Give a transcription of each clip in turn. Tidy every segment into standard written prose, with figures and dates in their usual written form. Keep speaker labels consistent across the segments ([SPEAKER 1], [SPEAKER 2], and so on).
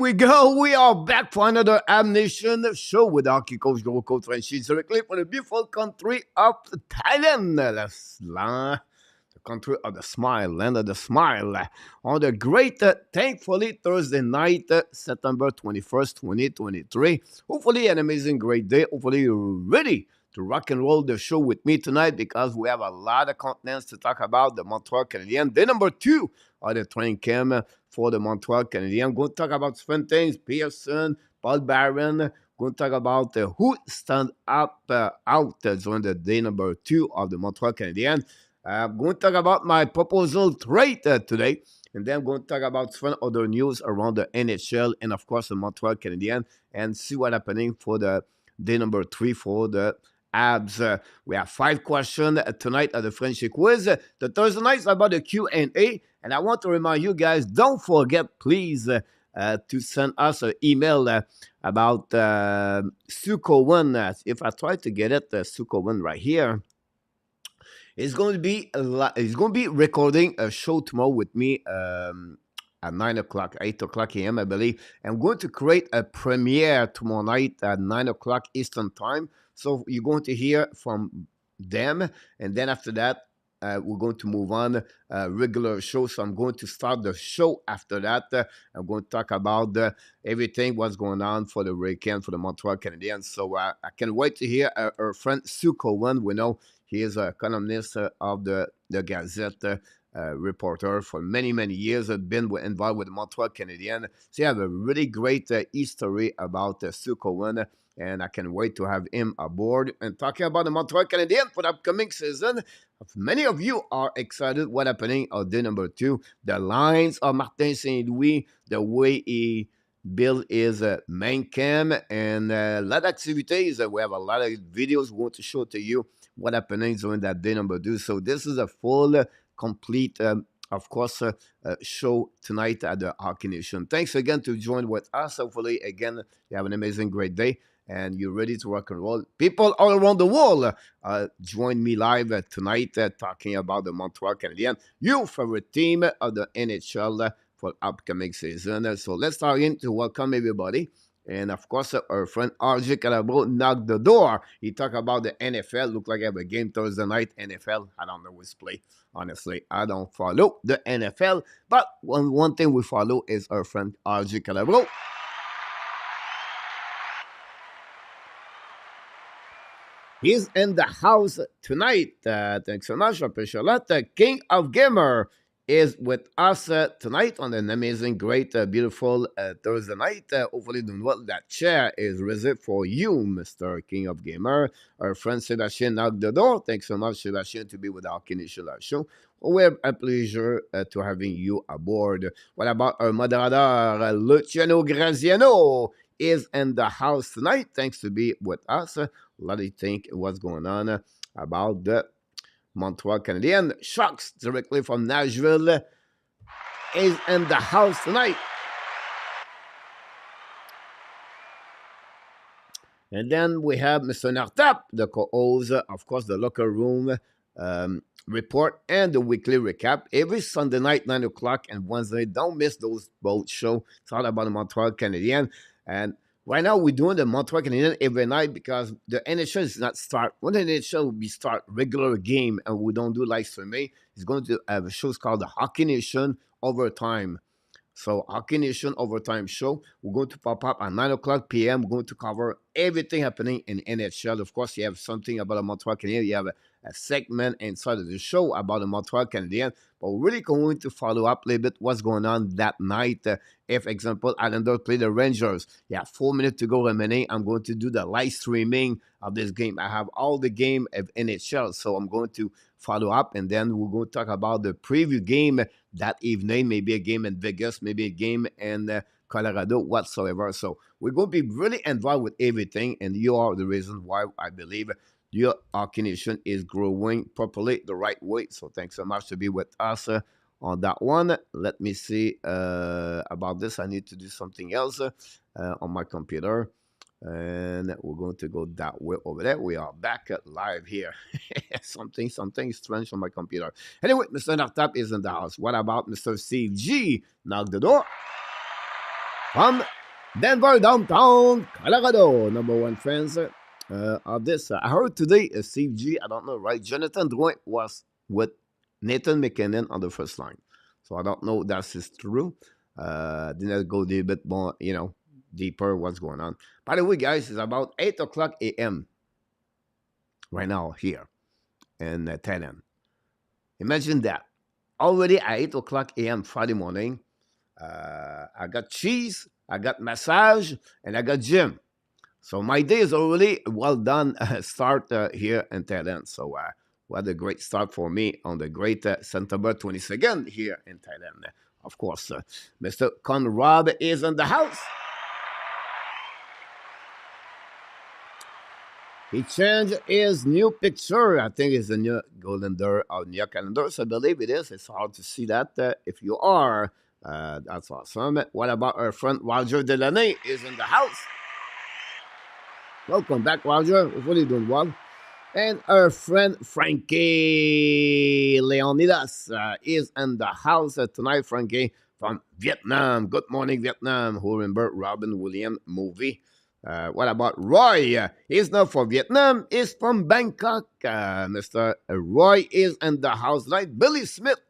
[SPEAKER 1] we go. We are back for another Habs Nation Show with hockey coach, Go Coach Frenchy directly from the beautiful country of Thailand. The country of the smile, land of the smile. On the great, thankfully, Thursday night, September 21st, 2023. Hopefully, an amazing, great day. Hopefully, you're ready to rock and roll the show with me tonight because we have a lot of contents to talk about. The Montreal Canadiens, day number 2 of the training camp for the Montreal Canadiens. I'm going to talk about different things. Pearson, Paul Barron. Going to talk about who stand up out during the day number 2 of the Montreal Canadiens. I'm going to talk about my proposal trade today. And then I'm going to talk about different other news around the NHL and, of course, the Montreal Canadiens and see what's happening for the day number 3 for the Habs. We have 5 questions tonight at the Frenchy Quiz. The Thursday night is about the Q&A. And I want to remind you guys, don't forget, please, to send us an email about Sukowan. If I try to get it, Sukowan right here. He's going to be recording a show tomorrow with me at 9 o'clock, 8 o'clock a.m., I believe. I'm going to create a premiere tomorrow night at 9 o'clock Eastern Time. So you're going to hear from them. And then after that, we're going to move on regular show. So I'm going to start the show after that. I'm going to talk about everything, what's going on for the weekend for the Montreal Canadiens. So I can't wait to hear our friend Sue Cohen. We know he is a columnist of the Gazette. Reporter for many, many years. I've been involved with the Montreal Canadiens. So you have a really great history about Sue Cohen, and I can't wait to have him aboard and talking about the Montreal Canadiens for the upcoming season. Many of you are excited what's happening on day number 2. The lines of Martin St. Louis, the way he built his main camp, and a lot of activities. We have a lot of videos we want to show to you what happening during that day number 2. So this is a full complete, of course, show tonight at the Hockey Nation. Thanks again to join with us. Hopefully, again, you have an amazing, great day, and you're ready to rock and roll. People all around the world, join me live tonight talking about the Montreal Canadiens, your favorite team of the NHL for upcoming season. So let's start in to welcome everybody. And, of course, our friend RJ Calabro knocked the door. He talked about the NFL. Look like I have a game Thursday night. NFL, I don't know who's play. Honestly, I don't follow the NFL. But one thing we follow is our friend RJ Calabro. He's in the house tonight. Thanks so much. I appreciate a lot. The King of Gamer is with us tonight on an amazing, great, beautiful Thursday night. Hopefully, that chair is reserved for you, Mr. King of Gamer. Our friend Sebastian knocked the door. Thanks so much, Sebastian, to be with our Hockey Nation show. We have a pleasure to having you aboard. What about our moderator, Luciano Graziano, is in the house tonight. Thanks to be with us. A lot of think what's going on about the Montreal Canadiens. Sharks directly from Nashville is in the house tonight. And then we have Mr. Nartap, the co-host, of course, the locker room report and the weekly recap. Every Sunday night, 9 o'clock and Wednesday. Don't miss those both shows. It's all about the Montreal Canadiens. And right now, we're doing the Montreal Canadiens every night because the NHL is not start. When the NHL will be start regular game and we don't do live streaming, it's going to have a show called the Hockey Nation Overtime. So Hockey Nation Overtime show. We're going to pop up at 9 o'clock p.m. We're going to cover everything happening in NHL. Of course, you have something about the Montreal Canadiens. You have a segment inside of the show about the Montreal Canadiens. But we're really going to follow up a little bit what's going on that night. If, example, Islanders play the Rangers. 4 minutes to go remaining. I'm going to do the live streaming of this game. I have all the game of NHL. So I'm going to follow up. And then we're going to talk about the preview game that evening. Maybe a game in Vegas. Maybe a game in Colorado, whatsoever. So we're going to be really involved with everything. And you are the reason why I believe your Hockey Nation is growing properly the right way. So thanks so much to be with us on that one. Let me see about this. I need to do something else on my computer. And we're going to go that way over there. We are back live here. something strange on my computer. Anyway, Mr. Nartap is in the house. What about Mr. Steve G? Knock the door. From Denver downtown, Colorado, number one fans of this. I heard today Steve G, I don't know, right? Jonathan Drouin was with Nathan McKinnon on the first line. So I don't know if that's true. Didn't go a little bit more, deeper what's going on. By the way, guys, it's about 8 o'clock a.m. right now here in Thailand. Imagine that. Already at 8 o'clock a.m. Friday morning, I got cheese, I got massage, and I got gym. So my day is already well done start here in Thailand. So what a great start for me on the great September 22nd here in Thailand. Of course, Mr. Conrad is in the house. He changed his new picture. I think it's a new calendar or new calendar. So I believe it is. It's hard to see that if you are. That's awesome. What about our friend Roger Delaney is in the house? Welcome back, Roger. Hopefully you're doing well. And our friend Frankie Leonidas is in the house tonight. Frankie from Vietnam. Good morning, Vietnam. Who remember Robin Williams movie? What about Roy? He's not from Vietnam. He's from Bangkok. Mr. Roy is in the house tonight. Billy Smith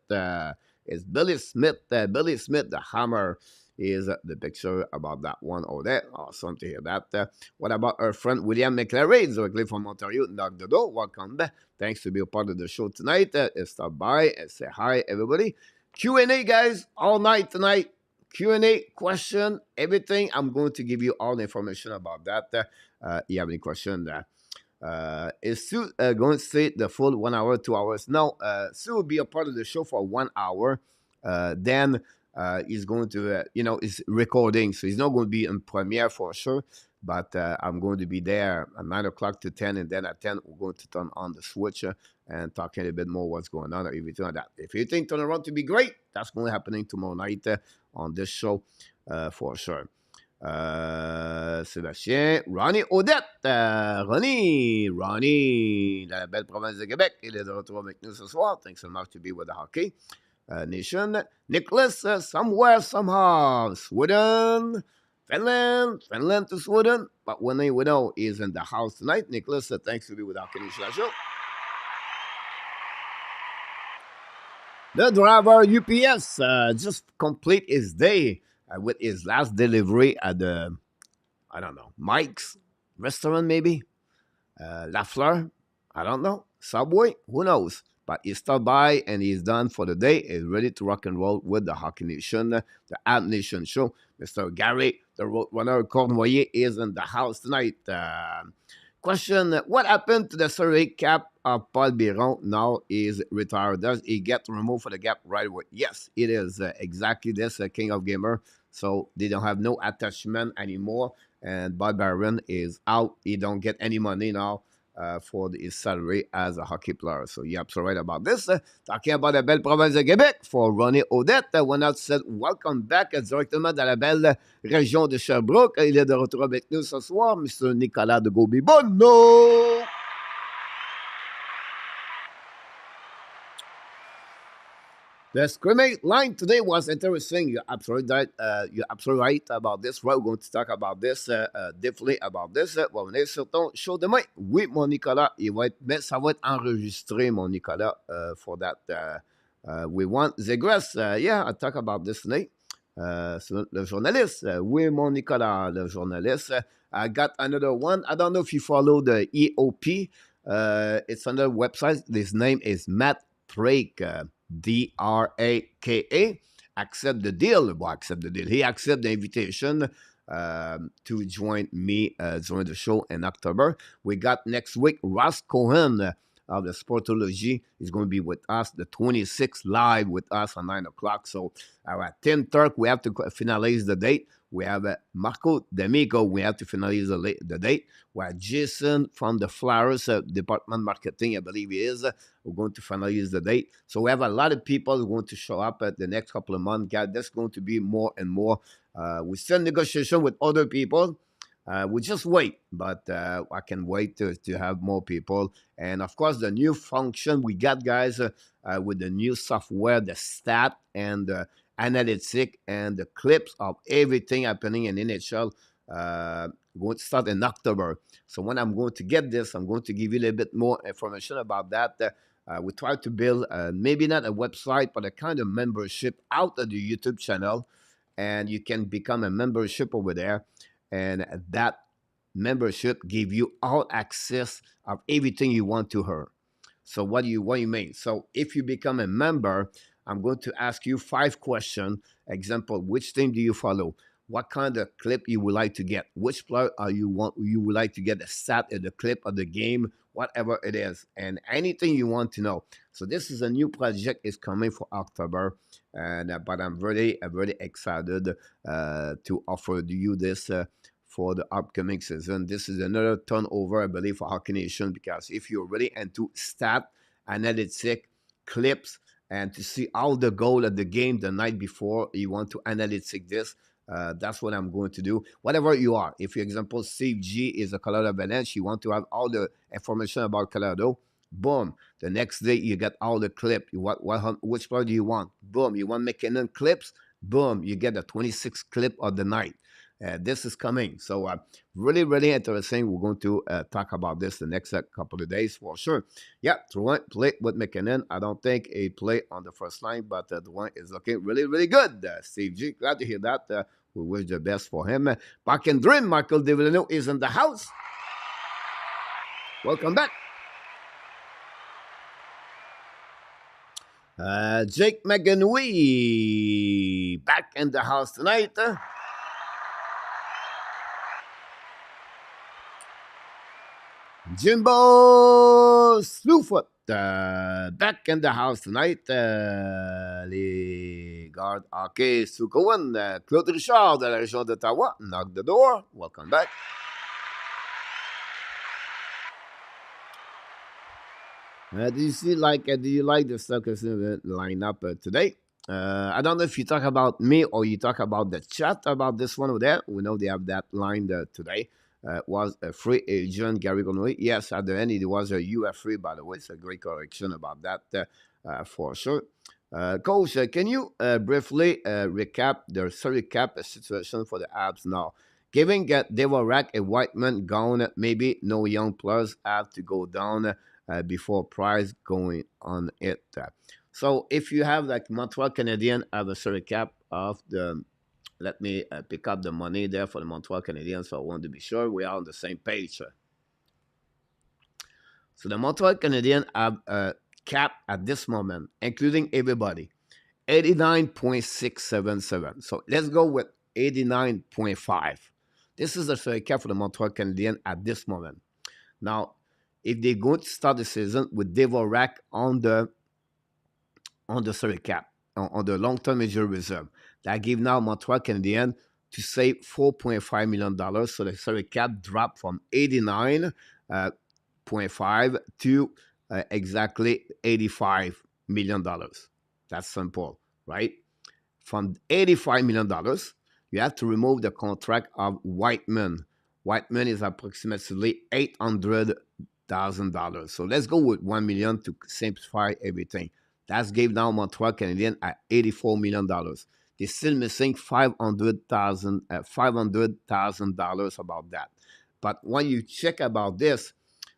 [SPEAKER 1] is Billy Smith. Billy Smith, the hammer, is the picture about that one over there. Awesome to hear that. What about our friend William McLaren, directly from Ontario? Knock the door. Welcome back. Thanks to be a part of the show tonight. Stop by and say hi, everybody. Q&A, guys, all night tonight. Q&A, question, everything. I'm going to give you all the information about that. You have any question? Is Sue going to stay the full 1 hour, 2 hours? No, Sue will be a part of the show for 1 hour. Then he's going to, he's recording, so he's not going to be in premiere for sure. But I'm going to be there at 9 o'clock to 10, and then at 10, we're going to turn on the switch and talk a little bit more what's going on or everything like that. If you think turn around to be great, that's going to be happening tomorrow night on this show for sure. Sébastien, Ronnie Odette, Ronnie, la belle province de Québec, il est de retour avec nous ce soir. Thanks so much to be with the Hockey Nation. Nicholas, somewhere, somehow, Sweden, Finland to Sweden, but when we know is in the house tonight. Nicholas, thanks to be with the Hockey Nation show. The driver UPS just complete his day with his last delivery at the, I don't know, Mike's restaurant maybe, La Fleur, I don't know, Subway, who knows. But he stopped by and he's done for the day. He's ready to rock and roll with the Hockey Nation, the Habs Nation Show. Mr. Gary, the roadrunner Cornvoyer, is in the house tonight. Question, what happened to the salary cap of Paul Biron? Now he's retired. Does he get removed for the gap right away? Yes, it is exactly this King of Gamer. So they don't have no attachment anymore. And Paul Biron is out. He don't get any money now for his salary as a hockey player. So you're absolutely right about this. Talking about la belle province de Québec for Ronnie Odette. When I said welcome back directement dans la belle région de Sherbrooke. Il est de retour avec nous ce soir, Mr. Nicolas de Gobibono. The scrimmage line today was interesting. You're absolutely right about this. We're going to talk about this, definitely about this. On va venir sur ton show demain. Oui, mon Nicolas, mais ça va être enregistré, mon Nicolas, for that. We want Zegras. Yeah, I'll talk about this tonight. Le journaliste. Oui, mon Nicolas, le journaliste. I got another one. I don't know if you follow the EOP. It's on the website. His name is Matt Drake. D-R-A-K-A. Accept the deal. Well, accept the deal. He accepted the invitation to join me during the show in October. We got next week Ross Cohen of the Sportology is going to be with us, the 26th live with us at 9 o'clock. So at Tim Turk, we have to finalize the date. We have Marco D'Amico. We have to finalize the date. We have Jason from the Flowers Department Marketing, I believe he is. We're going to finalize the date. So we have a lot of people who are going to show up at the next couple of months. God, that's going to be more and more. We're still in negotiation with other people. We just wait, but I can wait to have more people. And of course, the new function we got, guys, with the new software, the stat and analytic and the clips of everything happening in NHL. Going to start in October. So when I'm going to get this, I'm going to give you a little bit more information about that. We try to build maybe not a website, but a kind of membership out of the YouTube channel, and you can become a membership over there, and that membership give you all access of everything you want to hear. So what do you mean? So if you become a member, I'm going to ask you 5 questions. Example: which team do you follow? What kind of clip you would like to get? Which player are you would like to get a stat of the clip of the game, whatever it is, and anything you want to know. So this is a new project is coming for October, and but I'm very excited to offer you this. For the upcoming season. This is another turnover, I believe, for Hockey Nation, because if you're really into stat, analytic, clips, and to see all the goal of the game the night before, you want to analytic this, that's what I'm going to do. Whatever you are. If, for example, Steve G is a Colorado Avalanche, you want to have all the information about Colorado, boom. The next day, you get all the clip. Which player do you want? Boom. You want McKinnon clips? Boom. You get the 26 clip of the night. This is coming. So really interesting. We're going to talk about this the next couple of days for sure. Yeah, Drouin played with McKinnon. I don't think he played on the first line, but Drouin is looking really good. Steve G, glad to hear that. We wish the best for him. Back in Dream, Michael DeVillano is in the house. Welcome back. Jake McGinwee back in the house tonight. Jimbo Slewfoot back in the house tonight. Les gardes hockey Sukowan, Claude Richard de la région d'Ottawa, knock the door. Welcome back. Do you like the Stuckers lineup today? I don't know if you talk about me or you talk about the chat about this one over there. We know they have that line today. Was a free agent, Gary Conway. Yes, at the end, it was a UF free, by the way. It's a great correction about that for sure. Coach, can you briefly recap the salary cap situation for the Habs now? Given that they were rack a Whiteman gone, maybe no young players have to go down before price going on it. So if you have like Montreal Canadiens have a salary cap of the let me pick up the money there for the Montreal Canadiens, so I want to be sure we are on the same page. So the Montreal Canadiens have a cap at this moment, including everybody, 89.677. So let's go with 89.5. This is the salary cap for the Montreal Canadiens at this moment. Now, if they're going to start the season with Devorak on the salary cap, on the long-term injury reserve, that give now Montreal Canadiens to save $4.5 million. So the salary cap dropped from 89.5 to exactly $85 million. That's simple, right? From $85 million, you have to remove the contract of Whiteman. Whiteman is approximately $800,000. So let's go with $1 million to simplify everything. That's gave now Montreal Canadiens at $84 million. They're still missing $500,000 about that. But when you check about this,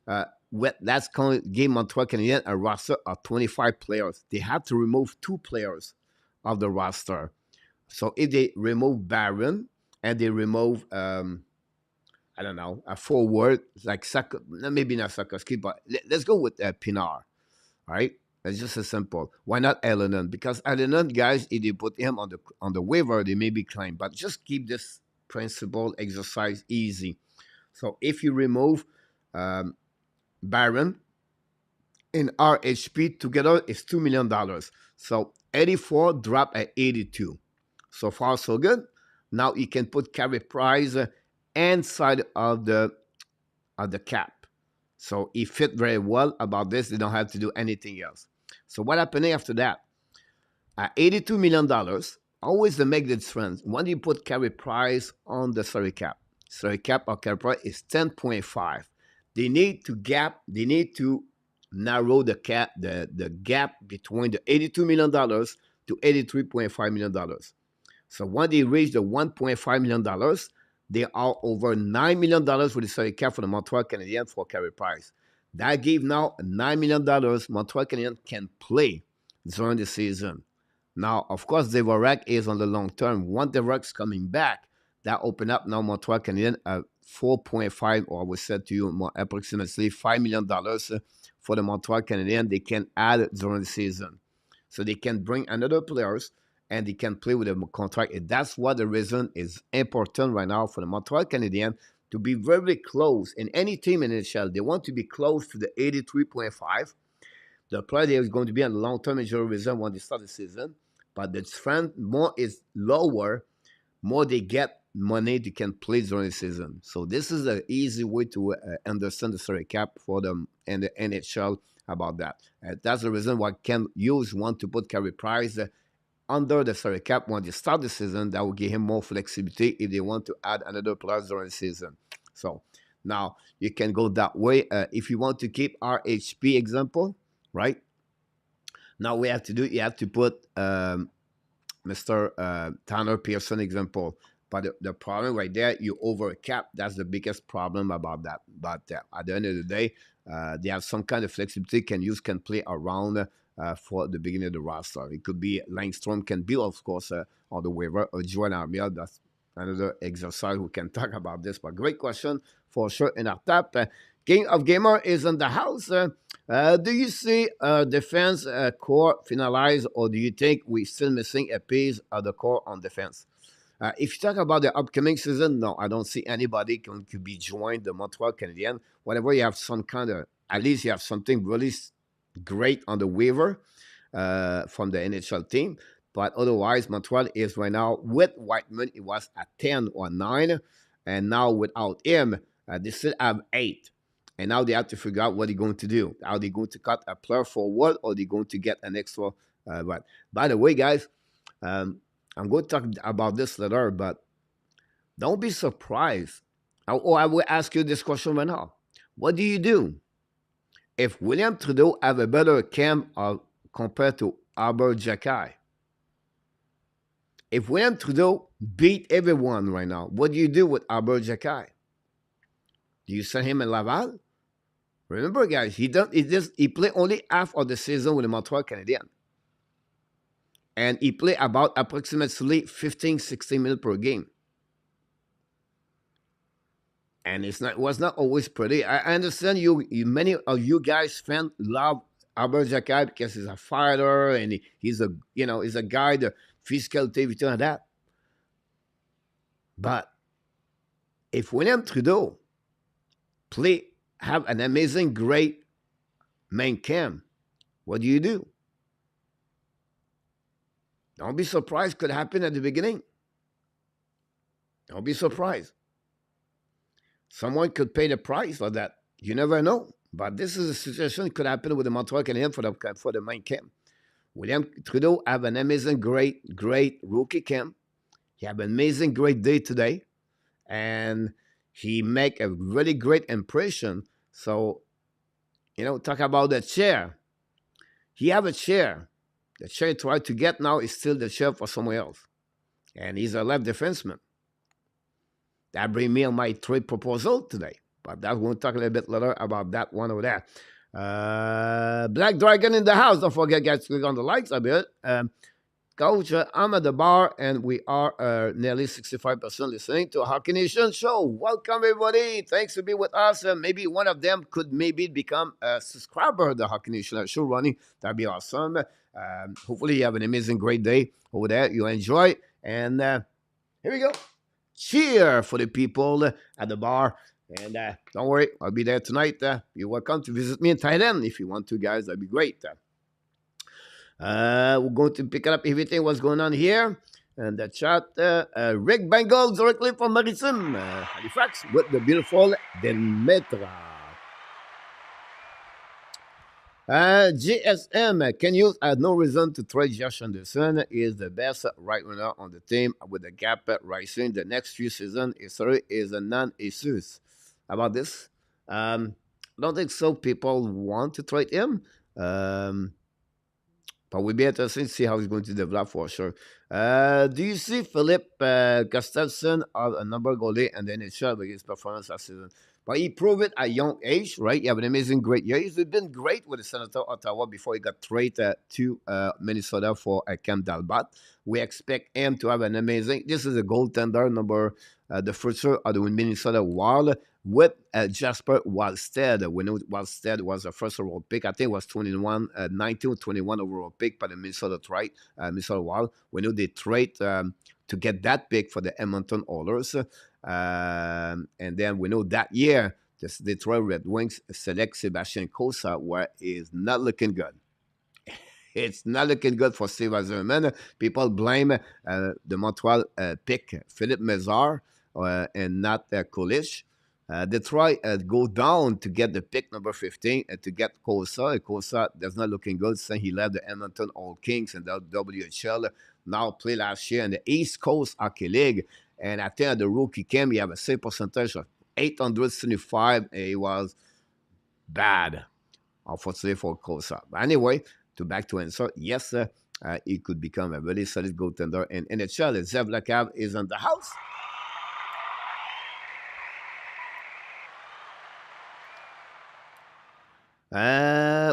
[SPEAKER 1] that's going to give Montreal Canadiens a roster of 25 players. They have to remove 2 players of the roster. So if they remove Barron and they remove, I don't know, a forward, like maybe not Sakoski, but let's go with Pinar, all right? It's just as simple. Why not Elenon? Because Elenon, guys, if they put him on the waiver, they may be claimed. But just keep this principle exercise easy. So if you remove Barron and RHP together, it's $2 million. So 84 drop at 82. So far, so good. Now you can put Carey Price inside of the cap. So he fit very well about this. They don't have to do anything else. So what happening after that? At $82 million, always the make the difference. When you put Carey Price on the salary cap or Carey Price is 10.5. They need to narrow the gap between the $82 million to to $83.5 million. So when they reach the $1.5 million, they are over $9 million with the salary cap for the Montreal Canadiens for Carey Price. That gave now $9 million Montreal Canadiens can play during the season. Now, of course, Devorak is on the long term. Once Devorak's coming back, that open up now Montreal Canadiens at 4.5, or I would say to you more approximately $5 million for the Montreal Canadiens they can add during the season. So they can bring another players and they can play with a contract. And that's what the reason is important right now for the Montreal Canadiens to be very close. In any team in NHL, they want to be close to the 83.5. The player is going to be on the long-term injury reserve when they start the season. But the trend more is lower, more they get money they can play during the season. So this is an easy way to understand the salary cap for them and the NHL about that. That's the reason why Ken Hughes want to put Carey Price under the salary cap when they start the season. That will give him more flexibility if they want to add another player during the season. So now you can go that way. If you want to keep our HP example, right? Now we have to do, you have to put Mr. Tanner Pearson example. But the problem right there, you over cap. That's the biggest problem about that. But at the end of the day, they have some kind of flexibility. Can play around for the beginning of the roster. It could be Langstrom can be, of course, on the waiver, or Joan Armia. That's another exercise we can talk about this. But great question for sure in our tap. King of Gamer is in the house. Do you see defense core finalized, or do you think we're still missing a piece of the core on defense? If you talk about the upcoming season, no, I don't see anybody could be joined the Montreal Canadiens. Whenever you have some kind of, at least you have something really great on the waiver from the NHL team. But otherwise, Montreal is right now with Whiteman, it was at 10 or 9. And now without him, they still have 8. And now they have to figure out what they're going to do. Are they going to cut a player forward, or are they going to get an extra? But by the way, guys, I'm going to talk about this later, but don't be surprised. Or I will ask you this question right now. What do you do if William Trudeau have a better camp compared to Albert Jacquet? If William Trudeau beat everyone right now, what do you do with Albert Jacquet? Do you send him in Laval? Remember, guys, he played only half of the season with the Montreal Canadiens. And he played about approximately 15, 16 minutes per game. And it was not always pretty. I understand many of you guys love Albert Jacquet because he's a fighter and he's a guy, the physicality, everything like that. But if William Trudeau have an amazing, great main camp, what do? Don't be surprised. Could happen at the beginning. Don't be surprised. Someone could pay the price for that. You never know. But this is a situation that could happen with the Montreal Canadiens for the main camp. William Trudeau have an amazing, great rookie camp. He have an amazing, great day today. And he make a really great impression. So, talk about the chair. He have a chair. The chair he tried to get now is still the chair for someone else. And he's a left defenseman. That brings me on my trade proposal today. But that we'll talk a little bit later about that one over there. Black Dragon in the house. Don't forget, guys, to click on the likes a bit. Coach, I'm at the bar, and we are nearly 65% listening to Hockey Nation Show. Welcome, everybody. Thanks for being with us. Maybe one of them could become a subscriber of the Hockey Nation Show running. That'd be awesome. Hopefully, you have an amazing, great day over there. You enjoy. And here we go. Cheer for the people at the bar. And don't worry, I'll be there tonight. You're welcome to visit me in Thailand if you want to, guys. That'd be great. We're going to pick up everything what's going on here. And the chat, Rick Bengal directly from Maritime, Halifax, with the beautiful Demetra. GSM, can you have no reason to trade Josh Anderson? He is the best right runner on the team with the gap rising. The next few seasons, history is a non-issue. About this? I don't think so. People want to trade him. But we'll be interesting to see how he's going to develop for sure. Do you see Philip Gustafsson of a number goalie and the NHL with his performance last season? But he proved it at young age, right? He had an amazing, great year. He's been great with the Senator Ottawa before he got traded to Minnesota for Cam Dalbat. We expect him to have an amazing. This is a goaltender number, the future of the Minnesota Wild with Jasper Wallstead. We know Wallstead was a first overall pick. I think it was 19 or 21 overall pick by the Minnesota Wild. We know they trade to get that pick for the Edmonton Oilers. And then we know that year, the Detroit Red Wings select Sebastian Cossa, where he's not looking good. It's not looking good for Steve Eiserman. People blame the Montreal pick, Philippe Mézard, and not Kulich. Detroit go down to get the pick number 15 and to get Cossa. Cossa does not looking good since he left the Edmonton Oil Kings and the WHL. Now play last year in the East Coast Hockey League. And I think at the rookie camp, he have a save percentage of 875. And he was bad, unfortunately, for Cossa. But anyway, back to answer, yes, he could become a very solid goaltender in NHL. Zev Lakav is in the house.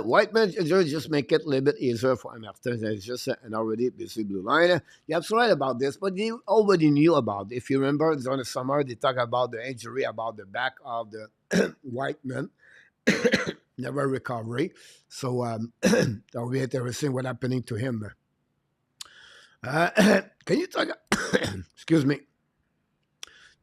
[SPEAKER 1] Whiteman just make it a little bit easier for Martin. It's just an already busy blue line. You're absolutely right about this, but you already knew about it. If you remember, during the summer, they talk about the injury about the back of the Whiteman. Never recovery. So that'll be interesting what happening to him. Can you talk? Excuse me.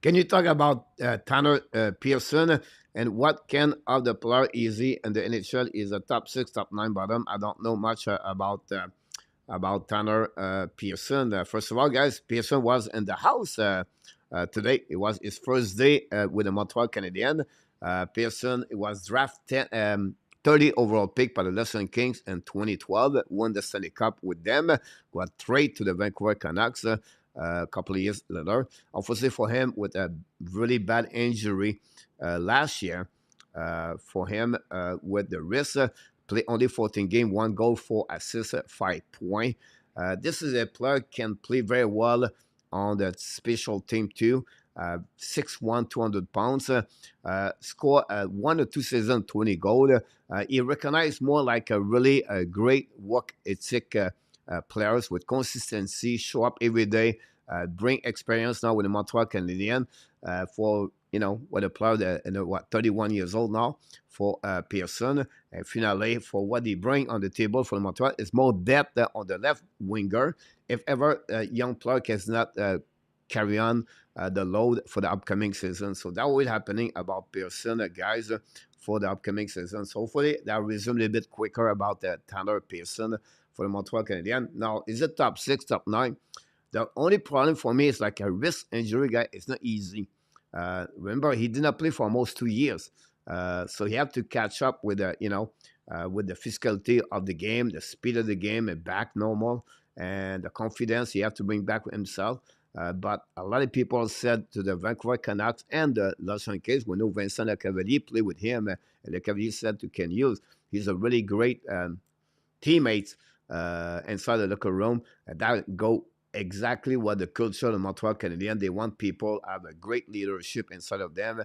[SPEAKER 1] Can you talk about Tanner Pearson and what can of the player easy and the NHL is a top 6, top 9, bottom? I don't know much about Tanner Pearson. First of all, guys, Pearson was in the house today. It was his first day with the Montreal Canadiens. Pearson was drafted 30 overall pick by the Los Kings in 2012, won the Stanley Cup with them, got traded to the Vancouver Canucks a couple of years later. Unfortunately for him, with a really bad injury last year, for him with the wrist, play only 14 games, 1 goal, 4 assists, 5 points. This is a player can play very well on the special team too. 6'1", 200 pounds, score 1 or 2 seasons, 20 goals. He recognized more like a really great work ethic players with consistency, show up every day, bring experience now with the Montreal Canadiens for, with a player that, 31 years old now for Pearson. And finally, for what he bring on the table for Montreal is more depth on the left winger. If ever a young player cannot carry on the load for the upcoming season. So that will be happening about Pearson, guys, for the upcoming season. So hopefully that will resume a little bit quicker about Tanner Pearson for the Montreal Canadiens. Now, is it top 6, top 9? The only problem for me is like a wrist injury guy. It's not easy. Remember, he did not play for almost 2 years. So he have to catch up with with the physicality of the game, the speed of the game, and back normal, and the confidence he have to bring back himself. But a lot of people said to the Vancouver Canucks and the Los Angeles, we know Vincent Lecavalier played with him, and Lecavalier said to Ken Hughes, he's a really great teammate inside the locker room. And that go exactly what the culture of the Montreal Canadiens. They want people have a great leadership inside of them,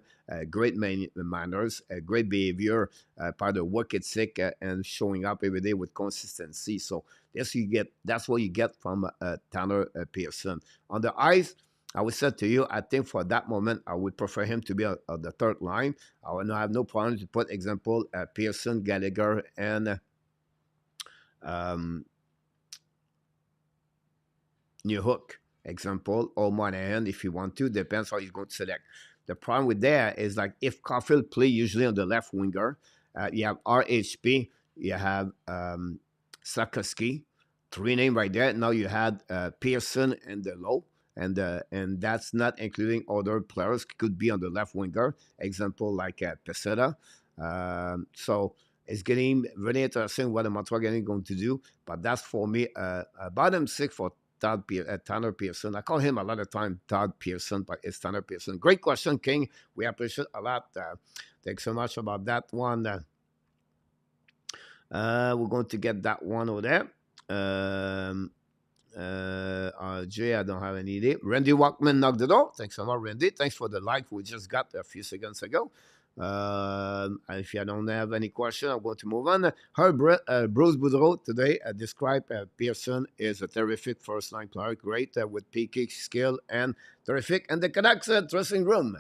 [SPEAKER 1] great manners, great behavior, part of work ethic, and showing up every day with consistency. So that's what you get from Tanner Pearson. On the ice, I would say to you, I think for that moment, I would prefer him to be on the third line. I would not have no problem to put, example, Pearson, Gallagher, and New Hook, example, or Monahan if you want to, depends how you're going to select. The problem with that is like if Caulfield play usually on the left winger, you have RHP, you have Sakoski, 3 names right there. Now you had Pearson in the low, and that's not including other players could be on the left winger, example like Peseta. So it's getting really interesting what the Montreal Canadiens going to do, but that's for me bottom 6 for Tanner Pearson. I call him a lot of time Todd Pearson, but it's Tanner Pearson. Great question, King. We appreciate a lot. Thanks so much about that one. We're going to get that one over there. Jay, I don't have any idea. Randy Walkman knocked the door. Thanks a lot, Randy. Thanks for the like we just got a few seconds ago. If you don't have any question, I'm going to move on. Bruce Boudreau today described Pearson is a terrific first-line player, great with PK skill and terrific in the Canucks dressing room.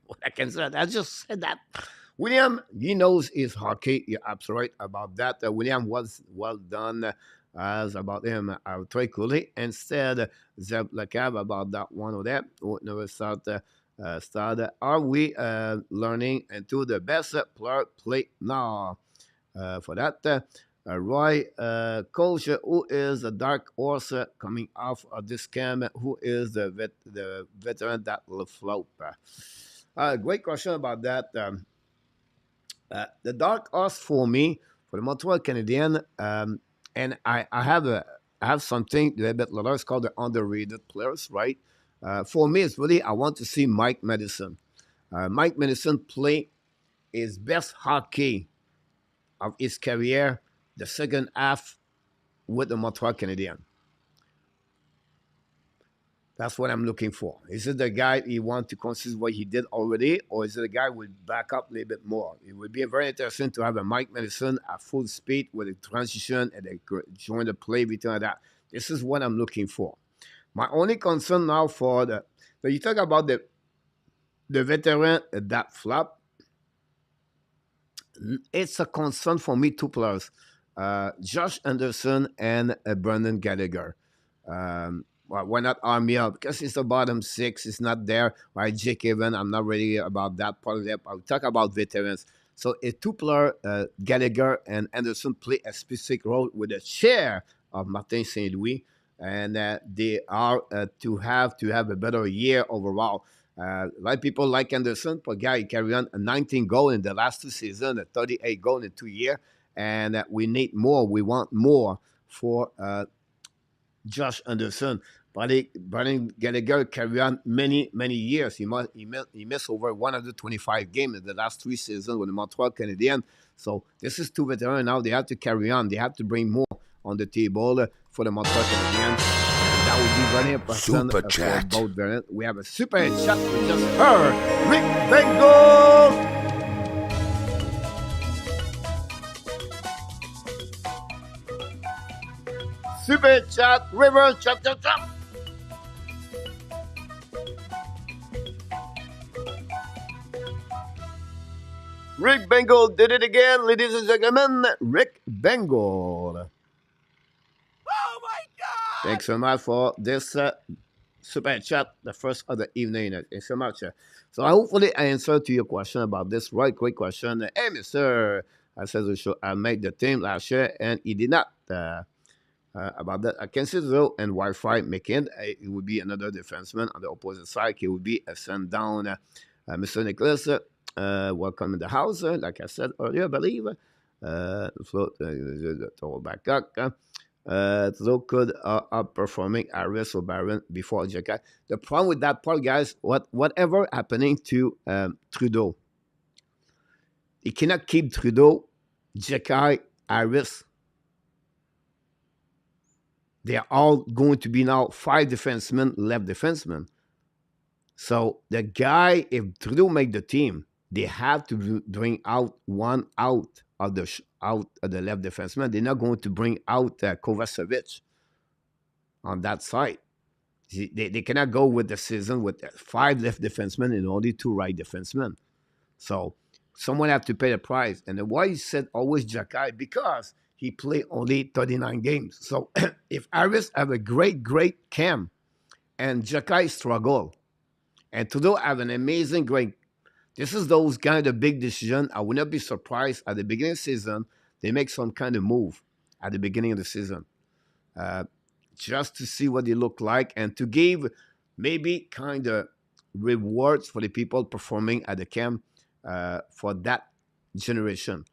[SPEAKER 1] What I can say, I just said that. William, he knows his hockey. You're absolutely right about that. William was well done as about him. Très cool. Instead, Zeb Lacab about that one of that. Never started. Are we learning into the best player play now? For that, Roy, coach, who is the dark horse coming off of this camp? Who is the veteran that will float? Great question about that. The dark horse for me, for the Montreal Canadiens, and I have something a bit later. It's called the underrated players, right? For me, it's really I want to see Mike Madison. Mike Madison play his best hockey of his career, the second half with the Montreal Canadiens. That's what I'm looking for. Is it the guy he wants to consider what he did already, or is it a guy who will back up a little bit more? It would be very interesting to have a Mike Madison at full speed with a transition and a join the play between that. This is what I'm looking for. My only concern now for so you talk about the veteran that flop. It's a concern for me, two players, Josh Anderson and Brendan Gallagher. Well, why not Armia? Because it's the bottom six. It's not there. Right, Jake Evan, I'm not ready about that part of it. I'll talk about veterans. So a two-player, Gallagher and Anderson play a specific role with the chair of Martin St. Louis, and they are to have a better year overall. A lot of people like Anderson, but guy carried on a 19 goal in the last two seasons, a 38 goal in 2 years, and we need more. We want more for Josh Anderson. Brendan Gallagher carried on many years. He missed over 125 games in the last 3 seasons with the Montreal Canadiens. So this is two veterans now. They have to carry on. They have to bring more on the table for the Montreal Canadiens. And that would be very important for both variants. We have a super chat we just heard. Rick Bengal! Super chat, river, chop. Rick Bengal did it again, ladies and gentlemen. Rick Bengal.
[SPEAKER 2] Oh my God!
[SPEAKER 1] Thanks so much for this super chat, the first of the evening. Thanks so much. So hopefully I answered to your question about this right quick question. Hey, Mr. I said I made the team last year and he did not. About that, I consider and Wi-Fi making it would be another defenseman on the opposite side. It would be a send down. Mr. Nicholas, welcome in the house. Like I said earlier, I believe. Throw back up. So could outperforming Harris or Barron before Jacky. The problem with that part, guys, whatever happening to Trudeau, he cannot keep Trudeau, Jacky, Harris. They are all going to be now 5 defensemen, left defensemen. So the guy, if Trudeau make the team, they have to bring out one out of the left defenseman. They're not going to bring out Kovacevic on that side. They cannot go with the season with 5 left defensemen and only 2 right defensemen. So someone have to pay the price. And why you said always Jacky? Because he played only 39 games. So if Harris have a great camp and Jacky struggle, and Trudeau have an amazing great, this is those kind of big decisions. I would not be surprised at the beginning of the season, they make some kind of move at the beginning of the season. Just to see what they look like and to give maybe kind of rewards for the people performing at the camp for that generation.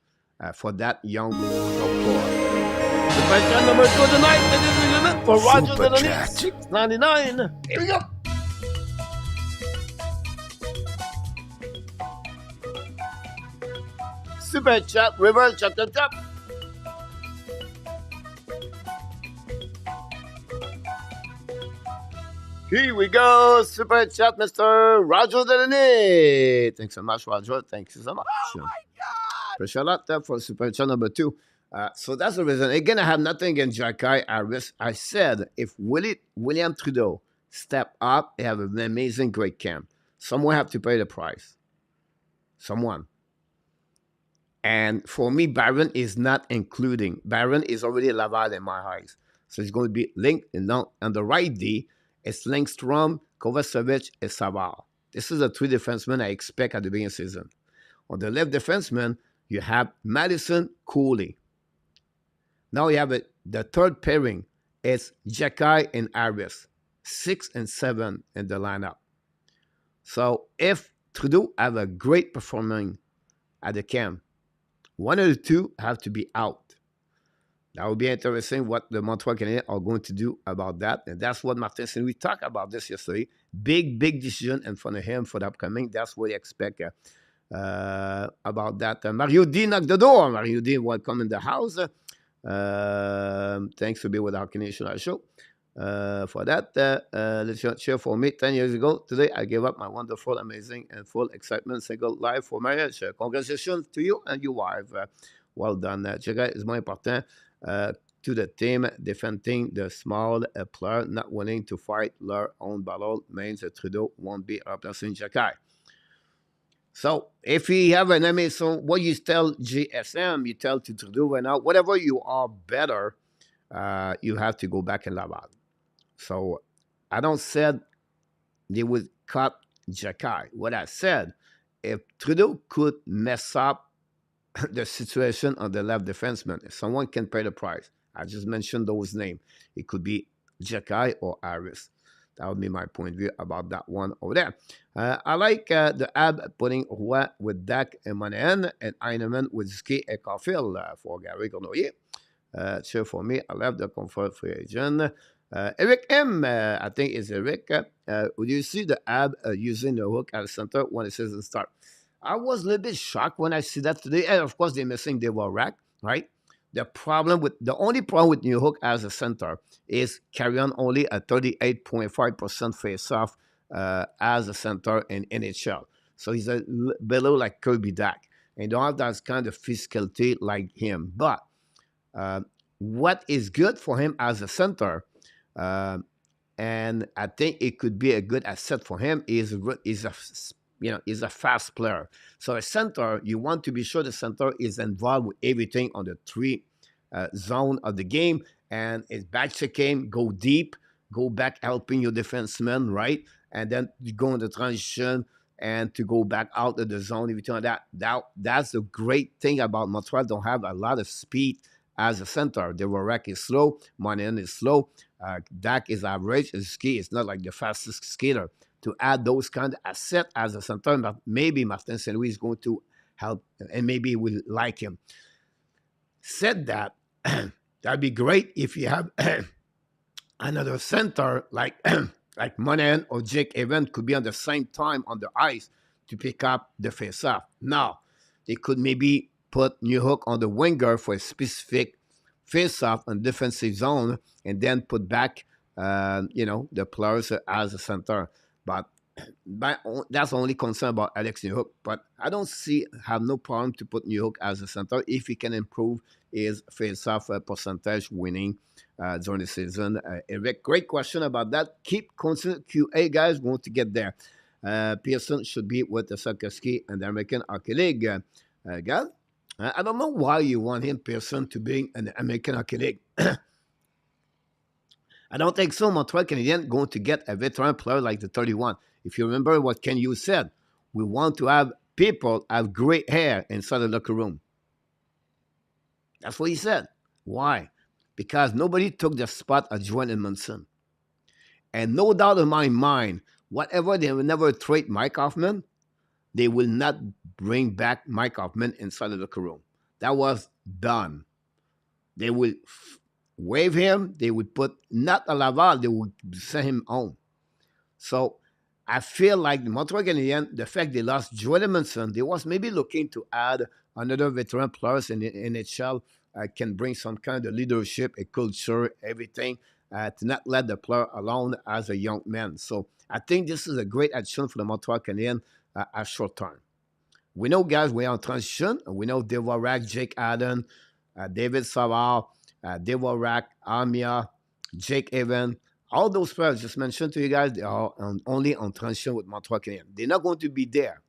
[SPEAKER 1] For that young core. The question number 2 tonight, ladies and gentlemen, for Rogers and Elite, 699. Here we go. Super chat, reverse chop. Here we go. Super chat, Mr. Roger Delaney. Thanks so much, Roger. Thank you so much.
[SPEAKER 2] Oh my God!
[SPEAKER 1] Appreciate a lot for super chat number 2. So that's the reason. Again, I have nothing against Jackai Harris. I said if William Trudeau step up, they have an amazing, great camp. Someone have to pay the price. Someone. And for me, Barron is not including. Barron is already Laval in my eyes. So it's going to be linked. And on the right D, it's Lindstrom, Kovacevic, and Savard. This is the 3 defensemen I expect at the beginning of the season. On the left defenseman, you have Madison, Cooley. Now you have the third pairing. It's Jackai and Harris. 6 and 7 in the lineup. So if Trudeau have a great performance at the camp, one of the 2 have to be out. That would be interesting what the Montreal Canadiens are going to do about that. And that's what Martin said. We talked about this yesterday. Big decision in front of him for the upcoming. That's what we expect about that. Mario D knocked the door. Mario D, welcome in the house. Thanks for being with our Canadian show. For that, let's share for me 10 years ago. Today, I gave up my wonderful, amazing, and full excitement single life for marriage. Congratulations to you and your wife. Well done. Chega is more important to the team. Defending the small player, not willing to fight their own battle means that Trudeau won't be replacing Jackai. So if he have an enemy, so what you tell GSM, you tell to Trudeau right now, whatever you are better, you have to go back and Laval. So I don't said they would cut Jackai. What I said, if Trudeau could mess up the situation on the left defenseman, if someone can pay the price, I just mentioned those names. It could be Jackai or Harris. That would be my point of view about that one over there. I like the Habs putting Roy with Dak and Monahan and Heinemann with Ski and Caulfield for Gary Cournoyer. Cheer for me. I love the comfort free agent. Eric M, I think is Eric. Would you see the Habs using the hook at the center when the season starts? I was a little bit shocked when I see that today. And of course, they're missing Devo Rack, right? The only problem with New Hook as a center is carry on only a 38.5% face-off as a center in NHL. So he's below like Kirby Dak. And don't have that kind of physicality like him. But what is good for him as a center, and I think it could be a good asset for him, is a fast player. So a center, you want to be sure the center is involved with everything on the 3 zone of the game, and it's back checking, go deep, go back helping your defenseman, right? And then you go in the transition and to go back out of the zone, everything like that. That's the great thing about Montreal. Don't have a lot of speed as a center. The Warrack is slow, Monahan is slow, Dak is average, and Ski is not like the fastest skater. To add those kind of assets as a center, but maybe Martin St. Louis is going to help, and maybe we'll like him. Said that, that'd be great if you have another center like like Monahan or Jake Evans could be on the same time on the ice to pick up the face-off. Now, they could maybe put New Hook on the winger for a specific face-off on defensive zone and then put back, the players as a center. But that's the only concern about Alex New Hook. But I don't have no problem to put New Hook as a center if he can improve his face-off percentage winning during the season. Eric, great question about that. Keep constant QA, guys. We want to get there. Pearson should be with the Sarkozy and the American Hockey League. Guys, I don't know why you want him, Pearson, to be in the American Hockey League. I don't think so. Montreal Canadiens going to get a veteran player like the 31. If you remember what Ken Hughes said, we want to have people have great hair inside the locker room. That's what he said. Why? Because nobody took the spot of Joel Edmondson. And no doubt in my mind, whatever they will never trade Mike Hoffman, they will not bring back Mike Hoffman inside the locker room. That was done. They will waive him. They would put not a Laval. They would send him home. So I feel like the Montreal Canadiens, the fact they lost Joel Edmondson, they was maybe looking to add another veteran players in the NHL can bring some kind of leadership, a culture, everything. to not let the player alone as a young man. So I think this is a great addition for the Montreal Canadiens at short term. We know, guys, we're on transition. We know Devorak, Jake Allen, David Savard, Devorak, Amia, Jake Evan. All those players just mentioned to you guys, they are only on transition with Montreal Canadiens. They're not going to be there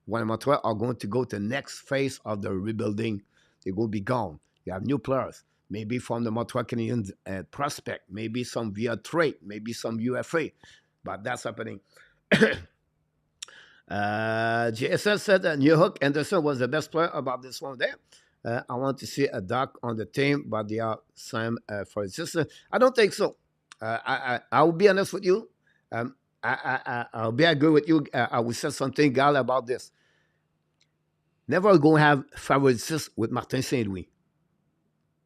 [SPEAKER 1] when Montreal are going to go to the next phase of the rebuilding. They will be gone. You have new players, maybe from the Montreal Canadiens prospect, maybe some via trade, maybe some UFA, but that's happening. JSS said that New Hook Anderson was the best player about this one there. I want to see a doc on the team, but they are same for his sister. I don't think so. I will be honest with you. I'll be agree with you. I will say something, Gal, about this. Never going to have favoritism with Martin St. Louis.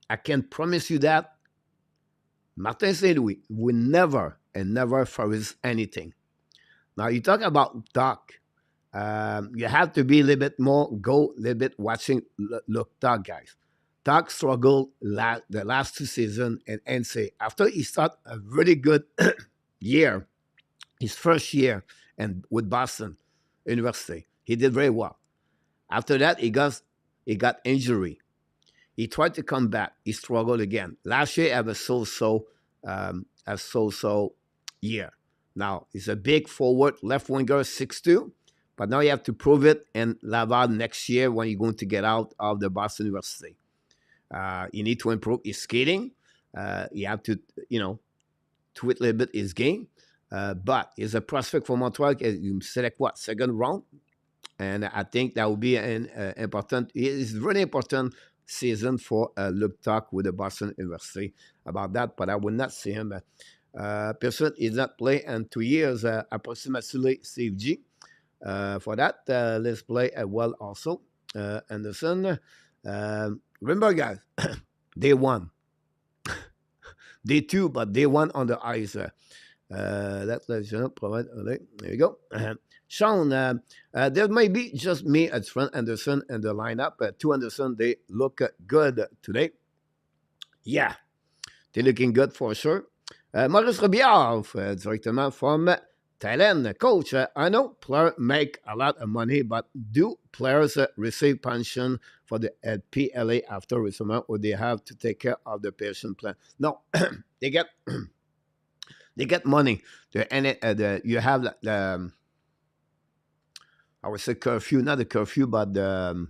[SPEAKER 1] I can promise you that. Martin St. Louis will never and never favorize anything. Now, you talk about Doc. You have to be a little bit more, go a little bit watching, look, Doc, guys. Doc struggled the last 2 seasons and NC. After he started a really good year, his first year and with Boston University, he did very well. After that, he got injury. He tried to come back. He struggled again. Last year, he had a so-so year. Now, he's a big forward, left winger, 6'2", but now you have to prove it in Laval next year when you're going to get out of the Boston University. You need to improve his skating. You have to, tweak a little bit his game. But he's a prospect for Montreal. You select what? Second round? And I think that will be an important, it's really important season for Luke Tuck with the Boston University about that, but I will not see him. Person is not play in 2 years, approximately Steve G. For that, let's play well also. Anderson. Remember, guys, day 1. Day 2, but day 1 on the ice. Let's provide. There you go. Sean, there may be just me at Trent Anderson in the lineup. 2 Anderson, they look good today. Yeah, they're looking good for sure. Maurice Robillard, directement from Thailand. Coach, I know players make a lot of money, but do players receive pension for the PLA after retirement, or they have to take care of the pension plan? No, they get money. You have the I would say curfew, not the curfew, but the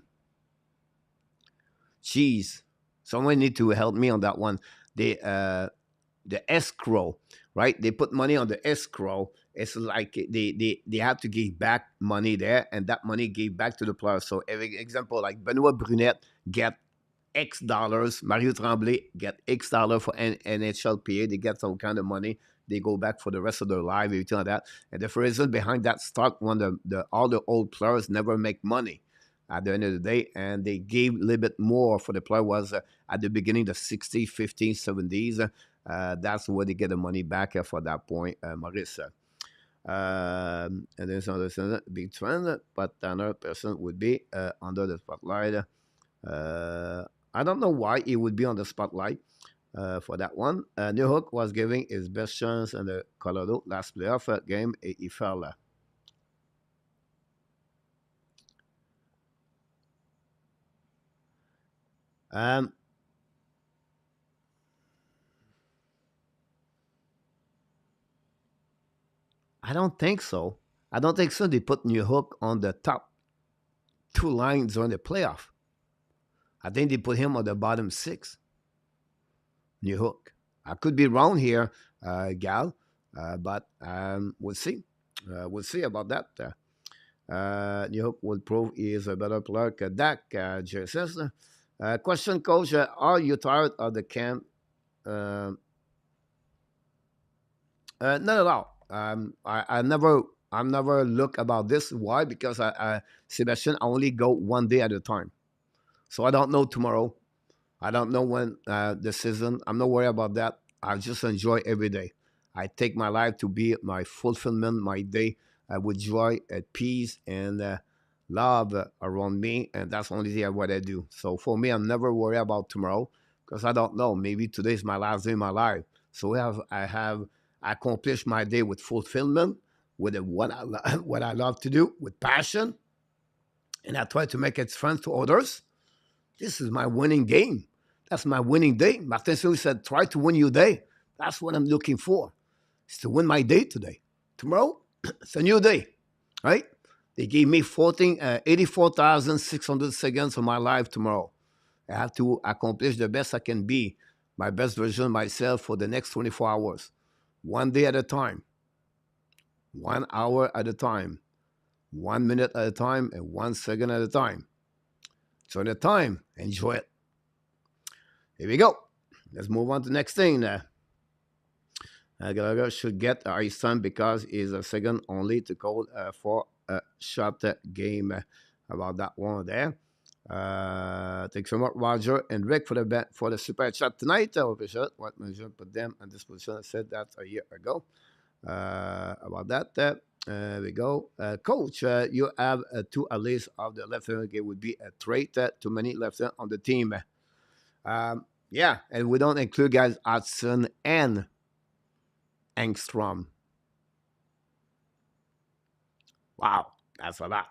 [SPEAKER 1] someone need to help me on that one. The escrow, right? They put money on the escrow. It's like they have to give back money there, and that money gave back to the player. So, example, like Benoit Brunet get X dollars, Mario Tremblay get X dollars for NHLPA. They get some kind of money. They go back for the rest of their life, everything like that. And the reason behind that start when all the old players never make money at the end of the day, and they gave a little bit more for the player was at the beginning, the 60s, 50s, 70s. That's where they get the money back for that point, Maurice. And there's another big trend, but another person would be under the spotlight. I don't know why he would be on the spotlight for that one. New Hook was giving his best chance in the Colorado last playoff game. He fell. I don't think so. I don't think so. They put New Hook on the top 2 lines during the playoff. I think they put him on the bottom 6. New Hook. I could be wrong here, Gal, but we'll see. We'll see about that. New Hook will prove he is a better player than Dak, JSS. Question, Coach, are you tired of the camp? Not at all. I'm never look about this. Why? Because Sebastian, I only go one day at a time. So I don't know tomorrow. I don't know when the season. I'm not worried about that. I just enjoy every day. I take my life to be my fulfillment, my day with joy, at peace, and love around me. And that's the only thing what I do. So for me, I'm never worried about tomorrow because I don't know. Maybe today's my last day of my life. So I have accomplished my day with fulfillment, with what what I love to do, with passion, and I try to make it fun to others. This is my winning game. That's my winning day. Martin St. said, try to win your day. That's what I'm looking for. It's to win my day today. Tomorrow, it's a new day, right? They gave me 84,600 seconds of my life tomorrow. I have to accomplish the best I can be, my best version of myself for the next 24 hours. One day at a time, 1 hour at a time, 1 minute at a time, and 1 second at a time. So the time, enjoy it. Here we go. Let's move on to the next thing. Gallagher should get his time because he's a second only to call for a shot game. About that one there. Thanks so much, Roger and Rick, for the super chat tonight. What measure put them in this position? I said that a year ago. About that. There we go. Coach, you have two at least of the left-hand. It would be a trait. Too many left-hand on the team. Yeah, and we don't include guys Hudson and Engstrom. Wow, that's a lot.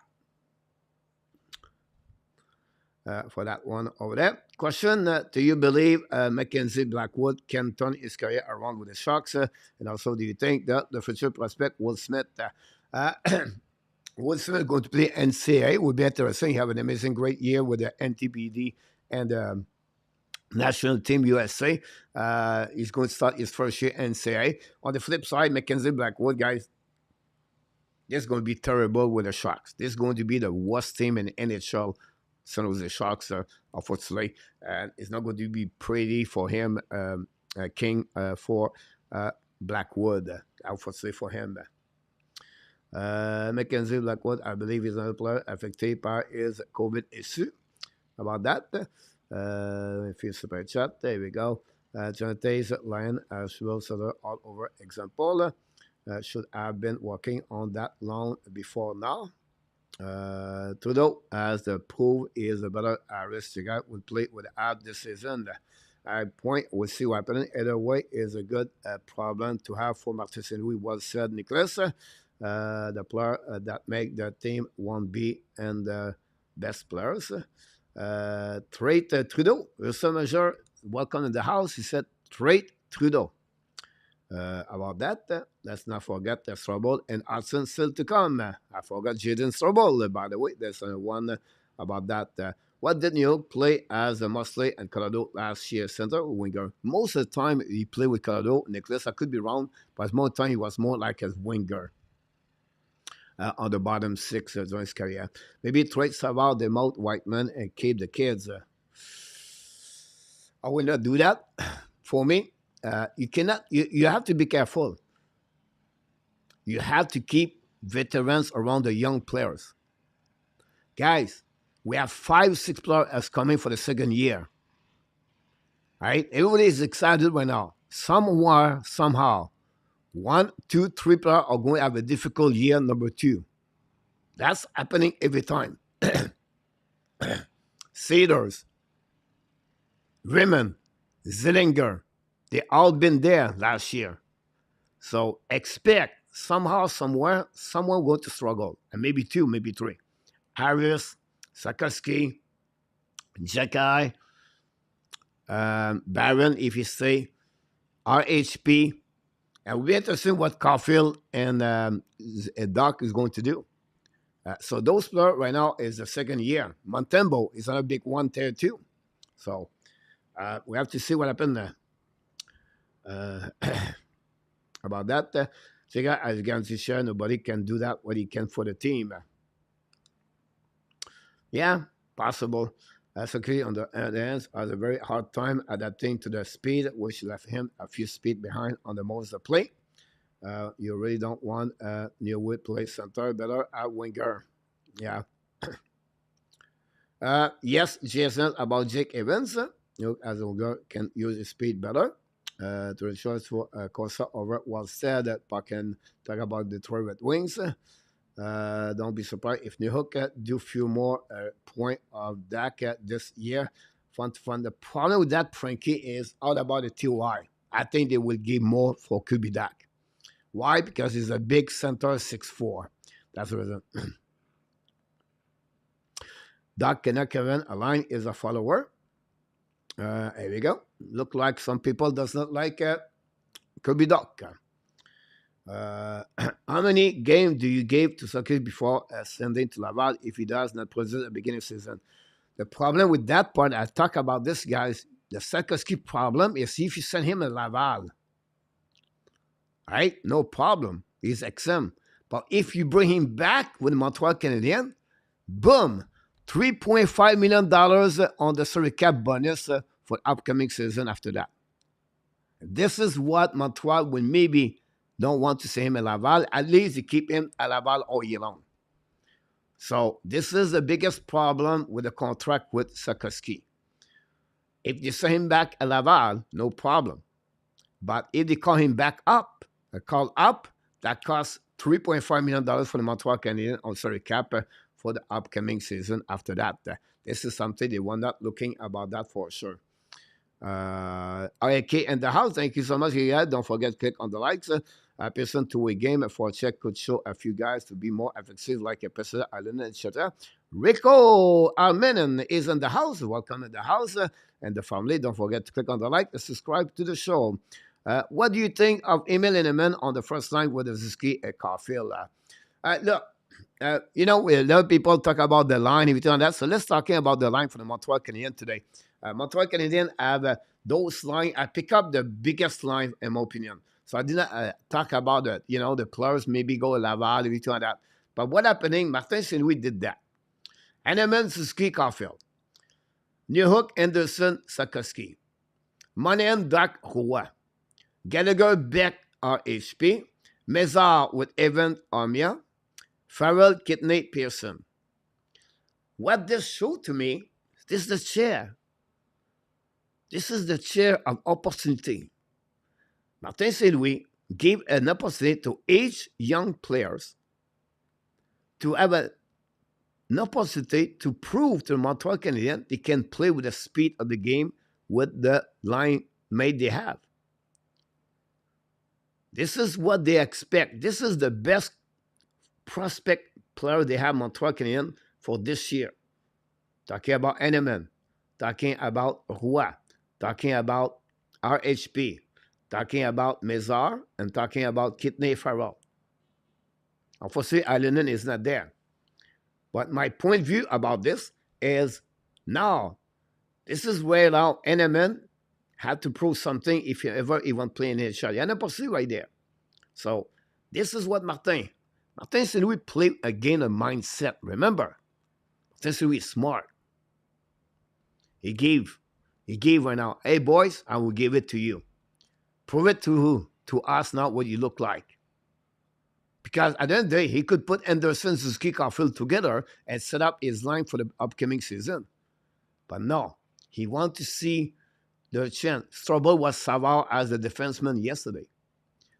[SPEAKER 1] For that one over there. Question, do you believe Mackenzie Blackwood can turn his career around with the Sharks? And also, do you think that the future prospect Will Smith, Will Smith going to play NCAA? Would be interesting. Have an amazing, great year with the NTPD and National Team USA. He's going to start his first year NCAA. On the flip side, Mackenzie Blackwood, guys, this is going to be terrible with the Sharks. This is going to be the worst team in NHL. San Jose Sharks, unfortunately, and it's not going to be pretty for him, King, for Blackwood, unfortunately for him. Mackenzie Blackwood, I believe, is another player affected by his COVID issue. About that, if you super chat, there we go. Jonathan's line, as well, so all over example, should have been working on that long before now. Trudeau, as the proof is a better Harris guy will play with the Habs this season. Point, we'll see what happens. Either way is a good problem to have for Martin St. Louis. Well said, Nicholas. The player that make the team won't be and the best players. Trait Trudeau, Wilson Major, welcome in the house. He said, Trait Trudeau. About that, let's not forget Strobel and Hudson still to come. I forgot Jaden Strobel, by the way. There's one about that. What did New York play as a Mosley and Colorado last year? Center or winger? Most of the time he played with Colorado. Nicholas, I could be wrong, but most of the time he was more like a winger. On the bottom six during his career. Maybe trade Savard, the Mount Whiteman, and keep the kids. I will not do that. For me, you cannot. You have to be careful. You have to keep veterans around the young players. Guys, we have 5-6 players coming for the second year. All right? Everybody is excited right now. Somewhere, somehow, 1, 2, 3 players are going to have a difficult year, number 2. That's happening every time. Cedars, Raymond, Zillinger, they all been there last year. So expect somehow, somewhere, someone going to struggle. And maybe 2, maybe 3. Harris, Sakaski, Jekai, Barron, if you say, RHP. And we'll be interested what Caulfield and Doc is going to do. So those players right now is the second year. Montembeau is another big one there too. So we have to see what happens there. About that, Chiga, as guarantee share, nobody can do that what he can for the team. Yeah, possible. Sakri on the other hand has a very hard time adapting to the speed, which left him a few speed behind on the most of the play. You really don't want New Wood play center, better at winger. Yeah. Yes, Jason, about Jake Evans. As a winger, can use his speed better. To the choice for Corsa over was said that Puck can talk about Detroit Red Wings. Don't be surprised if New Hook do few more point of that this year. Fun. The problem with that, Frankie, is all about the TY. I think they will give more for Kirby Dak. Why? Because he's a big center, 6'4". That's the reason. Dak Kevin Align is a follower. Here we go. Look like some people does not like Kirby Dak. How many games do you give to Sakis before sending to Laval if he does not produce at the beginning of the season? The problem with that part, I talk about this, guys. The Sarkozy problem is if you send him to Laval, right? No problem. He's XM. But if you bring him back with Montreal Canadiens, boom, $3.5 million on the salary cap bonus for upcoming season after that. This is what Montreal will maybe don't want to send him at Laval. At least you keep him at Laval all year long. So this is the biggest problem with the contract with Sarkozy. If you send him back at Laval, no problem. But if they call him back up, that costs $3.5 million for the Montreal Canadiens on salary cap for the upcoming season after that. This is something they were not looking about that for sure. Okay, in the house, thank you so much. Yeah, don't forget to click on the likes. Person to a game for a check could show a few guys to be more effective, like a person Island, etc. Rico Almenin is in the house. Welcome to the house and the family. Don't forget to click on the like and subscribe to the show. What do you think of Emil Lineman on the first line with Ziski and Caulfield? Look, you know, a lot of people talk about the line, everything like that. So let's talk about the line for the Montreal Canadiens today. Montreal Canadiens have those lines. I pick up the biggest line, in my opinion. So I did not talk about it. You know, the players maybe go Laval, everything like that. But what happening? Martin St. Louis did that. Hanneman, Suzuki, Caulfield. Newhook, Anderson, Sarkozy. Monahan, Dak, Roy. Gallagher, Beck, RHP. Mézard with Evan, Armia. Farrell, Kidney, Pearson. What this showed to me, this is the chair. This is the chair of opportunity. Martin St. Louis gave an opportunity to each young players to have an opportunity to prove to the Montreal Canadiens they can play with the speed of the game with the line mate they have. This is what they expect. This is the best prospect player they have, Montreal Canadiens, for this year. Talking about Hanneman, talking about Roy, talking about RHP, talking about Mézard, and talking about Kidney Farrell. Unfortunately, Allen is not there. But my point of view about this is now, this is where now Hanneman had to prove something if you ever even play in NHL. You have no possibility right there. So this is what Martin St. Louis played a game of mindset. Remember, Martin St. Louis is smart. He gave right now, hey boys, I will give it to you. Prove it to who? To us now what you look like. Because at the end of the day, he could put Anderson, Suzuki, Caulfield together and set up his line for the upcoming season. But no, he wants to see the chance. Strobel was Savard as a defenseman yesterday.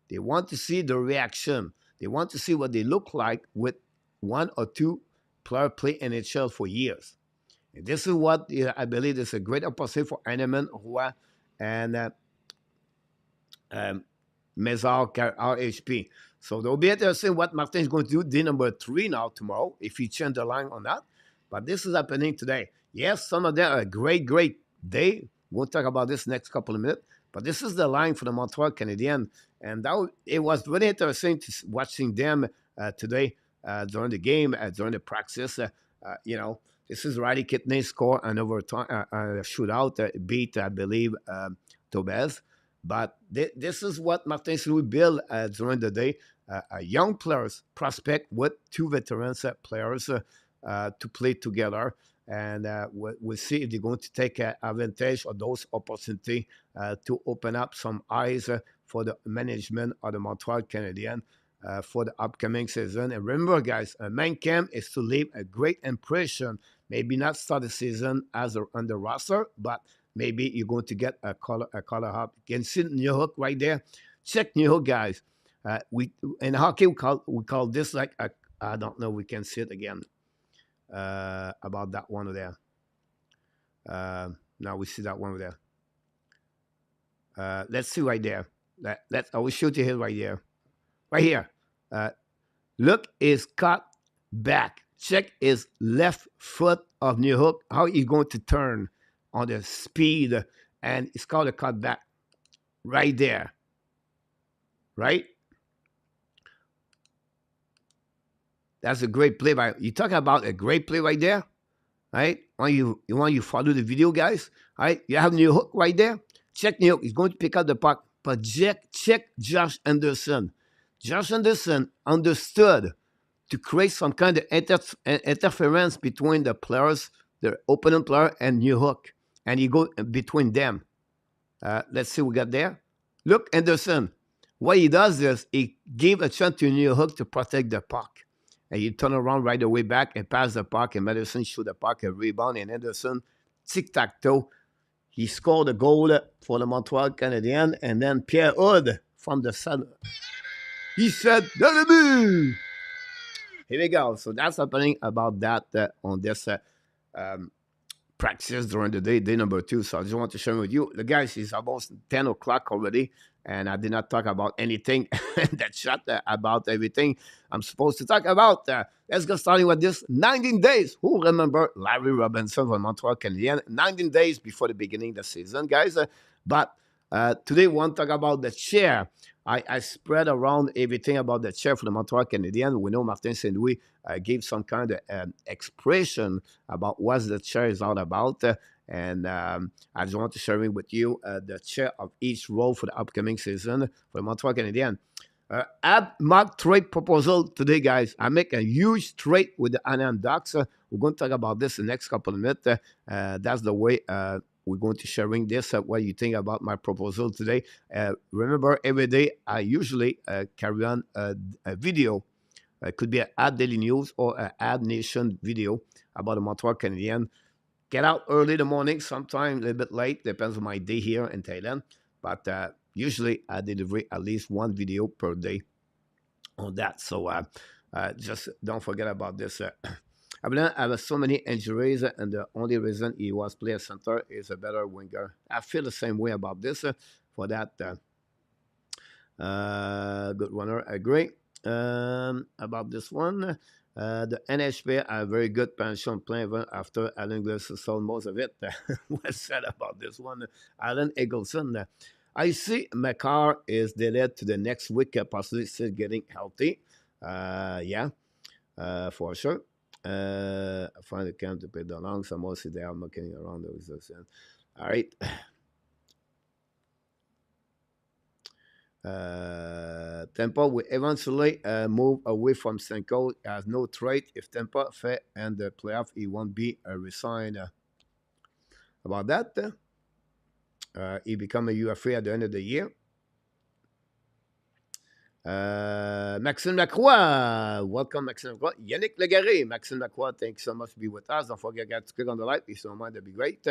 [SPEAKER 1] They want to see the reaction. They want to see what they look like with one or two players play NHL for years. And this is what I believe is a great opportunity for Hanneman, Roy, and Mézard, RHP. So they'll be interesting what Martin is going to do day number 3 now tomorrow, if he change the line on that. But this is happening today. Yes, some of them are a great day. We'll talk about this next couple of minutes. But this is the line for the Montreal Canadiens. And it was really interesting watching them today during the game, during the practice. You know, this is Riley Kidney score an overtime shootout, beat, I believe, Tobez. But this is what Martin St. Louis built during the day. A young players prospect with 2 veterans players to play together. And we'll see if they're going to take advantage of those opportunities to open up some eyes for the management of the Montreal Canadiens for the upcoming season. And remember, guys, main camp is to leave a great impression. Maybe not start the season as on the roster, but maybe you're going to get a color up. You can see Newhook right there. Check Newhook, guys. We in hockey we call this like I don't know. We can see it again about that one there. Now we see that one there. Let's see right there. I will shoot you here right there. Right here. Look his cut back. Check his left foot of New Hook, how he's going to turn on the speed. And it's called a cut back right there. Right? That's a great play. You talk about a great play right there. Right? When you follow the video, guys. Right? You have New Hook right there. Check New Hook. He's going to pick up the puck. But check Josh Anderson. Josh Anderson understood to create some kind of interference between the players, the opponent player, and New Hook. And he go between them. Let's see what we got there. Look, Anderson. What he does is he gave a chance to New Hook to protect the puck. And he turn around right away back and pass the puck. And Madison shoot the puck, a rebound. And Anderson, tic-tac-toe. He scored a goal for the Montreal Canadiens. And then Pierre Hood from the center. He said, "Delivery." Here we go. So that's happening about that on this practice during the day number 2. So I just want to share with you. The guys, it's almost 10 o'clock already. And I did not talk about anything in that chat about everything I'm supposed to talk about. Let's get started with this. 19 days. Who remember Larry Robinson from Montreal Canadiens? 19 days before the beginning of the season, guys. But today we want to talk about the chair. I spread around everything about the chair for the Montreal Canadiens. We know Martin St. Louis gave some kind of expression about what the chair is all about. And I just want to share with you the chair of each role for the upcoming season for the Montreal Canadiens. Mock trade proposal today, guys. I make a huge trade with the Anaheim Ducks. We're going to talk about this in the next couple of minutes. That's the way we're going to sharing this. What you think about my proposal today? Remember, every day I usually carry on a video. It could be an Ad Daily News or an Ad Nation video about the Montreal Canadiens. Get out early in the morning, sometimes a little bit late, depends on my day here in Thailand. But usually I deliver at least one video per day on that. So just don't forget about this. I have so many injuries, and the only reason he was player center is a better winger. I feel the same way about this. For that, good runner, agree. About this one, the NHP are very good pension plan after Alan Gleason sold most of it. What's said about this one? Alan Eagleson. I see McCarr is delayed to the next week, possibly still getting healthy. Yeah, for sure. I find the camp to pay the long, so mostly they are making around those. All right. Tampa will eventually move away from Senko. Has no trade. If Tampa fail and the playoff, he won't be resigned. About that, he become a UFA at the end of the year. Maxime Lacroix, welcome Maxime Lacroix. Yannick Legaré, Maxime Lacroix, thanks so much to be with us. Don't forget to click on the like, if you don't mind, that'd be great.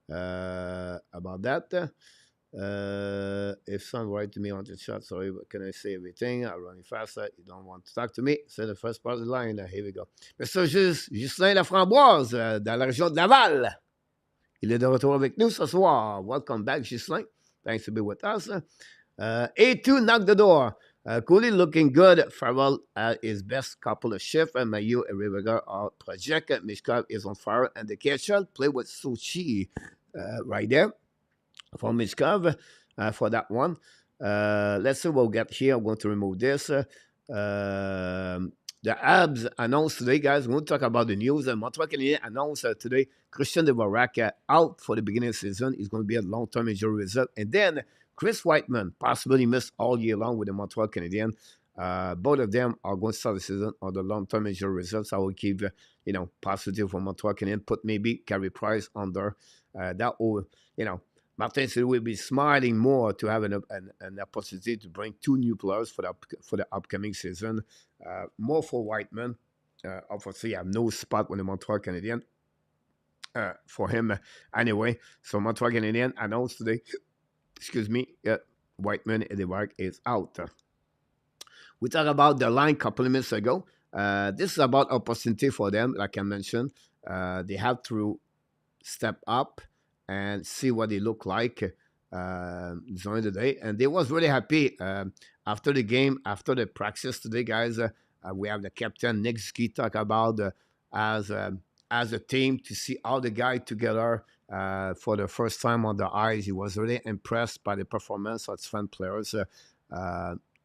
[SPEAKER 1] About that, if someone write to me on the chat, sorry, but can I say everything? I'm running faster. You don't want to talk to me. C'est the first part of the line. Here we go. Mr. Ghislain Laframboise, dans la région de Laval. Il est de retour avec nous ce soir. Welcome back, Ghislain. Thanks to be with us. A2 knocked the door. Cooley looking good. Farrell his best couple of shifts. And Mayu and Riviera are project. Mishkov is on fire. And the catcher play with Suchi right there for Mishkov for that one. Let's see what we got here. I'm going to remove this. The Habs announced today, guys. We're going to talk about the news. Montreal Canadiens announced today Christian Dvorak out for the beginning of the season. He's going to be a long-term injury result. And then Chris Whiteman possibly missed all year long with the Montreal Canadiens. Both of them are going to start the season on the long-term injury results. I will keep, positive for Montreal Canadiens. Put maybe Carey Price under. That will, Martin St. Louis will be smiling more to have an opportunity to bring 2 new players for the upcoming season. More for Whiteman. Obviously, I have no spot with the Montreal Canadiens for him anyway. So Montreal Canadiens announced today, Whiteman and Dvorak is out. We talked about the line a couple of minutes ago. This is about opportunity for them, like I mentioned. They have to step up and see what they look like during the day, and they was really happy after the game, after the practice today, guys. We have the captain Nick Ski talk about as as a team to see all the guys together for the first time on the ice. He was really impressed by the performance of his fan players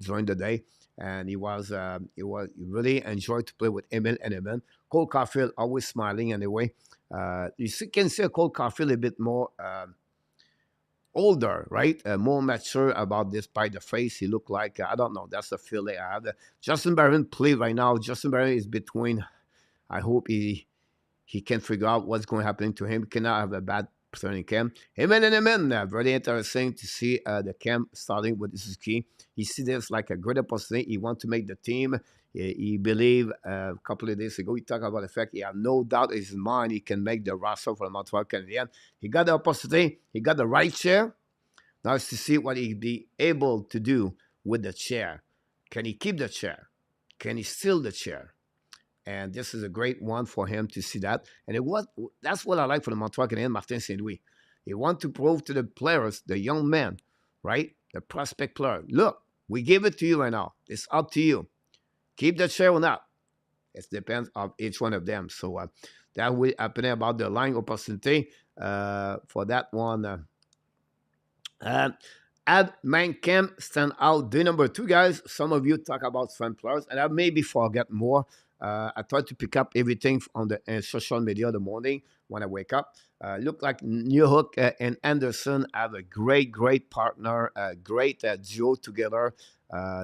[SPEAKER 1] during the day, and he really enjoyed to play with Emil and Evan. Cole Caulfield always smiling anyway. Can see a Cole Caulfield a bit more older, right? More mature about this by the face. He looked like, I don't know, that's the feeling I have. Justin Barron play right now. Justin Barron is between, I hope he can figure out what's going to happen to him. He cannot have a bad training camp. Amen and amen. Very interesting to see the camp starting with Suzuki. He sees this like a great opportunity. He wants to make the team. He believed a couple of days ago, he talked about the fact he had no doubt in his mind he can make the roster for the Montreal Canadiens. He got the opportunity. He got the right chair. Now it's to see what he'll be able to do with the chair. Can he keep the chair? Can he steal the chair? And this is a great one for him to see that. And that's what I like for the Montreal Canadiens, Martin St. Louis. He wants to prove to the players, the young men, right? The prospect player. Look, we give it to you right now. It's up to you. Keep the chair or not. It depends on each one of them. So that will happen about the line opportunity for that one. Ad Mancam stand out day number 2, guys. Some of you talk about fan players, and I maybe forget more. I try to pick up everything on the social media in the morning when I wake up. Look like Newhook and Anderson have a great partner, great duo together.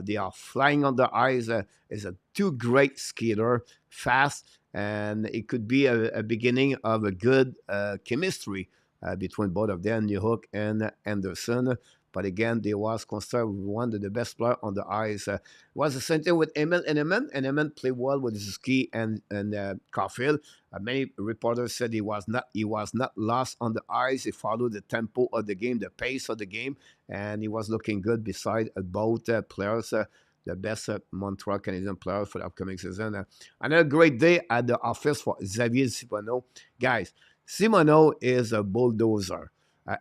[SPEAKER 1] They are flying on the ice. Is a 2 great skater, fast, and it could be a beginning of a good chemistry between both of them, Newhook and Anderson. But again, they was considered one of the best players on the ice. Was the same thing with Emil and Eman. And Eman played well with Suzuki and Caulfield. Many reporters said he was not lost on the ice. He followed the tempo of the game, the pace of the game, and he was looking good beside both players. The best Montreal Canadian player for the upcoming season. Another great day at the office for Xavier Simoneau. Guys, Simoneau is a bulldozer,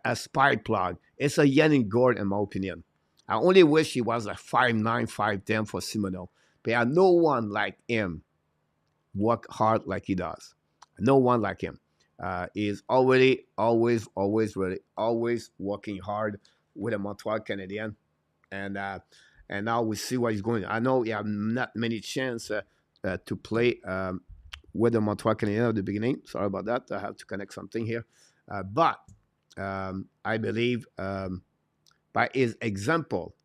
[SPEAKER 1] a spark plug. It's a Yannick Gord, in my opinion. I only wish he was a 5'9", 5'10" for Simoneau. But no one like him work hard like he does. No one like him. He's always working hard with the Montreal Canadiens. And now we see what he's going. I know he have not many chances to play with the Montreal Canadiens at the beginning. Sorry about that. I have to connect something here. But I believe by his example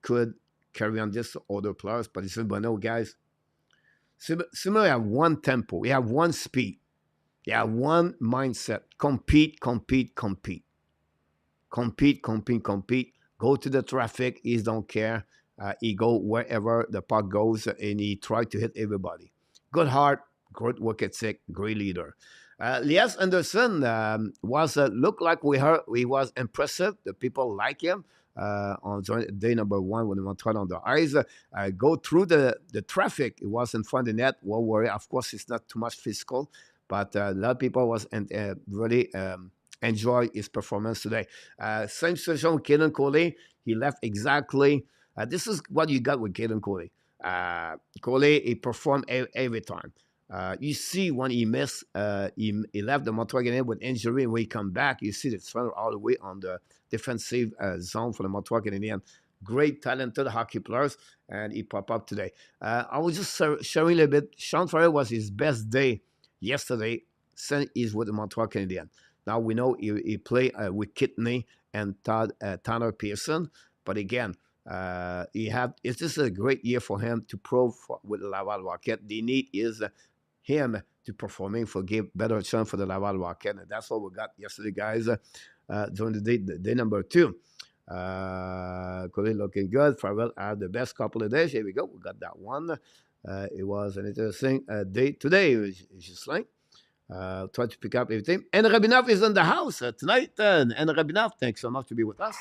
[SPEAKER 1] could carry on this to other players. But it's but no, guys. Similarly, have one tempo. We have one speed. You have one mindset. Compete. Go to the traffic. He don't care. He go wherever the puck goes, and he try to hit everybody. Good heart, great work ethic, great leader. Elias Anderson was looked like he was impressive. The people like him on day number 1 when he went on the ice. Go through the traffic. It was in front of the net. Well, worry. Of course, it's not too much physical, but a lot of people was really enjoy his performance today. Same situation with Caden Coley. He left exactly. This is what you got with Caden Coley. Coley, he performed every time. You see when he missed, he left the Montreal Canadiens with injury, and when he come back, you see the defender all the way on the defensive zone for the Montreal Canadiens. Great, talented hockey players, and he popped up today. I was just sharing a little bit. Sean Farrell was his best day yesterday since he's with the Montreal Canadiens. Now we know he played with Kidney and Tanner Pearson, but again, it's just a great year for him to prove with the Laval Rocket. The need is him to performing for give better chance for the Laval Rocket, and that's what we got yesterday, guys. During the day number 2. Coley looking good. Farrell had the best couple of days. Here we go. We got that one. It was an interesting day today. It's just like try to pick up everything. And Rabinov is in the house tonight. And Rabinov, thanks so much to be with us.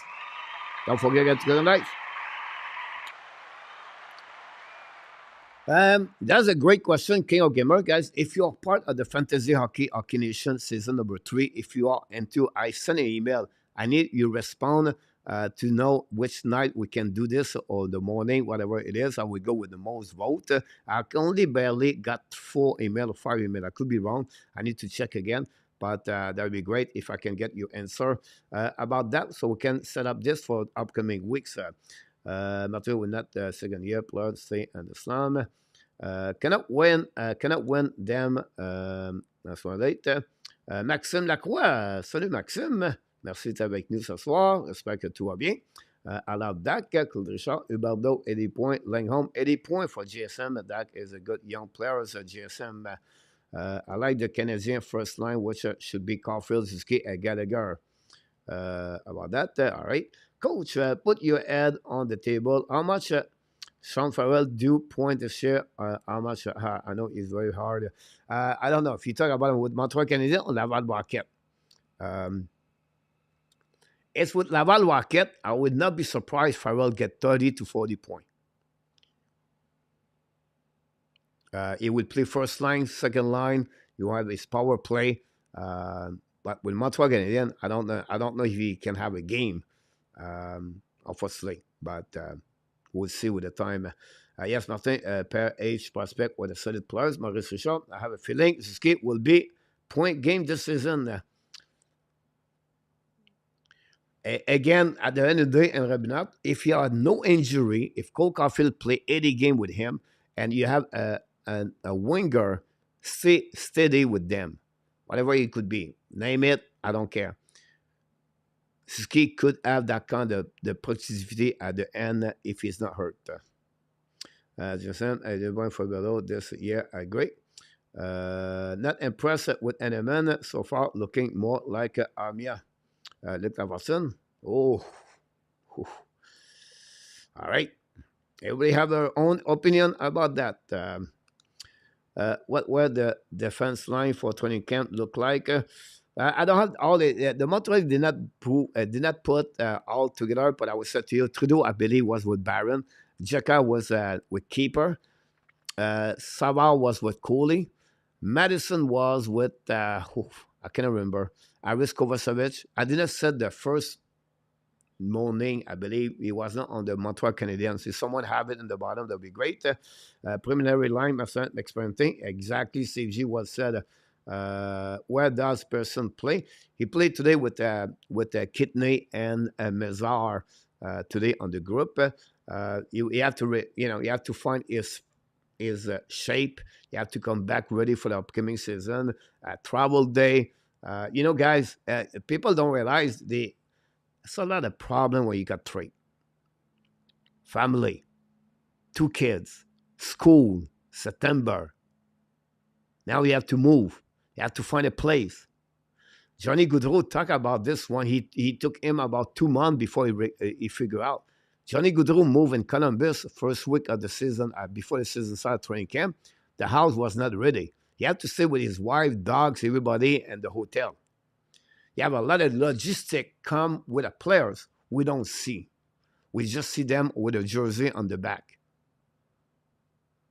[SPEAKER 1] Don't forget to get together tonight. That's a great question, King of Gamer. Guys, if you're part of the Fantasy Hockey Nation season number 3, if you are into, I send an email I need you respond to know which night we can do this or the morning, whatever it is. I will go with the most vote. I only barely got 4 email or 5 email. I could be wrong. I need to check again. But that would be great if I can get your answer about that, so we can set up this for upcoming weeks. Montreal will not second year plus stay in the slum. Cannot win them. That's one right. Maxime Lacroix. Salut Maxime. Merci d'être avec nous ce soir. J'espère que tout va bien. Alors, Dak, Claude Richard, Huberdeau, 80 points. Langholm, 80 points for GSM. Dak is a good young player as a GSM. I like the Canadian first line, which should be Caulfield, Suzuki, and Gallagher. About that, all right. Coach, put your head on the table. How much Sean Farrell do point this year? How much? I know it's very hard. I don't know. If you talk about it with Montreal Canadiens or Laval Rocket. It's with Laval Rocket. I would not be surprised if Farrell get 30 to 40 points. He would play first line, second line. You have his power play. But with Montreal Canadiens, I don't know if he can have a game, obviously. But we'll see with the time. Yes, Martin, pair age prospect with a solid players. Maurice Richard, I have a feeling this game will be point game this season. Again, at the end of the day, in Rabinat, if you have no injury, if Cole Caulfield play 80 game with him, and you have a winger, stay steady with them, whatever it could be, name it, I don't care. Ski could have that kind of the productivity at the end if he's not hurt. Jason, I did one for below this year. I agree. Not impressed with NMN so far, looking more like Armia. Luke Laverson. Oh. All right. Everybody have their own opinion about that. What were the defense line for training camp look like? I don't have all the Montreal did not put all together, but I will say to you, Trudeau, I believe, was with Barron. Jacka was with Keeper. Savard was with Cooley. Madison was with, I can't remember, Aris Kovacevic. I didn't set the first morning, I believe he was not on the Montreal Canadiens. If someone have it in the bottom, that would be great. Preliminary line, experimenting. Exactly, CG was said. Where does person play? He played today with Kidney and Mazar today on the group. You have to you have to find his shape. You have to come back ready for the upcoming season. Travel day. Guys, people don't realize it's a lot of problem when you got 3 family, 2 kids, school, September. Now you have to move. You have to find a place. Johnny Gaudreau talked about this one. He took him about 2 months before he figured out. Johnny Gaudreau moved in Columbus first week of the season, before the season started training camp. The house was not ready. He had to stay with his wife, dogs, everybody, and the hotel. You have a lot of logistic come with the players we don't see. We just see them with a jersey on the back.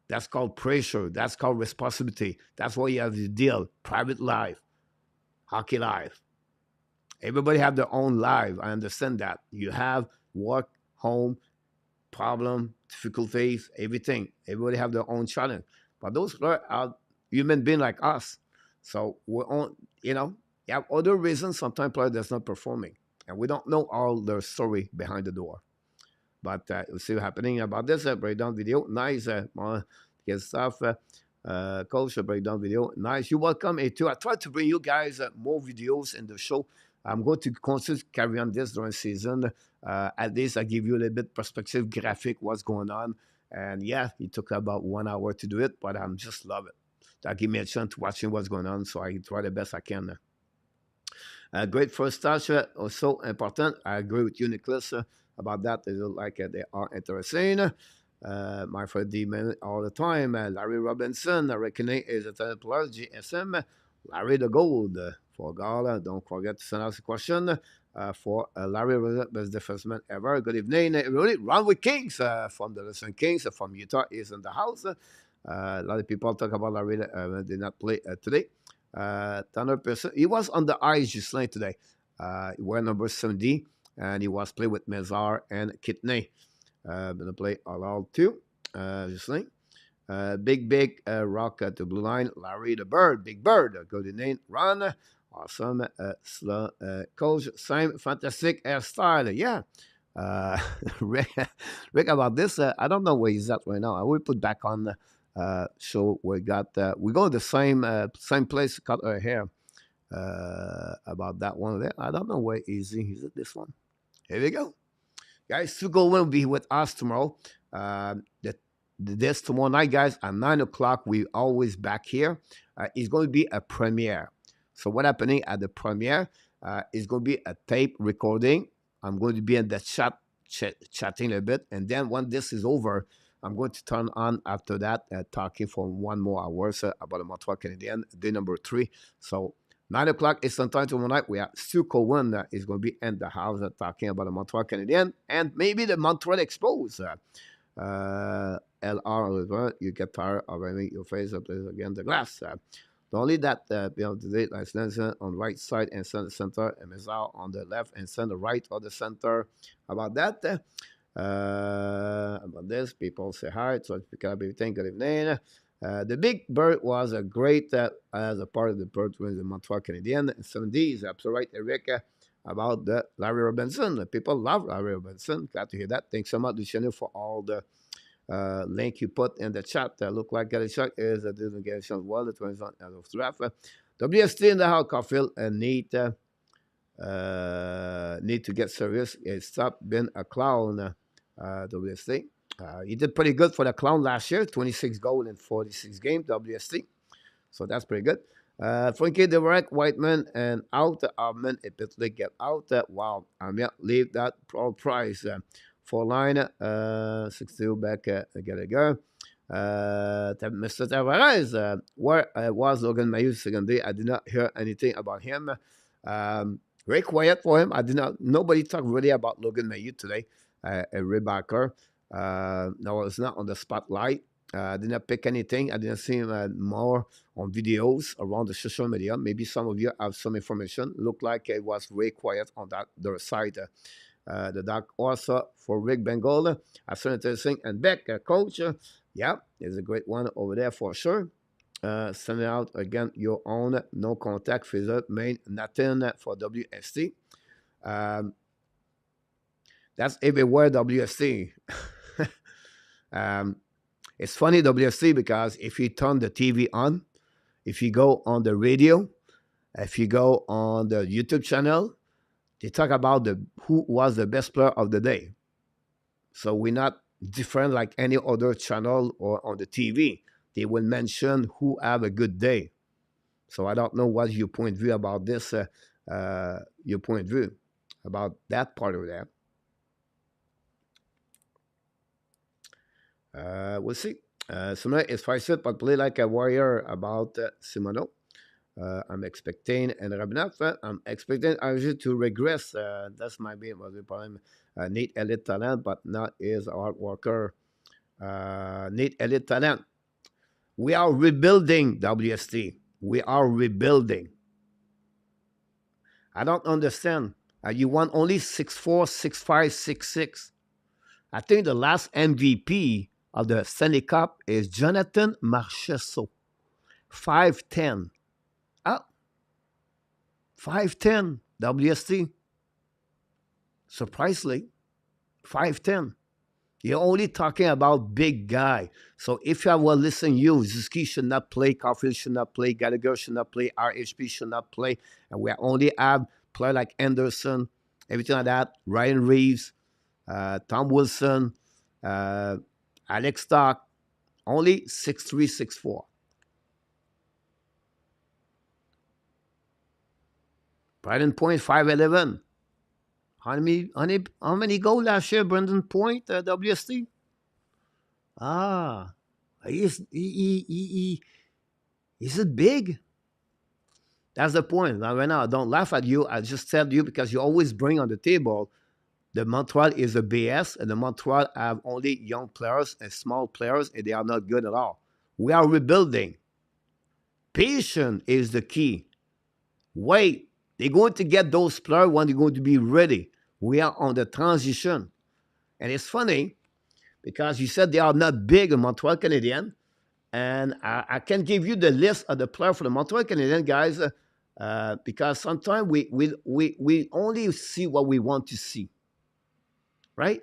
[SPEAKER 1] That's called pressure. That's called responsibility. That's why you have the deal. Private life, hockey life. Everybody have their own life. I understand that. You have work, home, problem, difficulties, everything. Everybody have their own challenge. But those are human beings like us. So we're on, you have other reasons sometimes players that's not performing. And we don't know all their story behind the door. But we'll see what's happening about this breakdown video. Nice. Good stuff. Coach, breakdown video. Nice. You're welcome. I try to bring you guys more videos in the show. I'm going to constantly carry on this during season. At least I give you a little bit perspective, graphic, what's going on. And yeah, it took about 1 hour to do it, but I'm just love it. That give me a chance to watching what's going on, so I try the best I can. Great first touch, also important. I agree with you, Nicholas, about that. They look like they are interesting. My friend D-Man all the time. Larry Robinson, I reckon is a talent player, GSM. Larry the Gold for Gala. Don't forget to send us a question for Larry, best defenseman ever. Good evening, everybody. Ron with Kings from the Listen Kings from Utah is in the house. A lot of people talk about Larry did not play today. 100%. He was on the ice just like today. He wear number 70, and he was played with Mezar and Kitney. Gonna play all too, obviously. Big rock at the blue line. Larry the Bird, Big Bird, good name. Run, awesome. Slow coach, same fantastic hairstyle. Yeah. Uh, Rick, Rick, about this, I don't know where he's at right now. I will put back on the show. We go to the same place to cut her hair. About that one there. I don't know where is he. Is it this one? Here we go. Guys, Sugo will be with us tomorrow. This tomorrow night, guys, at 9 o'clock. We always back here. It's going to be a premiere. So what happening at the premiere is going to be a tape recording. I'm going to be in the chatting a bit. And then when this is over, I'm going to turn on after that, talking for 1 more hour about the Montreal Canadiens, day number 3. So 9 o'clock Eastern Time tomorrow night, we have Stu Cohen is going to be in the house talking about the Montreal Canadiens and maybe the Montreal Expos. LR, you get tired of having your face up against the glass. Only that, today, like Nelson on the right side and center, and Mizal on the left and center right of the center. About that, about this, people say hi. So if you can everything, good evening. The Big Bird was a great as a part of the bird with the Montreal Canadiens. 70s, absolutely right, Eric, about the Larry Robinson. People love Larry Robinson. Glad to hear that. Thanks so much, Luciano, for all the link you put in the chat. Look like Gary Chuck is a didn't get a shot. Well, the 20s on out of draft. WST in the house, Caulfield, and need to get serious. It stopped being a clown. WST. He did pretty good for the clown last year. 26 goals in 46 games. WST. So that's pretty good. Frankie Deverek, Whiteman, and out. Armand Epitlick get out. Wow. I'm going to leave that price. 4 line, 62 back Gallagher. Mr. Tavares, where was Logan Mayhew second day? I did not hear anything about him. Very quiet for him. Nobody talked really about Logan Mayhew today. A rebacker. No, it's not on the spotlight. I did not pick anything. I didn't see him more on videos around the social media. Maybe some of you have some information. Looked like it was very quiet on their side. The Dark also for Rick Bengal, Senator Singh and Beck, coach. Yeah, is a great one over there for sure. Sending out again your own no contact visit main nothing for WST. That's everywhere WST. It's funny WST because if you turn the TV on, if you go on the radio, if you go on the YouTube channel, they talk about who was the best player of the day. So we're not different like any other channel or on the TV. They will mention who have a good day. So I don't know what's your point of view about this, your point of view about that part of that. We'll see. Simono is 5'6", but play like a warrior about Simono. I'm expecting, and Rabinov, I'm expecting RG to regress. That's my being was the problem. Need elite talent, but not is a hard worker. Need elite talent. We are rebuilding, WST. We are rebuilding. I don't understand. You want only 6'4", 6'5", 6'6". I think the last MVP of the Stanley Cup is Jonathan Marchessault. 5'10". 5'10", WST. Surprisingly, 5'10". You're only talking about big guy. So if I were listening, you, Zuski should not play, Caulfield should not play, Gallagher should not play, RHP should not play, and we only have player like Anderson, everything like that, Ryan Reeves, Tom Wilson, Alex Stock, only 6'3", 6'4". Brendan Point, 5'11". How many goals last year, Brendan Point, WST? Is it big? That's the point. Now, right now, I don't laugh at you. I just tell you because you always bring on the table the Montreal is a BS, and the Montreal have only young players and small players, and they are not good at all. We are rebuilding. Patience is the key. Wait. They're going to get those players when they're going to be ready. We are on the transition. And it's funny because you said they are not big in Montreal Canadiens. And I can give you the list of the players for the Montreal Canadiens, guys, because sometimes we only see what we want to see, right?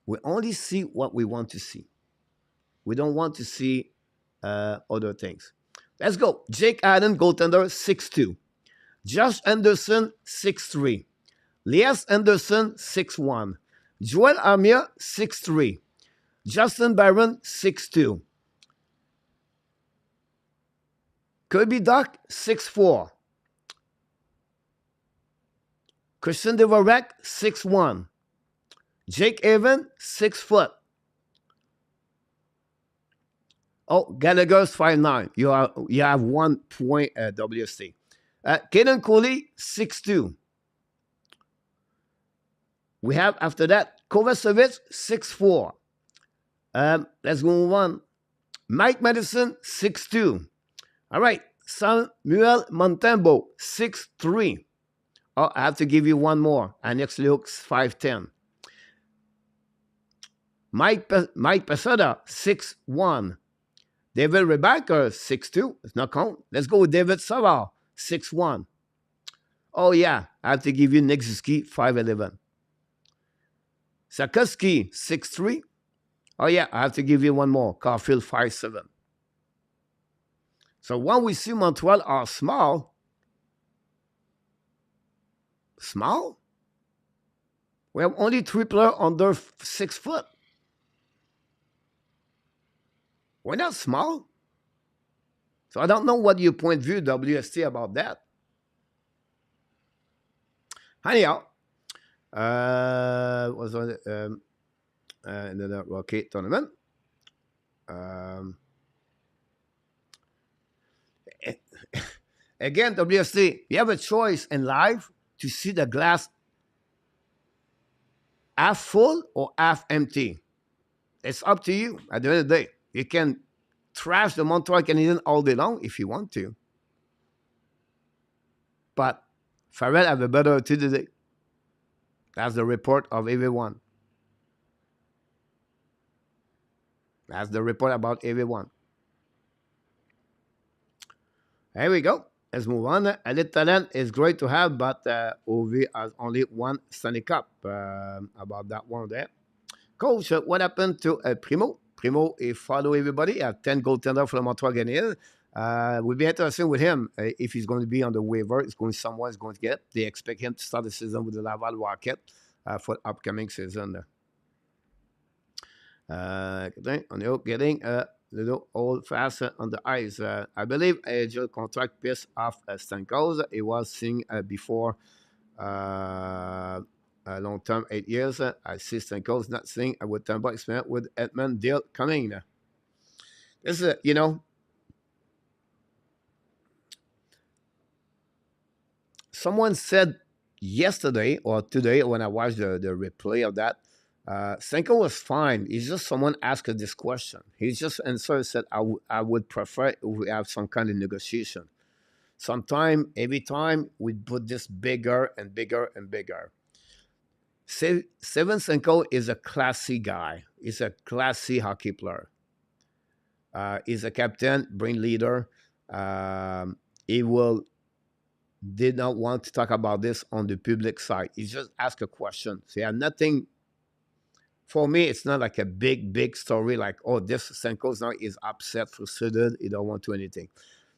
[SPEAKER 1] We only see what we want to see. We don't want to see other things. Let's go. Jake Allen, goaltender, 6'2". Josh Anderson, 6'3". Lias Anderson, 6'1". Joel Armia, 6'3". Justin Barron, 6'2". Kirby Duck, 6'4". Christian Dvorak, 6'1". Jake Evan, 6 foot. Oh, Gallagher's 5'9". You have 1 point at WST. Kaden Cooley, 6'2". We have after that Kovacevic, 6'4". Let's move on. Mike Madison, 6'2". All right. Samuel Montembeault, 6'3". Oh, I have to give you one more. Alex Lukes, 5'10". Mike Pesada, 6'1". David Rebacker, 6'2". It's not count. Let's go with David Savard, 6'1". Oh, yeah. I have to give you Nick Zuski, 5'11". Sakoski, 6'3". Oh, yeah. I have to give you one more. Caulfield, 5'7". So when we see Montreal are small, we have only 3 players under 6 foot. We're not small. So I don't know what your point of view, WST, about that. Anyhow, was on in the Rocket tournament. Again, WST, you have a choice in life to see the glass half full or half empty. It's up to you at the end of the day. You can trash the Montreal Canadiens all day long if you want to. But Farrell have a better today. That's the report of everyone. That's the report about everyone. There we go. Let's move on. Elite talent is great to have, but OV has only 1 Stanley Cup. About that one there. Coach, what happened to Primo? Primo, he follow everybody. 10 goaltender for the Montreal Canadiens. We'll be interested with him if he's going to be on the waiver. Someone's going to get. They expect him to start the season with the Laval Rocket for the upcoming season. Getting a little old fast on the ice. I believe AHL contract pissed off Stamkos. He was seen before a long term, 8 years. I see Stamkos not seeing with Tampa experience with Edmund deal coming. This is, someone said yesterday or today when I watched the replay of that, Senko was fine. He's just someone asked this question. He just answered, said, I would prefer if we have some kind of negotiation. Every time we put this bigger and bigger and bigger. Steven Senko is a classy guy. He's a classy hockey player. He's a captain, brain leader. He did not want to talk about this on the public side. He just asked a question. So yeah, nothing. For me, it's not like a big story like, oh, this Senko now is upset, frustrated, he don't want to do anything.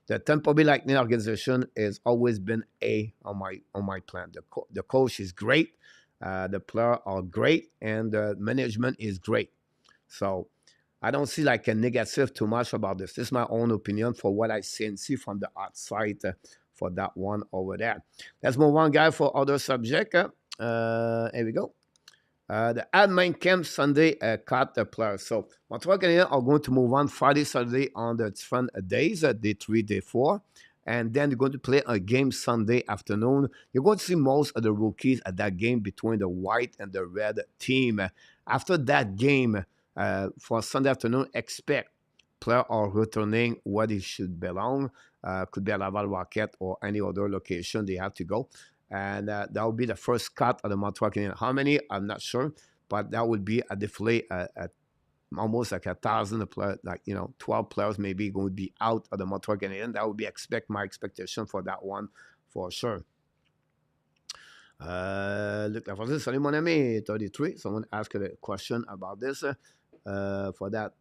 [SPEAKER 1] The Tampa Bay Lightning organization has always been on my plan. The coach is great, the players are great, and the management is great. So I don't see like a negative too much about this. This is my own opinion for what I see and see from the outside for that one over there. Let's move on, guys, for other subject. Here we go. The admin camp Sunday cut the players. So Montreal Canadiens are going to move on Friday, Saturday on the different days, day 3, day 4. And then they're going to play a game Sunday afternoon. You're going to see most of the rookies at that game between the white and the red team. After that game for Sunday afternoon, expect players are returning where they should belong. Could be a Laval Rocket or any other location they have to go. And that will be the first cut of the Montreal Canadiens. How many? I'm not sure, but that would be a deflate at almost like 1,000 players, like 12 players maybe going to be out of the Montreal Canadiens. That would be my expectation for that one for sure. Look, salut mon ami, 33. Someone asked a question about this. For that,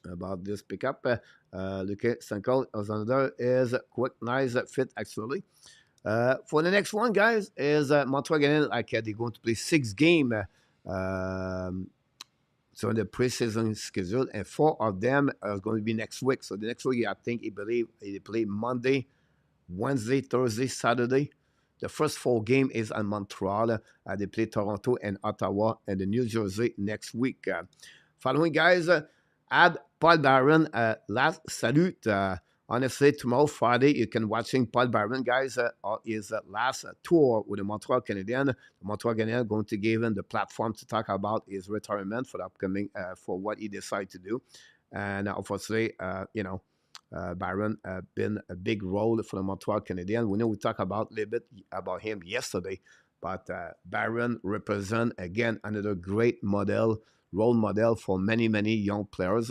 [SPEAKER 1] about this pickup. Look at Stanko another is quick, nice fit actually. For the next one, guys, is Montreal Canadiens. Like they're going to play 6 games. So in the preseason schedule, and 4 of them are going to be next week. So the next week, I think they play Monday, Wednesday, Thursday, Saturday. The first 4 games is in Montreal. They play Toronto and Ottawa and the New Jersey next week. Following, guys, add Paul Barron. Last salute. Honestly, tomorrow, Friday, you can watching Paul Barron, guys, his last tour with the Montreal Canadiens. The Montreal Canadiens going to give him the platform to talk about his retirement for the upcoming, for what he decided to do. And unfortunately, Byron been a big role for the Montreal Canadiens. We know we talked about a little bit about him yesterday, but Byron represent again another great role model for many young players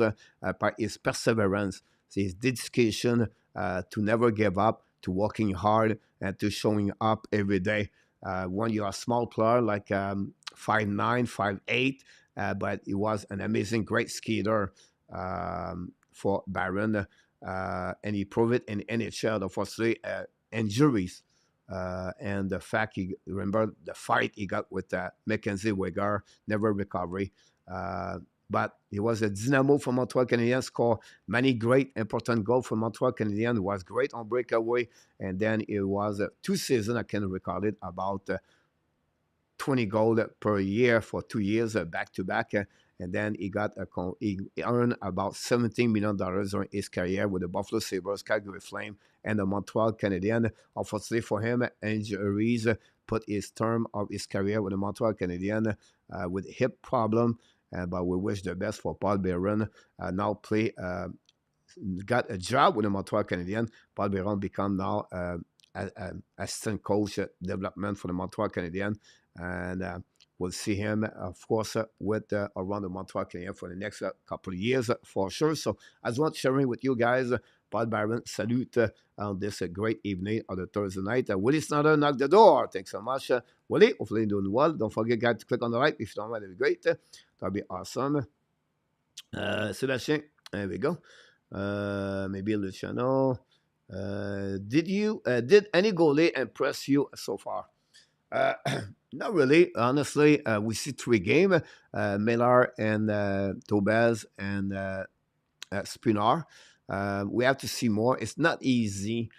[SPEAKER 1] by his perseverance, his dedication to never give up, to working hard and to showing up every day. When you're a small player like 5'9", 5'8", but he was an amazing, great skater for Byron. And he proved it in NHL. Unfortunately, injuries and the fact remember the fight he got with Mackenzie Weegar, never recovery. But he was a dynamo for Montreal Canadiens, scored many great important goals for Montreal Canadiens, was great on breakaway, and then it was 2 seasons, I can record it, about 20 goals per year for 2 years back to back. And then he earned about $17 million during his career with the Buffalo Sabres, Calgary Flame, and the Montreal Canadiens. Unfortunately for him, injuries put his term of his career with the Montreal Canadiens with hip problem. But we wish the best for Paul Byron. Now got a job with the Montreal Canadiens. Paul Byron become now assistant coach development for the Montreal Canadiens. And we'll see him, of course, with around the Montreal Canadiens for the next couple of years for sure. So I just want to share with you guys, Paul Byron, salute on this great evening on the Thursday night. Willie Snyder knock the door. Thanks so much, Willie. Hopefully you're doing well. Don't forget, guys, to click on the like. If you don't mind, that'd be great. That'd be awesome. Sebastian, there we go. Maybe Luciano. Did any goalie impress you so far? Not really. Honestly, we see 3 games, Miller and Tobez and Spinar. We have to see more. It's not easy.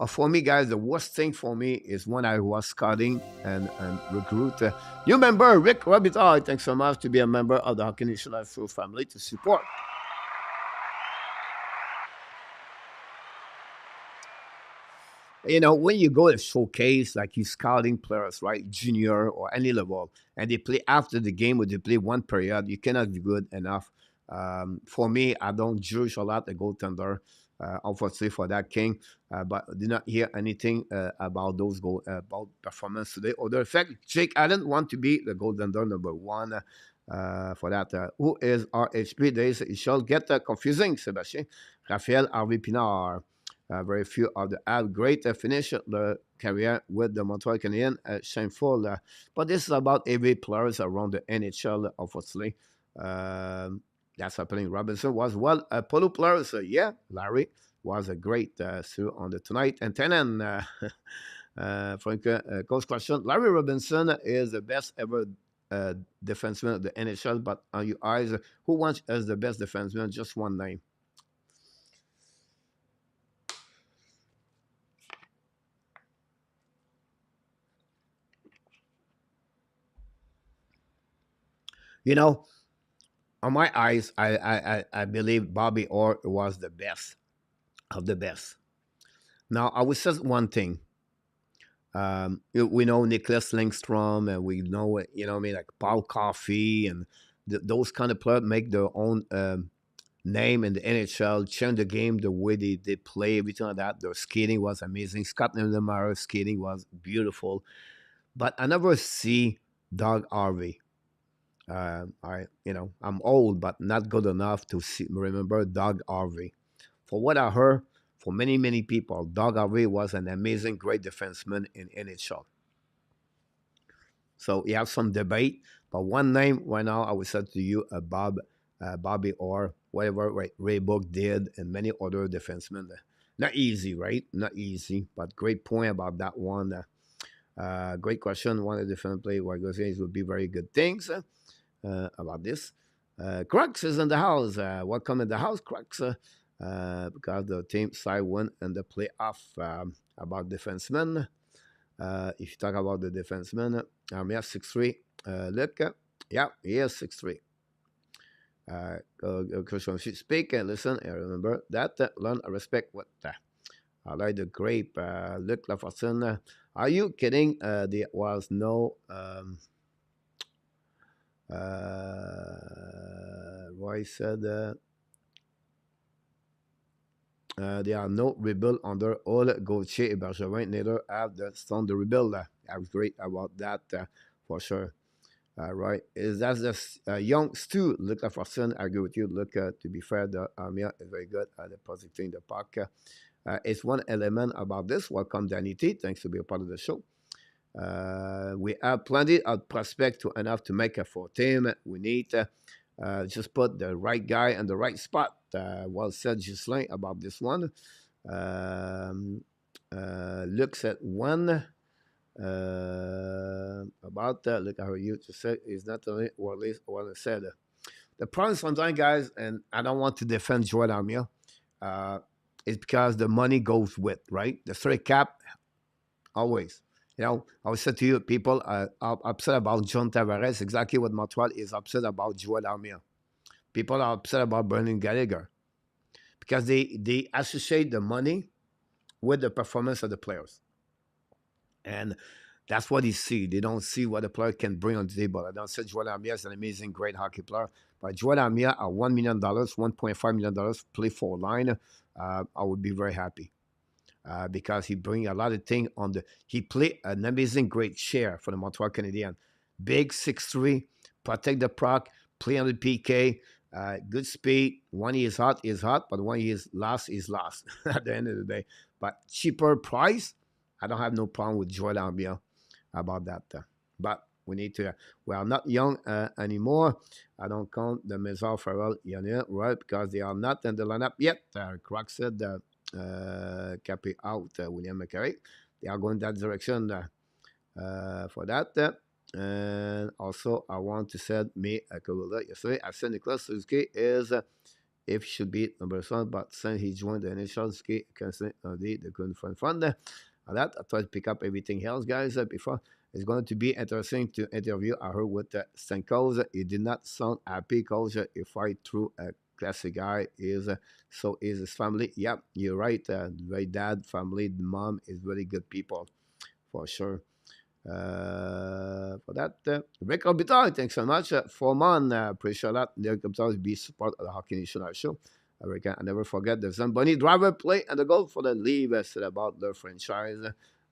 [SPEAKER 1] For me, guys, the worst thing for me is when I was scouting and recruit. New member, Rick Robitaille, thanks so much to be a member of the Hockey Nation Show family to support. When you go to showcase, like you scouting players, right, junior or any level, and they play after the game or they play one period, you cannot be good enough. For me, I don't judge a lot the goaltender, unfortunately for that king, but I did not hear anything about those about performance today. Or the fact Jake Allen want to be the goaltender number 1 for that. Who is RHP? Days it shall get confusing, Sebastian. Raphael Harvey Pinard. Very few of the have great finish the career with the Montreal Canadiens. Shameful, but this is about every players around the NHL. Unfortunately, that's happening. Robinson was well. Polo players, yeah. Larry was a great on the tonight. And Tenan, Frank, coach question. Larry Robinson is the best ever defenseman of the NHL. But on your eyes, who wants as the best defenseman? Just one name. On my eyes, I believe Bobby Orr was the best of the best. Now, I would say one thing. We know Nicholas Lindstrom, and we know, like Paul Coffey, and those kind of players make their own name in the NHL, change the game, the way they play, everything like that. Their skating was amazing. Scott Niedermayer skating was beautiful. But I never see Doug Harvey. I'm old, but not good enough to remember Doug Harvey. For what I heard, for many, many people, Doug Harvey was an amazing, great defenseman in NHL. So you have some debate, but one name right now I would say to you, Bobby Orr, whatever Ray Book did, and many other defensemen. Not easy, right? Not easy, but great point about that one. Great question. One of the different play where goes would be very good things about this. Crux is in the house. Welcome in the house, Crux. Because the team side won in the playoff about defensemen. If you talk about the defenseman, yeah, 6'3". Look, yeah, he is 6'3". Christian should speak and listen and remember that. Learn and respect what. I like the grape. Luc Lafortune. Are you kidding? There was no. Roy said. There are no rebuild under all Gauthier and Bergevin. Neither have the stone to rebuild. I was great about that for sure. Right. Is that the young Stu? Look at Fortune. I agree with you. Look, to be fair, the Armia is very good at the positive in the park. It's one element about this. Welcome, Danny T. Thanks to be a part of the show. We have plenty of prospects to enough to make a full team. We need just put the right guy in the right spot. Well said, Ghislain, about this one. Looks at one about that. Look how you just said is not only or at least what I said. The problem sometimes, guys, and I don't want to defend Joel Armia, is because the money goes with, right? The straight cap, always. I always said to you, people are upset about John Tavares, exactly what Montreal is upset about Joel Armia. People are upset about Brendan Gallagher because they associate the money with the performance of the players. And that's what they see. They don't see what the player can bring on the table. I don't say Joel Armia is an amazing, great hockey player, but Joel Armia at $1 million, $1.5 million, play for line, I would be very happy. Because he bring a lot of things on the. He play an amazing, great share for the Montreal Canadiens. Big 6'3", protect the puck, play on the PK, good speed. When he is hot, but when he is lost, at the end of the day. But cheaper price, I don't have no problem with Joel Armia about that. But we need to. We are not young anymore. I don't count the Mézard, Farrell, Yannick, right? Because they are not in the lineup yet. Croc said Cappy out, William McCarry. They are going that direction for that. And also, I want to say me yesterday. I said Nicolas Suzuki is if he should be number 1, but since he joined the initial ski, cancel the good fun. That I try to pick up everything else, guys. Before it's going to be interesting to interview. I heard with Stanko's. He did not sound happy because if I threw a classic guy is so is his family. Yep, you're right. Right, dad, family, the mom is really good people for sure. For that, Rick Robitaille, thanks so much. Foreman, appreciate that. Rick Robitaille will be support of the Hockey Nation show. I never forget the Zamboni driver play and the goal for the leave. Said about the franchise.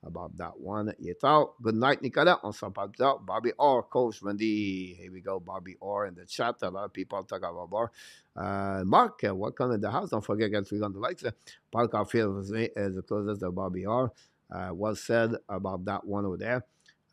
[SPEAKER 1] About that one. You thought. Good night, Nicolas. On s'en parle plus tard. Bobby Orr, Coach Randy. Here we go, Bobby Orr in the chat. A lot of people talk about Orr. Mark, welcome in the house. Don't forget to click on the likes. Paul Caulfield is the closest to Bobby Orr. Well said about that one over there.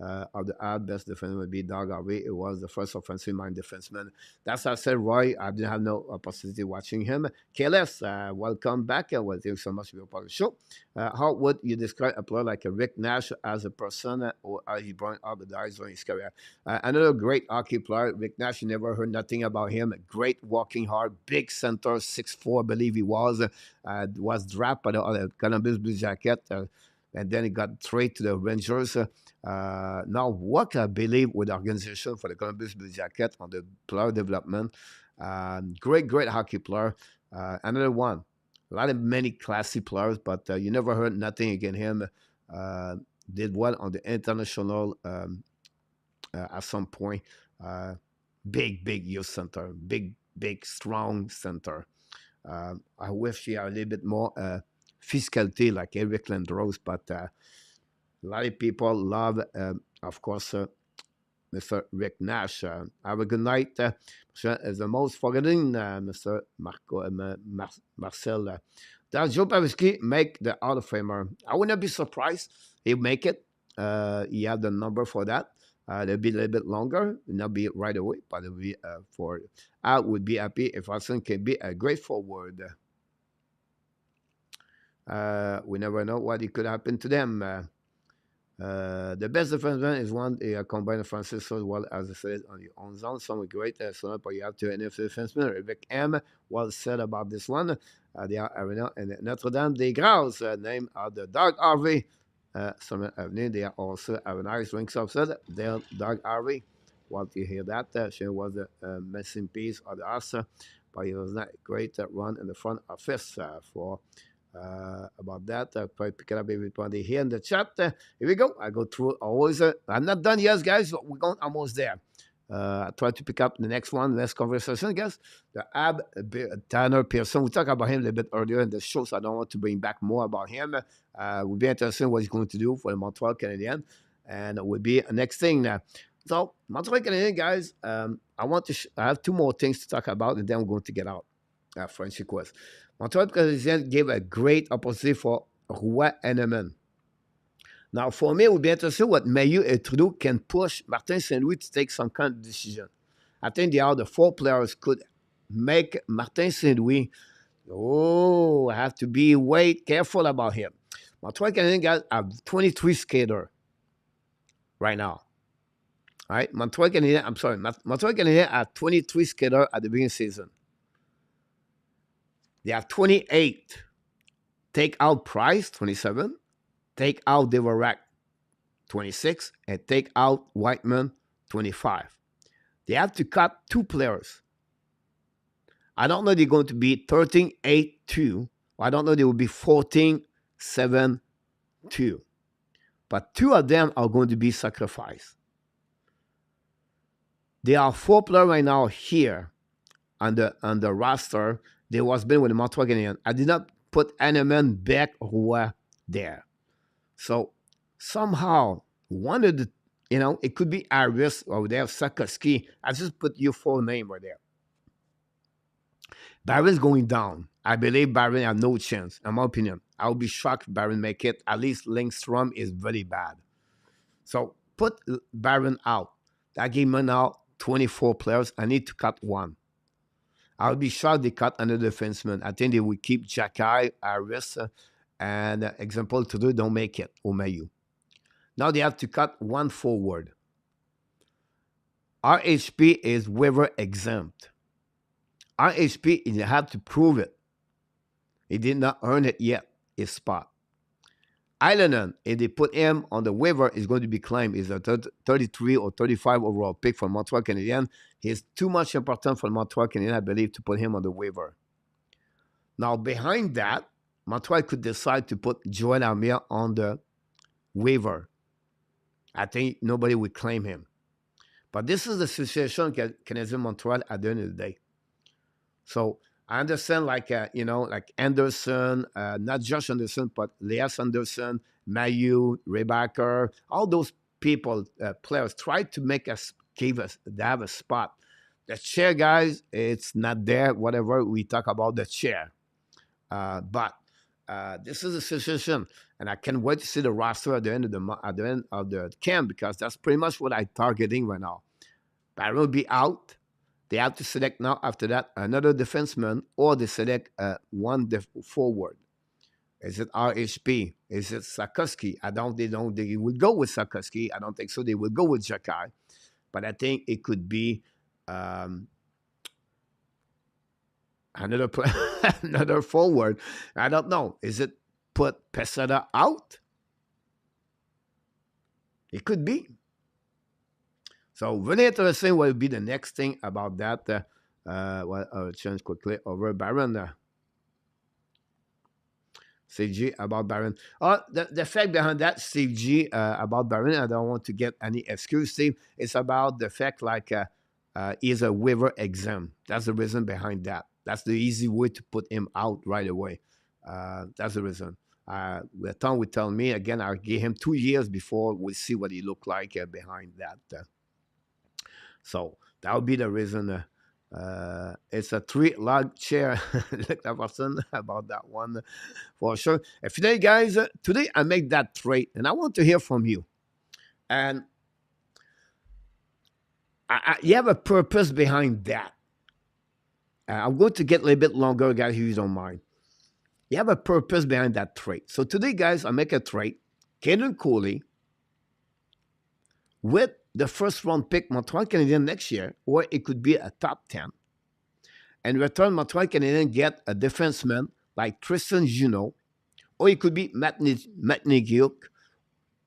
[SPEAKER 1] Of the Habs, best defenseman would be Doug Harvey. It was the first offensive mind defenseman. That's what I said, Roy. I didn't have no opportunity watching him. KLS, welcome back. Well, thank you so much for being part of the show. How would you describe a player like a Rick Nash as a person or how he brought up the eyes on his career? Another great hockey player, Rick Nash. You never heard nothing about him. Great walking hard, big center, 6'4", I believe he was drafted by the Columbus Blue Jacket. And then he got traded to the Rangers. Now work, I believe, with the organization for the Columbus Blue Jacket on the player development. Great hockey player. Another one. A lot of many classy players, but you never heard nothing against him. Did well on the international at some point. Big youth center. Big, strong center. I wish he had a little bit more physicality like Eric Lindros, but a lot of people love, of course, Mr. Rick Nash. Have a good night. Is the most forgetting, Mr. Marcel. Does Joe Pavelski make the Hall of Famer? I would not be surprised. He'll make it. He had the number for that. It'll be a little bit longer. It'll not be right away, but it'll be for. I would be happy if Hudson can be a great forward. We never know what it could happen to them. The best defenseman is one combined Francis as well as I said on your own zone. Some great but you have to NFC defenseman. Rick M. Well said about this one. They are Arena and Notre Dame des Grâces, named the Doug Harvey. Summit Avenue. They are also have a nice ring subset. They're Doug Harvey. Want to hear that? She was a missing piece of the answer, but it was not a great run in the front office for. About that, probably pick it up everybody here in the chat. Here we go. I go through always. I'm not done yet, guys. But we're going almost there. I try to pick up the next one. Last conversation, guys. The Tanner Pearson. We talked about him a little bit earlier in the show, so I don't want to bring back more about him. Will be interesting what he's going to do for the Montreal Canadiens, and it will be a next thing now. So Montreal Canadiens, guys. I want to. I have two more things to talk about, and then we're going to get out. Frenchy Quiz. Montreal Canadiens gave a great opportunity for Roy Henneman. Now, for me, it would be interesting what Mailloux and Trudeau can push Martin Saint-Louis to take some kind of decision. I think the other four players could make Martin Saint-Louis, I have to be careful about him. Montreal Canadiens guys have 23 skaters right now. All right, Montreal Canadiens have 23 skaters at the beginning of the season. They have 28. Take out Price, 27. Take out Devorak, 26. And take out Whiteman, 25. They have to cut two players. I don't know they're going to be 13-8-2. I don't know they will be 14-7-2. But two of them are going to be sacrificed. There are four players right now here on the roster. There was been with the Montreal Canadiens. I did not put Henneman, Beck, Roy there. So somehow one of the, it could be Harris or there, Sakoski. I just put your full name right there. Barron's going down. I believe Barron has no chance, in my opinion. I would be shocked if Barron make it. At least Lindstrom is very bad. So put Barron out. That gave me now 24 players. I need to cut one. I would be shocked they cut another defenseman. I think they would keep Jacky, Harris, and example Trudeau don't make it, or Mailloux. Now they have to cut one forward. RHP is waiver exempt. RHP, he had to prove it. He did not earn it yet, his spot. Islanen, if they put him on the waiver, is going to be claimed. He's a 33 or 35 overall pick for Montreal Canadiens. He's too much important for Montreal Canadiens, I believe, to put him on the waiver. Now, behind that, Montreal could decide to put Joel Armia on the waiver. I think nobody would claim him. But this is the situation Canadiens Montreal at the end of the day. So I understand, like Anderson, not Josh Anderson, but Elias Anderson, Mailloux, Rebacker, all those people, players, tried to make us, have a spot. The chair, guys, it's not there, whatever we talk about the chair. But this is a situation, and I can't wait to see the roster at the end of the camp, because that's pretty much what I'm targeting right now. Barron will be out. They have to select now, after that, another defenseman, or they select one forward. Is it RHP? Is it Sakoski? They will go with Sakoski. I don't think so. They will go with Jacky. But I think it could be another forward. I don't know. Is it put Pesada out? It could be. So very interesting what will be the next thing about that. I'll change quickly over Barron. Steve G about Barron. The fact behind that, Steve G about Barron, I don't want to get any excuse, Steve. It's about the fact he's a waiver exempt. That's the reason behind that. That's the easy way to put him out right away. That's the reason. The Tom would tell me again. I'll give him 2 years before we see what he look like behind that. So that would be the reason. It's a three log chair. Like that person about that one for sure. And today, guys, today I make that trade, and I want to hear from you. And you have a purpose behind that. I'm going to get a little bit longer, guys, if you don't mind. You have a purpose behind that trade. So today, guys, I make a trade. Caden Cooley with the first round pick, Montreal Canadiens next year, or it could be a top 10. And in return, Montreal Canadiens get a defenseman like Tristan Junot, or it could be Matt Nigiuk,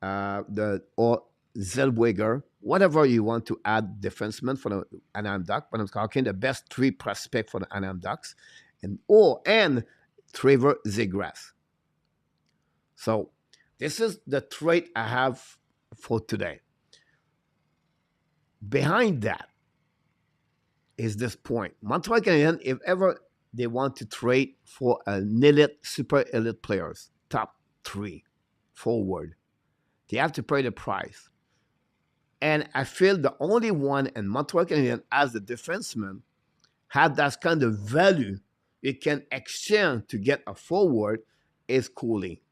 [SPEAKER 1] or Zellweger, whatever you want to add defenseman for the Anaheim Ducks. But I'm talking the best three prospect for the Anaheim Ducks, and Trevor Zegras. So this is the trade I have for today. Behind that is this point. Montreal Canadiens, if ever they want to trade for an elite, super elite players, top 3 forward, they have to pay the price. And I feel the only one in Montreal Canadiens as the defenseman have that kind of value it can exchange to get a forward is Cooley.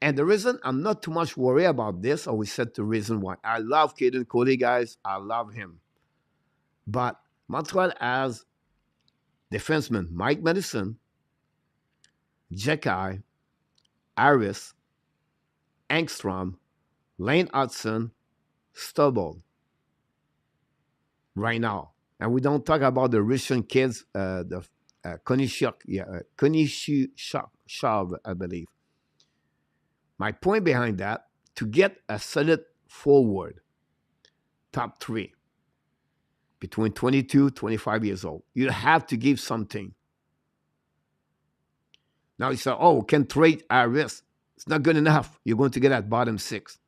[SPEAKER 1] And the reason I'm not too much worried about this, or we said the reason why. I love Caden Cooley, guys. I love him. But Montreal has defensemen Mike Madison, Jekai, Harris, Engstrom, Lane Hudson, Stubble right now. And we don't talk about the Russian kids, the Konishuk, I believe. My point behind that, to get a solid forward, top 3, between 22, 25 years old, you have to give something. Now you say, oh, can trade Harris. It's not good enough. You're going to get at bottom 6.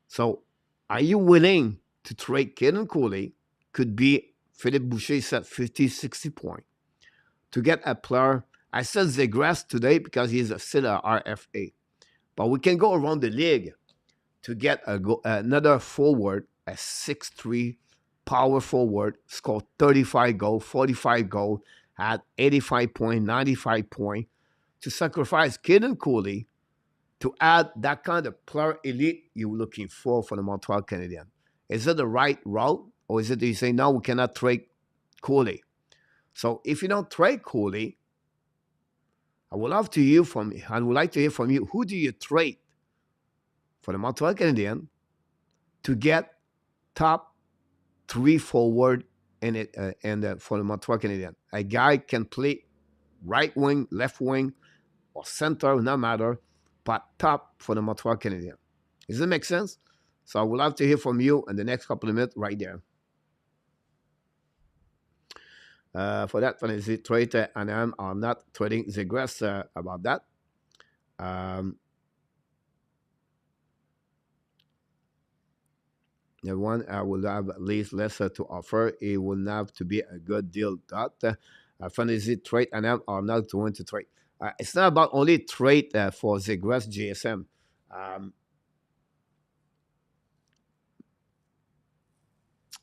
[SPEAKER 1] So are you willing to trade Caden Cooley? Could be Philippe Boucher said 50, 60 points. To get a player, I said Zegras today because he's still a RFA. But we can go around the league to get another forward, a 6'3", power forward, scored 35 goals, 45 goals, had 85 points, 95 points, to sacrifice Caden Cooley to add that kind of player elite you're looking for the Montreal Canadiens. Is it the right route, or is it that you say, no, we cannot trade Cooley? So if you don't trade Cooley, I would like to hear from you. Who do you trade for the Montreal Canadiens to get top 3 forward for the Montreal Canadiens? A guy can play right wing, left wing, or center, no matter, but top for the Montreal Canadiens. Does it make sense? So I would love to hear from you in the next couple of minutes right there. For that fantasy trade, and I'm not trading Zegras about that. The one I will have at least less to offer. It will have to be a good deal. That fantasy trade, and I'm not going to trade. It's not about only trade for Zegras GSM.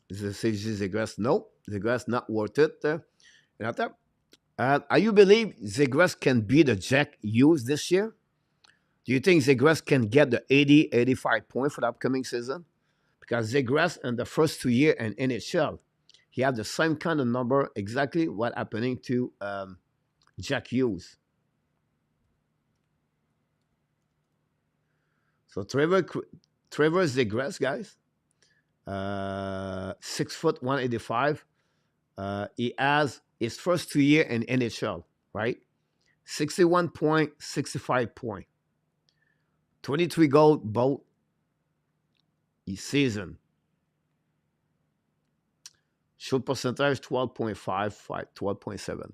[SPEAKER 1] Is the Zegras? No, Zegras not worth it. Are you believe Zegras can be the Jack Hughes this year? Do you think Zegras can get the 80, 85 points for the upcoming season? Because Zegras in the first 2 years in NHL, he had the same kind of number, exactly what happening to Jack Hughes. So Trevor Zegras, guys, 6 foot 185. He has his first 2 years in NHL, right? 61 point, 65 point, 23 goal both season. Shoot percentage 12.5, 12.7.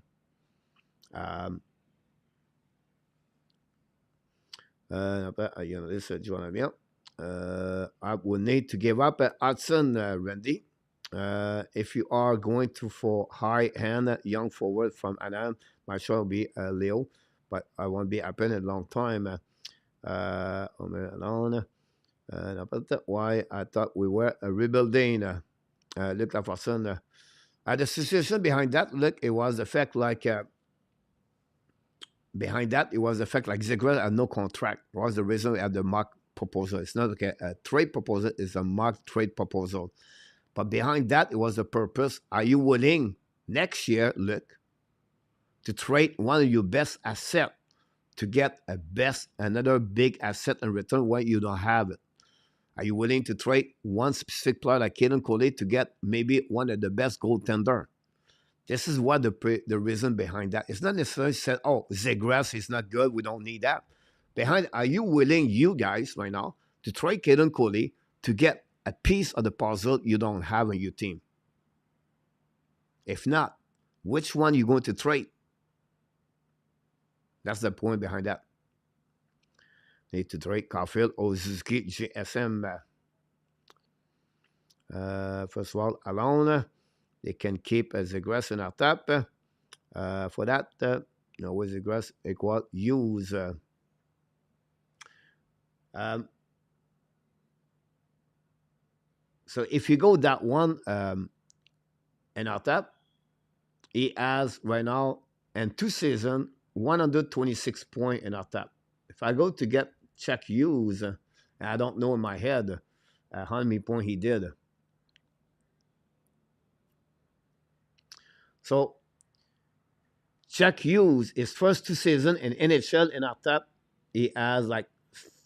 [SPEAKER 1] This John bien. I will need to give up Hudson, Randy. If you are going to for high hand young forward from Anam, my choice will be Leo, but I won't be happen in a long time. Alone. About that, why I thought we were rebuilding. Look like person. The situation behind that, look, it was the fact like behind that, it was the fact like Ziegler had no contract. Was the reason we had the mock proposal. It's not like a trade proposal; it's a mock trade proposal. But behind that, it was the purpose. Are you willing next year, look, to trade one of your best assets to get another big asset in return when you don't have it? Are you willing to trade one specific player like Kaden Coley to get maybe one of the best goaltender? This is what the reason behind that. It's not necessarily said, oh, Zegras is not good. We don't need that. Behind, are you willing, you guys, right now, to trade Kaden Coley to get a piece of the puzzle you don't have on your team? If not, which one you going to trade? That's the point behind that. Need to trade Caulfield or Suzuki GSM. First of all, alone, they can keep Zegras in our top. For that, with Zegras equal use. So if you go that one in our top, he has right now in 2 seasons 126 points in our top. If I go to get check use, I don't know in my head how many points he did. So check use his first 2 seasons in NHL in our top, he has like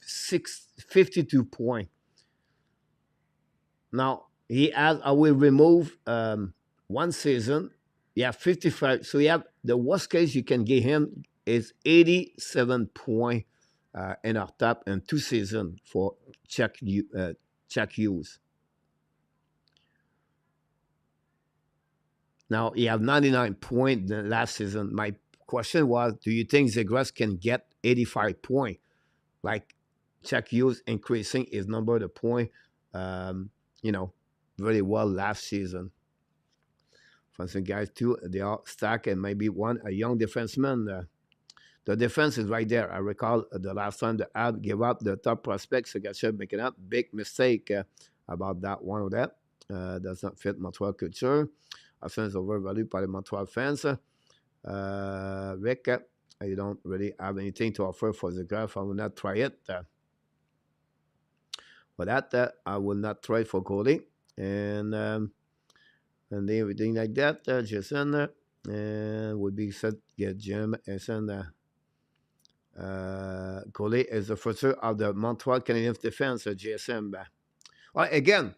[SPEAKER 1] 52 points. Now he has, I will remove 1 season. You have 55. So you have the worst case you can give him is 87 points in our top and 2 seasons for check use. Now he have 99 points the last season. My question was, do you think Zegras can get 85 points? Like check use increasing his number of point, very well last season. For some guys too, they are stacked and maybe a young defenseman. The defense is right there. I recall the last time the Habs gave up the top prospects, so guys should making up big mistake about that one of that. Does not fit Montreal culture. I think it's overvalued by the Montreal fans. Rick, you don't really have anything to offer for the graph. I will not try it. For that, I will not try for Cody. And everything like that, Jason, and would be said, get Jim and send Coley is the future of the Montreal Canadiens defense, GSM. Well, again,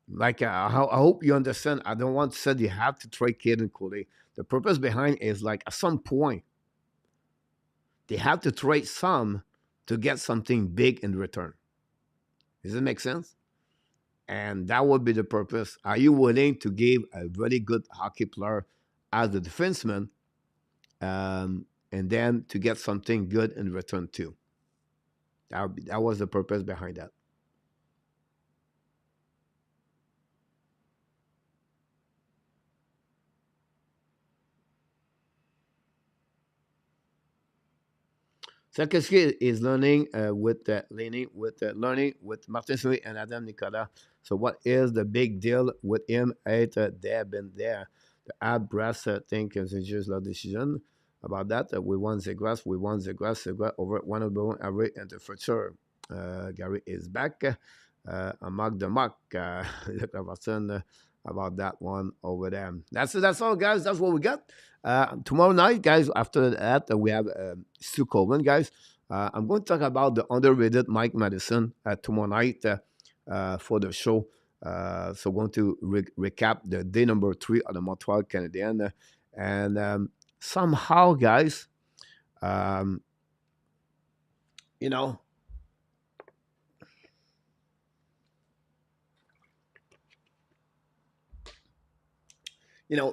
[SPEAKER 1] like I hope you understand. I don't want to say you have to trade Kaden Coley. The purpose behind is like at some point they have to trade some to get something big in return. Does it make sense? And that would be the purpose. Are you willing to give a very good hockey player as a defenseman, and then to get something good in return too? That was the purpose behind that. Sakowski is learning learning with Martin Louis and Adam Nicola. So what is the big deal with him? There, been there. The Habs brass think is just a decision about that. We won Zegras over one of the average and the future. Gary is back. Mark the Mark. About that one over there. That's all, guys. That's what we got. Tomorrow night, guys, after that, we have Stu Coleman, guys. I'm going to talk about the underrated Mike Madison tomorrow night for the show. So going to recap the day number 3 of the Montreal Canadiens. And somehow, guys,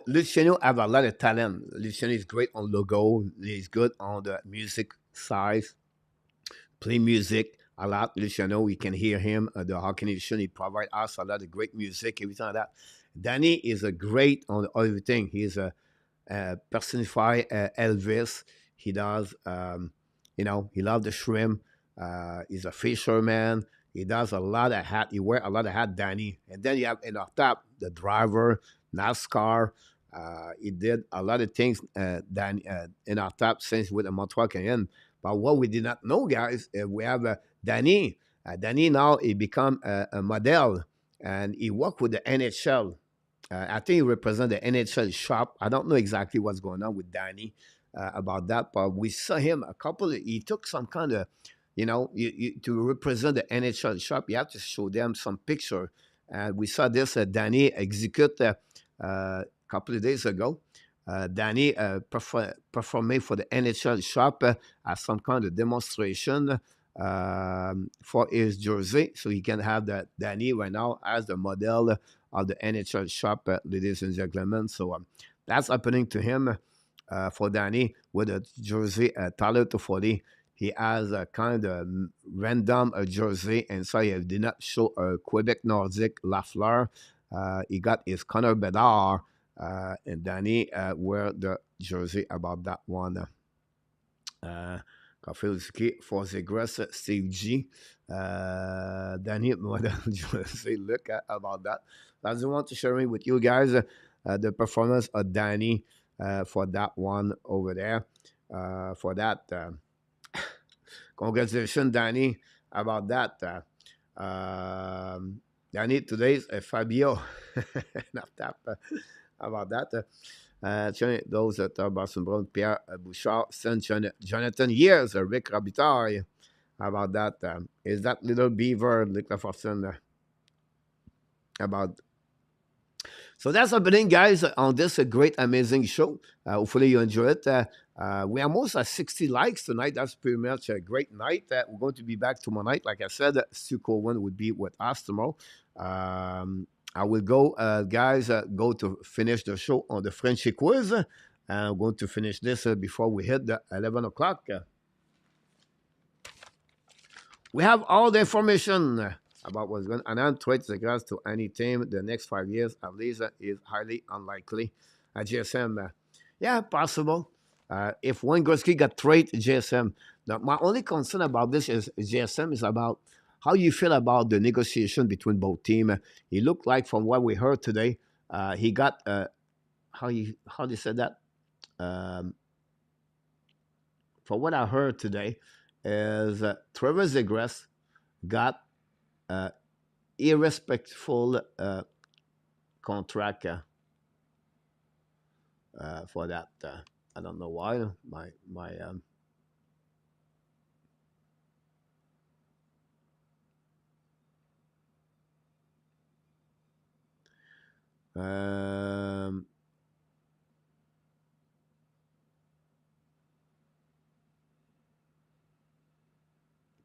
[SPEAKER 1] Luciano have a lot of talent. Luciano is great on logo. He's good on the music side. Play music a lot. Luciano, we can hear him. The Hockey Nation, he provides us a lot of great music, everything like that. Danny is a great on everything. He's a personified Elvis. He does, he loves the shrimp. He's a fisherman. He does a lot of hat. He wear a lot of hat, Danny. And then you have in our top the driver, NASCAR. He did a lot of things, Danny, in our top since with the Montreal Canadiens. But what we did not know, guys, we have Danny. Danny now he become a model, and he worked with the NHL. I think he represents the NHL shop. I don't know exactly what's going on with Danny about that, but we saw him he took some kind of, to represent the NHL shop, you have to show them some picture. And we saw this Danny execute a couple of days ago. Danny performing for the NHL shop as some kind of demonstration for his jersey. So he can have that Danny right now as the model of the NHL shop, ladies and gentlemen. So that's happening to him for Danny with a jersey Tyler Toffoli. He has a kind of random jersey, and so he did not show a Quebec Nordic Lafleur. He got his Connor Bedard, and Danny wear the jersey about that one. Kafilski for the Steve G. Danny model jersey. Look about that. I just want to share with you guys the performance of Danny for that one over there. For that, congratulations, Danny, about that. Danny, today's Fabio. Not that, about that. Those that are Boston Brown, Pierre Bouchard, Saint Jonathan Years, Rick Robitaille. About that. Is that little beaver, Luc Lafortune, about. So that's happening, guys, on this great, amazing show. Hopefully you enjoy it. We are almost at 60 likes tonight. That's pretty much a great night. We're going to be back tomorrow night. Like I said, Stu Coleman would be with us tomorrow. I will go, guys, go to finish the show on the Frenchy Quiz. I'm going to finish this before we hit the 11 o'clock. We have all the information about what's going on. And trade regards to any team the next 5 years, at least, is highly unlikely. GSM, yeah, possible. If Wayne Gretzky got traded, GSM. Now, my only concern about this is GSM is about how you feel about the negotiation between both teams. He looked like, from what we heard today, he got how they said that. From what I heard today, is Trevor Zegras got irrespectful contract for that. I don't know why.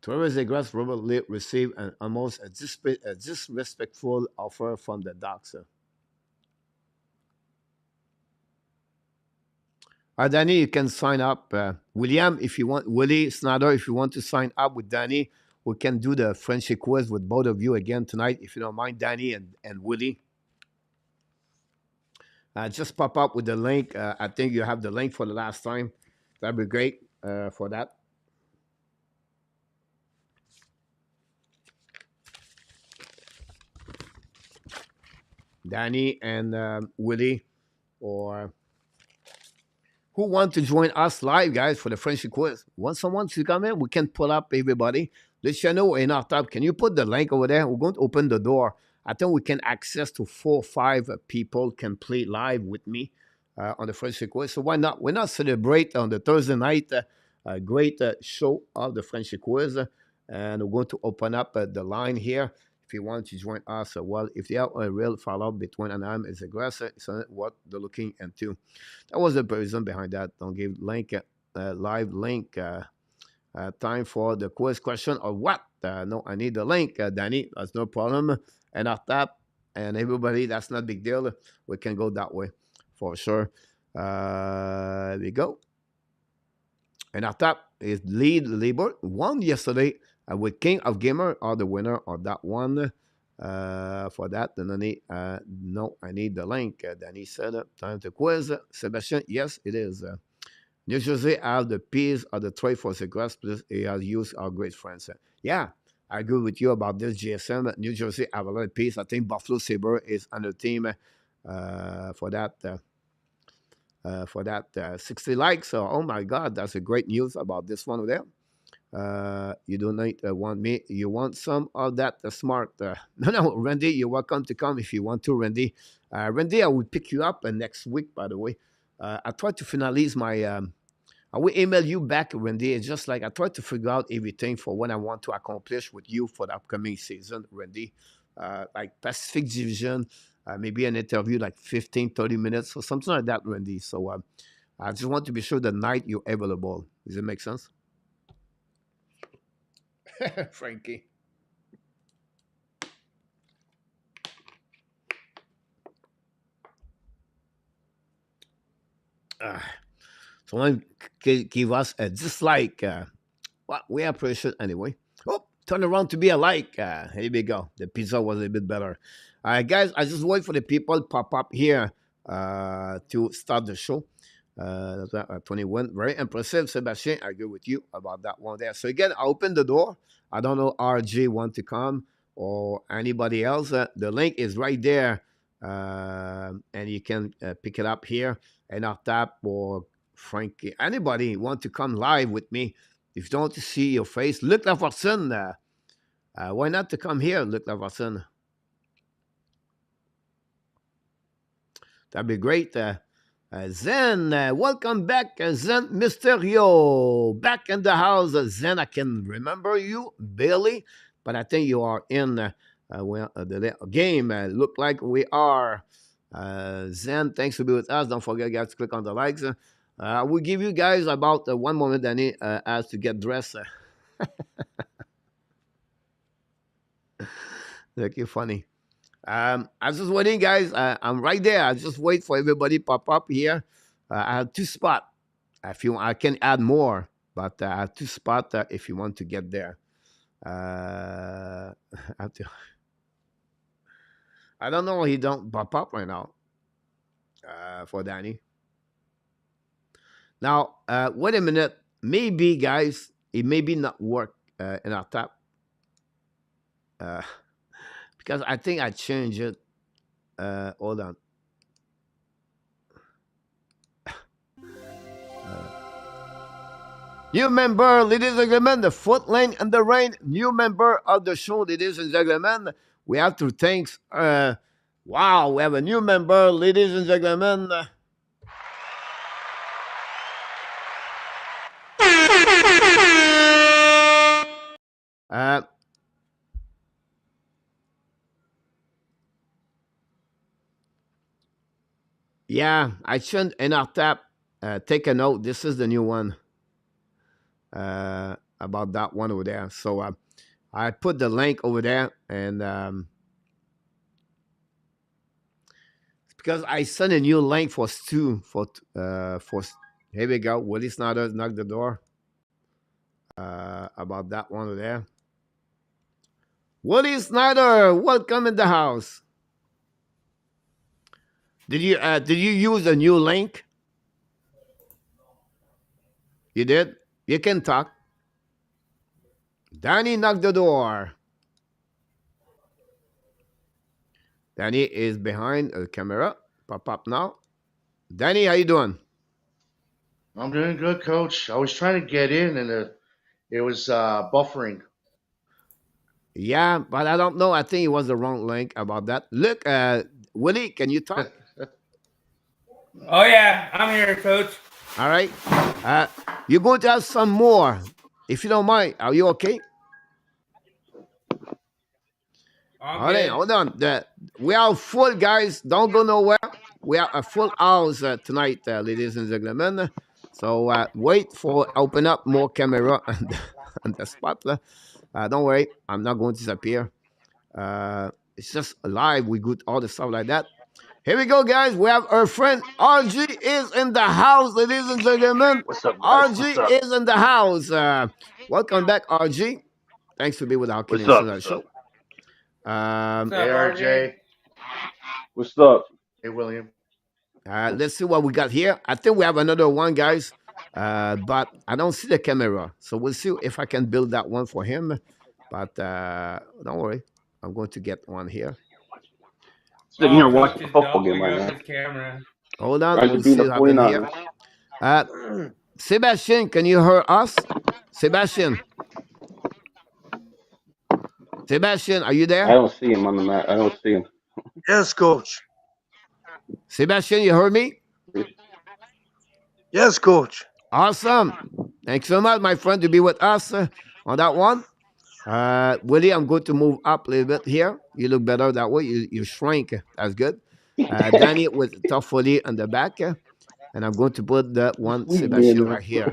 [SPEAKER 1] Trevor Zegras probably received an almost a disrespectful offer from the Ducks. Danny, you can sign up. William, if you want, Willie Snyder, if you want to sign up with Danny, we can do the Frenchy Quiz with both of you again tonight, if you don't mind, Danny and Willie. Just pop up with the link. I think you have the link for the last time. That'd be great for that. Danny and Willie, or who want to join us live, guys, for the Frenchy Quiz? Want someone to come in? We can pull up everybody. Let you know in our top. Can you put the link over there? We're going to open the door. I think we can access to 4 or 5 people can play live with me on the Frenchy Quiz. So why not? Why not celebrate on the Thursday night a great show of the Frenchy Quiz? And we're going to open up the line here. If you want to join us, well, if you have a real follow-up between Anaheim and Zegras, it's what they're looking into. That was the reason behind that. Don't give link, live link, time for the quiz question or what? No, I need the link, Danny. That's no problem. And I'll tap, and everybody, that's not a big deal. We can go that way for sure. There we go. And our top is Lead Labor. Won yesterday with King of Gamer, are the winner of that one. For that, then I need, no, I need the link. Danny said, time to quiz. Sebastian, yes, it is. New Jersey have the piece of the trade for cigarettes, plus it has used our great friends. Yeah, I agree with you about this GSM. New Jersey have a lot of piece. I think Buffalo Sabre is on the team for that. 60 likes. So, oh my God, that's a great news about this one over there. You don't need, want me. You want some of that smart? No, Randy, you're welcome to come if you want to, Randy. Randy, I will pick you up next week. By the way, I tried to finalize my. I will email you back, Randy. It's just like I try to figure out everything for what I want to accomplish with you for the upcoming season, Randy. Like Pacific Division, maybe an interview like 15, 30 minutes or something like that, Randy. So I just want to be sure the night you're available. Does it make sense? Frankie. Someone give us a dislike. Well, we appreciate anyway. Oh, turn around to be a like. Here we go. The pizza was a bit better. All right, guys, I just wait for the people pop up here to start the show. 21. Very impressive, Sebastian. I agree with you about that one there. So again, I open the door. I don't know RJ want to come or anybody else. The link is right there. And you can pick it up here and I'll tap or Frankie. Anybody want to come live with me? If you don't want to see your face, Luc Lafortune. Why not to come here, Luc Lafortune? That'd be great. Zen, welcome back, Zen Mysterio. Back in the house, Zen. I can remember you, Billy, but I think you are in the game. Look like we are. Zen, thanks for being with us. Don't forget, guys, to click on the likes. I will give you guys about 1 moment that he has to get dressed. Look, you're funny. I'm just waiting, guys. I'm right there. I just wait for everybody pop up here. I have 2 spots. If you, I can add more, but I have 2 spots if you want to get there. I have to. I don't know. He don't pop up right now. For Danny. Now, wait a minute. Maybe, guys, it maybe not work in our tap. Because I think I changed it. Hold on. New member, ladies and gentlemen, the foot lane and the rain. New member of the show, ladies and gentlemen. We have to thank. Wow, we have a new member, ladies and gentlemen. Yeah, I shouldn't in our tap. Take a note. This is the new one. About that one over there. So I put the link over there, and because I sent a new link for Stu for here we go. Willie Snyder knocked the door. About that one over there. Willie Snyder, welcome in the house. Did you use a new link? You did? You can talk. Danny knocked the door. Danny is behind the camera. Pop up now. Danny, how you doing?
[SPEAKER 3] I'm doing good, Coach. I was trying to get in, and it was buffering.
[SPEAKER 1] Yeah, but I don't know. I think it was the wrong link about that. Look, Willie, can you talk?
[SPEAKER 2] Oh yeah, I'm here, Coach.
[SPEAKER 1] All right. You're going to have some more. If you don't mind, are you okay? All right, hold on. We are full, guys. Don't go nowhere. We are a full house tonight, ladies and gentlemen. So wait for open up more camera on the spot. Don't worry, I'm not going to disappear. It's just live. We got all the stuff like that. Here we go, guys. We have our friend RG is in the house, ladies and gentlemen.
[SPEAKER 4] What's up, guys?
[SPEAKER 1] RG is in the house. Welcome back, RG. Thanks for being with our Canadian Show.
[SPEAKER 2] What's
[SPEAKER 3] Hey,
[SPEAKER 2] up, RJ?
[SPEAKER 3] RJ.
[SPEAKER 4] What's up?
[SPEAKER 3] Hey, William.
[SPEAKER 1] Let's see what we got here. I think we have another one, guys. But I don't see the camera. So we'll see if I can build that one for him. But don't worry. I'm going to get one here.
[SPEAKER 4] Sitting here
[SPEAKER 2] Coach
[SPEAKER 4] watching
[SPEAKER 2] is
[SPEAKER 4] the football game
[SPEAKER 2] doubling
[SPEAKER 4] right
[SPEAKER 2] up
[SPEAKER 4] now.
[SPEAKER 2] his camera.
[SPEAKER 1] Hold on.
[SPEAKER 4] Guys are
[SPEAKER 1] We'll
[SPEAKER 4] beating
[SPEAKER 1] see
[SPEAKER 4] the
[SPEAKER 1] what happens here.
[SPEAKER 4] 49ers.
[SPEAKER 1] Sebastian, can you hear us? Sebastian. Sebastian, are you
[SPEAKER 4] I
[SPEAKER 1] there?
[SPEAKER 4] don't see him on the mat. I don't see him.
[SPEAKER 5] Yes, coach.
[SPEAKER 1] Sebastian, you heard me?
[SPEAKER 5] Yes, coach.
[SPEAKER 1] Awesome. Thanks so much, my friend, to be with us on that one. Willie, I'm going to move up a little bit here. You look better that way. You shrink. That's good. Danny with Toffoli on the back. And I'm going to put that one
[SPEAKER 4] Sweet
[SPEAKER 1] Sebastian
[SPEAKER 4] man.
[SPEAKER 1] right here.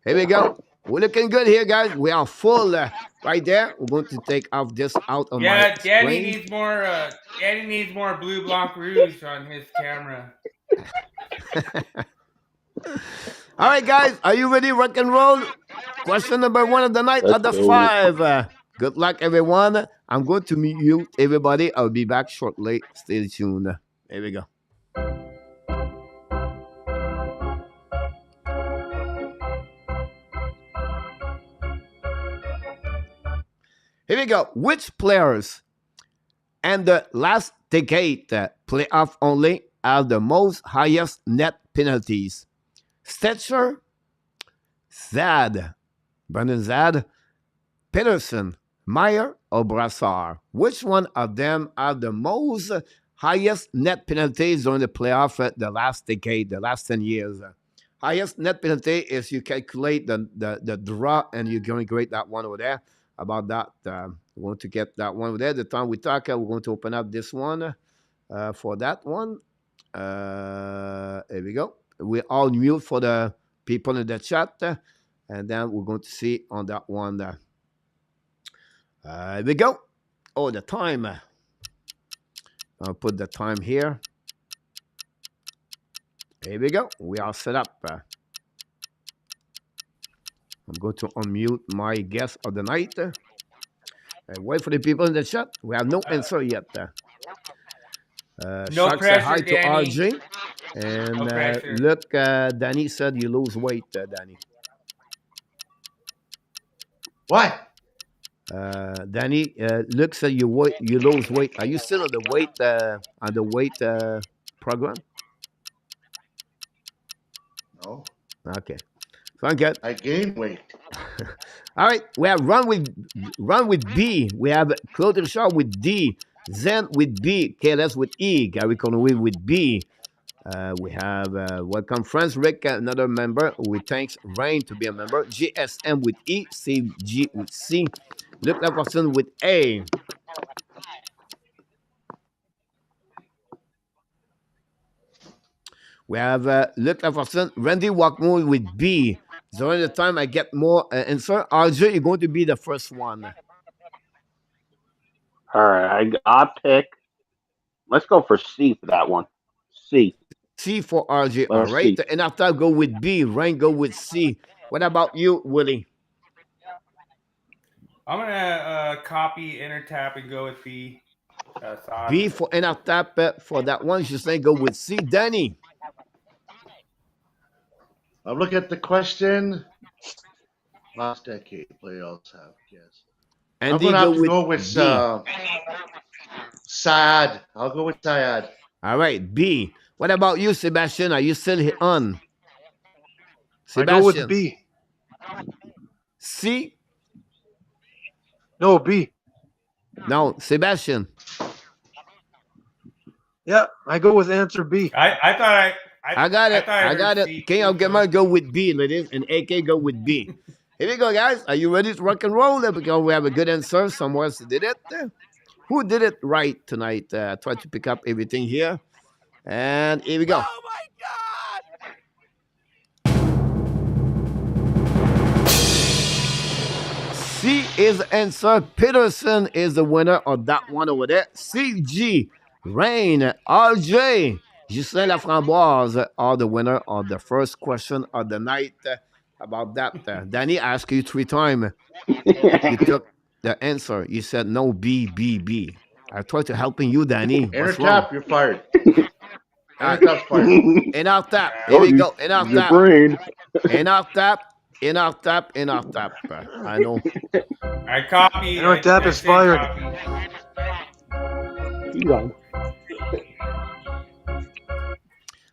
[SPEAKER 1] Here we go. We're looking good here, guys. We are full right there. We're going to take off this out of
[SPEAKER 2] Yeah,
[SPEAKER 1] my
[SPEAKER 2] Danny
[SPEAKER 1] screen.
[SPEAKER 2] needs more. Danny needs more Blue Blanc Rouge on his camera.
[SPEAKER 1] All right, guys. Are you ready? Rock and roll. Question number 1 of the night
[SPEAKER 4] Let's
[SPEAKER 1] of the
[SPEAKER 4] go.
[SPEAKER 1] 5. Good luck, everyone. I'm going to mute everybody. I'll be back shortly. Stay tuned. Here we go. Here we go. Which players and the last decade playoff only have the most highest net penalties? Stetcher, Zad, Brendan Zad, Peterson, Meyer, or Brassard? Which one of them have the most highest net penalties during the playoff the last decade, the last 10 years? Highest net penalty is you calculate the draw and you're going to grade that one over there. About that, we want to get that one over there. The time we talk, we're going to open up this one for that one. Here we go. We're all mute for the people in the chat. And then we're going to see on that one. Here we go. Oh, the time. I'll put the time here. Here we go. We are set up. I'm going to unmute my guest of the night. Wait for the people in the chat. We have no answer yet.
[SPEAKER 2] No
[SPEAKER 1] Shark
[SPEAKER 2] pressure,
[SPEAKER 1] say hi to
[SPEAKER 2] Danny.
[SPEAKER 1] RJ. And
[SPEAKER 2] No pressure.
[SPEAKER 1] look, Danny said you lose weight, Danny.
[SPEAKER 3] What?
[SPEAKER 1] Danny, look, said you lose weight. Are you still on the weight program?
[SPEAKER 3] No.
[SPEAKER 1] Okay. Sound good.
[SPEAKER 3] I gained weight.
[SPEAKER 1] All right, we have run with B. We have Claude Richard with D. Zen with B. KLS with E. Gary Conway with B. We have welcome friends Rick, another member. We thanks Rain to be a member. GSM with E. Steve G with C. Luke Laverson with A. We have Luke Laverson, Randy Walkmore with B. During the time I get more answer, RJ, you're going to be the first one.
[SPEAKER 4] All right, I'll pick. Let's go for C for that one. C.
[SPEAKER 1] C for RJ.
[SPEAKER 4] Letter
[SPEAKER 1] All right.
[SPEAKER 4] C.
[SPEAKER 1] And after I go with B, Rain go with C. What about you, Willie?
[SPEAKER 2] I'm gonna copy Intertap and go with B.
[SPEAKER 1] B for Intertap for that one. Just say go with C. Danny.
[SPEAKER 3] I'm looking at the question. Last decade playoffs have, yes.
[SPEAKER 1] And
[SPEAKER 3] I'm going to have to go with Syed. I'll go with Syed.
[SPEAKER 1] All right, B. What about you, Sebastian? Are you still on? Sebastian.
[SPEAKER 5] I go with B.
[SPEAKER 1] C?
[SPEAKER 5] No, B.
[SPEAKER 1] No, Sebastian.
[SPEAKER 5] Yeah, I go with answer B.
[SPEAKER 2] I thought
[SPEAKER 1] I got it.
[SPEAKER 2] I
[SPEAKER 1] I got
[SPEAKER 2] heard
[SPEAKER 1] it.
[SPEAKER 2] C.
[SPEAKER 1] King of Gamer go with B, ladies, and AK go with B. Here we go, guys. Are you ready to rock and roll? Because we have a good answer. Somewhere else did it. Who did it right tonight? Try to pick up everything here. And here we go.
[SPEAKER 6] Oh my God!
[SPEAKER 1] C is the answer. Peterson is the winner of that one over there. CG, Rain, RJ, Justin Laframboise are the winner of the first question of the night. About that, Danny, I asked you 3 times. the answer. You said no, B, B, B. I tried to helping you, Danny.
[SPEAKER 3] Enter
[SPEAKER 1] What's wrong?
[SPEAKER 3] tap, you're fired.
[SPEAKER 1] Uh,
[SPEAKER 3] Enter tap's fired.
[SPEAKER 1] enough tap. Here
[SPEAKER 4] Oh,
[SPEAKER 1] we
[SPEAKER 4] you,
[SPEAKER 1] go. Enough
[SPEAKER 4] your
[SPEAKER 1] tap.
[SPEAKER 4] brain.
[SPEAKER 1] Enough tap. Enough tap. Enough tap. I know.
[SPEAKER 2] I copy.
[SPEAKER 5] You know, tap is
[SPEAKER 2] said
[SPEAKER 5] fired.
[SPEAKER 2] copy.
[SPEAKER 4] Yeah.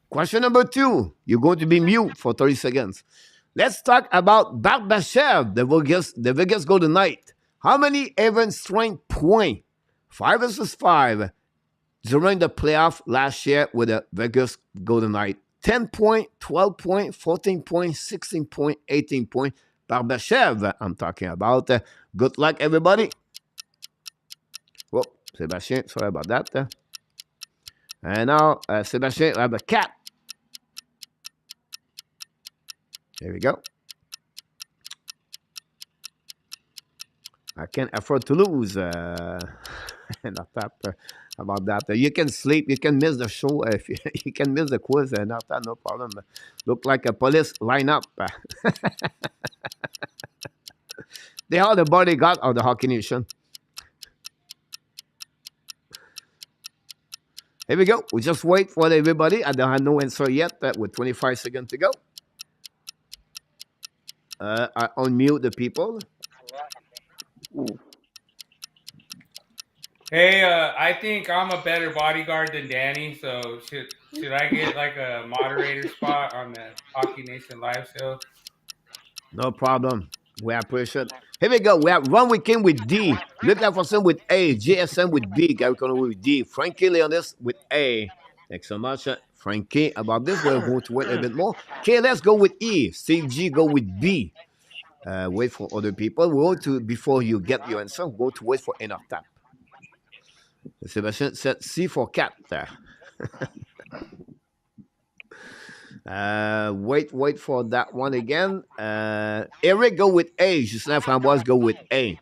[SPEAKER 1] Question number 2. You're going to be mute for 30 seconds. Let's talk about Barbashev, the Vegas Golden Knight. How many even strength point? 5 versus 5 during the playoff last year with the Vegas Golden Knight. 10 point, 12 point, 14 point, 16 point, 18 point. Barbashev, I'm talking about. Good luck, everybody. Whoa, Sébastien, sorry about that. And now, Sébastien, I have a cat. There we go. I can't afford to lose. Not that, about that. You can sleep. You can miss the show. If you can miss the quiz. Not that, no problem. Look like a police lineup. They are the bodyguard of the Hockey Nation. Here we go. We just wait for everybody. I don't have no answer yet with 25 seconds to go. I unmute the people.
[SPEAKER 2] Hey, I think I'm a better bodyguard than Danny. So should I get like a moderator spot on the Hockey Nation live show?
[SPEAKER 1] No problem. We appreciate it. Here we go. We have Ron Weekend with D. Luke Laforson with A. JSM with B. Gary Conway with D. Frankie Leonis with A. Thanks so much, Frankie. About this, we're going to wait a bit more. Okay, let's go with E. Steve G go with B. Wait for other people. We're going to, before you get your answer, we're going to wait for enough tap. Sebastian said C for cat there. Wait for that one again. Eric go with A. Justin Framboise go with A.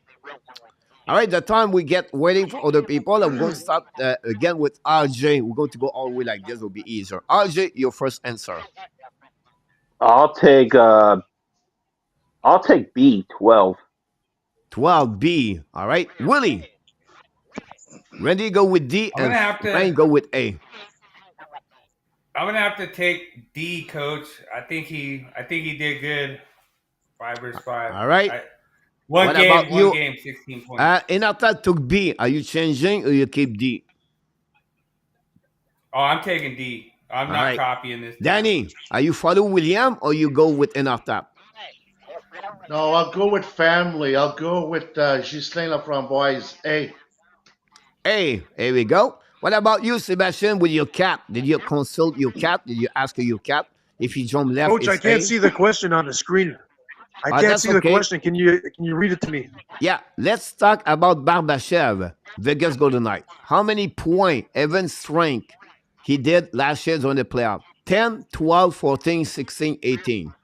[SPEAKER 1] All right, the time we get waiting for other people, I'm going to start again with RJ. We're going to go all the way like this. Will be easier. RJ, your first answer.
[SPEAKER 4] I'll take B, 12.
[SPEAKER 1] 12B. All right, Willie. Randy go with D and Ryan go with A.
[SPEAKER 2] I'm gonna have to take D, Coach. I think he did good. 5 versus 5.
[SPEAKER 1] All right.
[SPEAKER 2] One
[SPEAKER 1] What
[SPEAKER 2] game,
[SPEAKER 1] about you?
[SPEAKER 2] 16 points.
[SPEAKER 1] Inata took B. Are you changing or you keep D?
[SPEAKER 2] Oh, I'm taking D. I'm not
[SPEAKER 1] right.
[SPEAKER 2] copying this.
[SPEAKER 1] Danny, are you follow William or you go with Inata?
[SPEAKER 3] No, I'll go with family. I'll go with Ghislain Laframboise. A.
[SPEAKER 1] Hey, here we go. What about you, Sebastian, with your cat? Did you consult your cat? Did you ask your cat if he jumped left?
[SPEAKER 5] Coach, I can't see the question on the screen. I can't see the question. Can you read it to me?
[SPEAKER 1] Yeah, let's talk about Barbashev, Vegas Golden Knight. How many point, even strength, he did last year during the playoff? 10, 12, 14, 16, 18.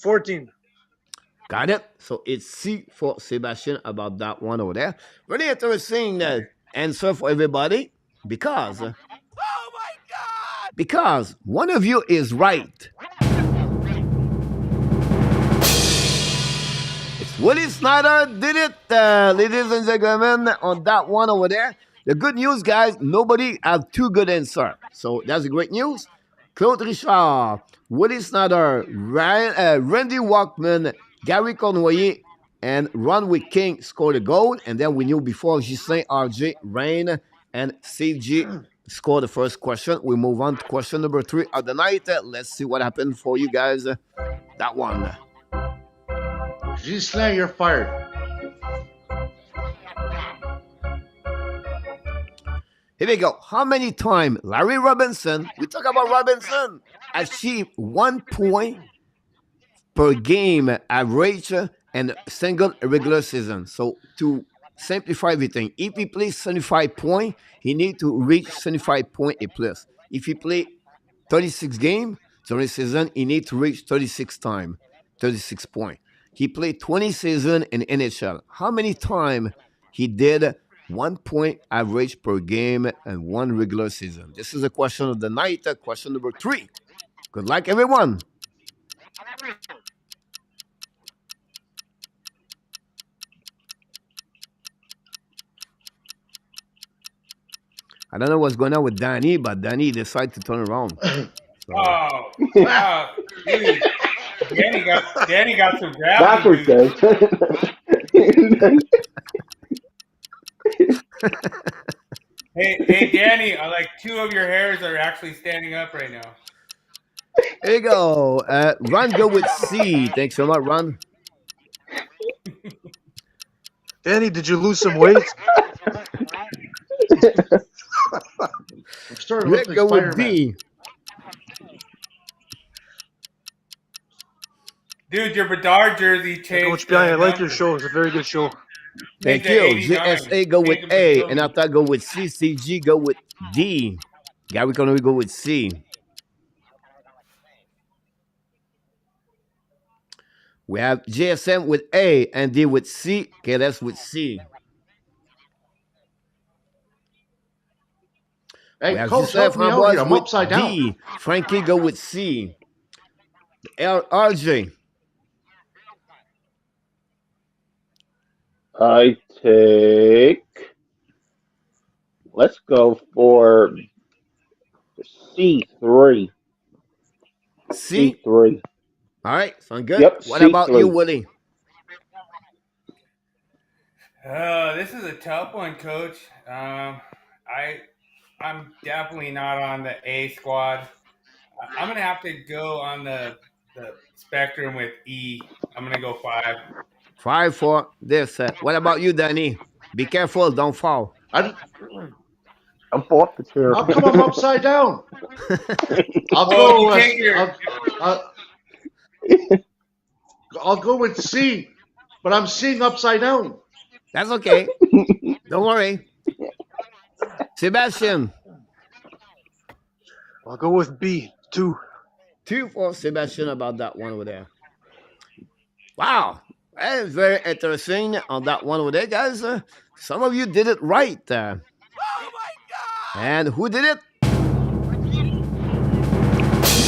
[SPEAKER 5] 14.
[SPEAKER 1] Got it? So it's C for Sebastian about that one over there. Really interesting answer for everybody because... oh my God! Because one of you is right. It's Willie Snyder did it, ladies and gentlemen, on that one over there. The good news, guys, nobody have 2 good answers. So that's the great news. Claude Richard, Willie Snyder, Randy Walkman, Gary Conway, and Ron Wick King scored a goal. And then we knew before Ghislain, RJ, Rain, and Steve G scored the first question. We move on to question number 3 of the night. Let's see what happened for you guys. That one.
[SPEAKER 3] Ghislain, you're fired.
[SPEAKER 1] Here we go. How many times Larry Robinson, we talk about Robinson, achieved 1 point per game average and single regular season. So to simplify everything, if he plays 75 points, he needs to reach 75 points a plus. If he play 36 games during the season, he needs to reach 36 times, 36 points. He played 20 seasons in NHL. How many times he did 1 point average per game and 1 regular season? This is the question of the night, question number 3. Good luck, everyone. I don't know what's going on with Danny, but Danny decided to turn around. So.
[SPEAKER 2] Oh, wow. Dude, Danny got some gravity.
[SPEAKER 4] Backwards,
[SPEAKER 2] Hey, Danny, like 2 of your hairs are actually standing up right now.
[SPEAKER 1] Here you go. Ron, go with C. Thanks so much, Ron.
[SPEAKER 5] Danny, did you lose some weight?
[SPEAKER 3] I'm starting to look like
[SPEAKER 1] Go with
[SPEAKER 3] Spider-Man.
[SPEAKER 1] D.
[SPEAKER 2] Dude, your Bedard jersey changed.
[SPEAKER 5] Coach Bian, I like your show. It's a very good show.
[SPEAKER 1] Thank you. GSA go with A, and after go with C. CG go with D. Gary Connery go with C. We have GSM with A and D with C. KLS with C.
[SPEAKER 3] Hey,
[SPEAKER 1] We have
[SPEAKER 3] Coach, help me out here. I'm
[SPEAKER 1] with
[SPEAKER 3] upside down.
[SPEAKER 1] D. Frankie go with C. RJ.
[SPEAKER 4] I take. Let's go for C3.
[SPEAKER 1] C.
[SPEAKER 4] C3.
[SPEAKER 1] All right, sound good.
[SPEAKER 4] Yep,
[SPEAKER 1] What about
[SPEAKER 4] C3.
[SPEAKER 1] you, Willie?
[SPEAKER 2] This is a tough one, Coach. I'm definitely not on the A squad. I'm gonna have to go on the spectrum with E. I'm gonna go 5.
[SPEAKER 1] 5 for this. What about you, Danny? Be careful, don't fall.
[SPEAKER 3] I'm
[SPEAKER 4] off the chair.
[SPEAKER 3] How come I'm upside down? I'll go with C, but I'm seeing upside down.
[SPEAKER 1] That's okay. Don't worry. Sebastian.
[SPEAKER 5] I'll go with B, 2.
[SPEAKER 1] 2 for Sebastian about that one over there. Wow. That is very interesting on that one over there, guys. Some of you did it right. Oh, my God. And who did it?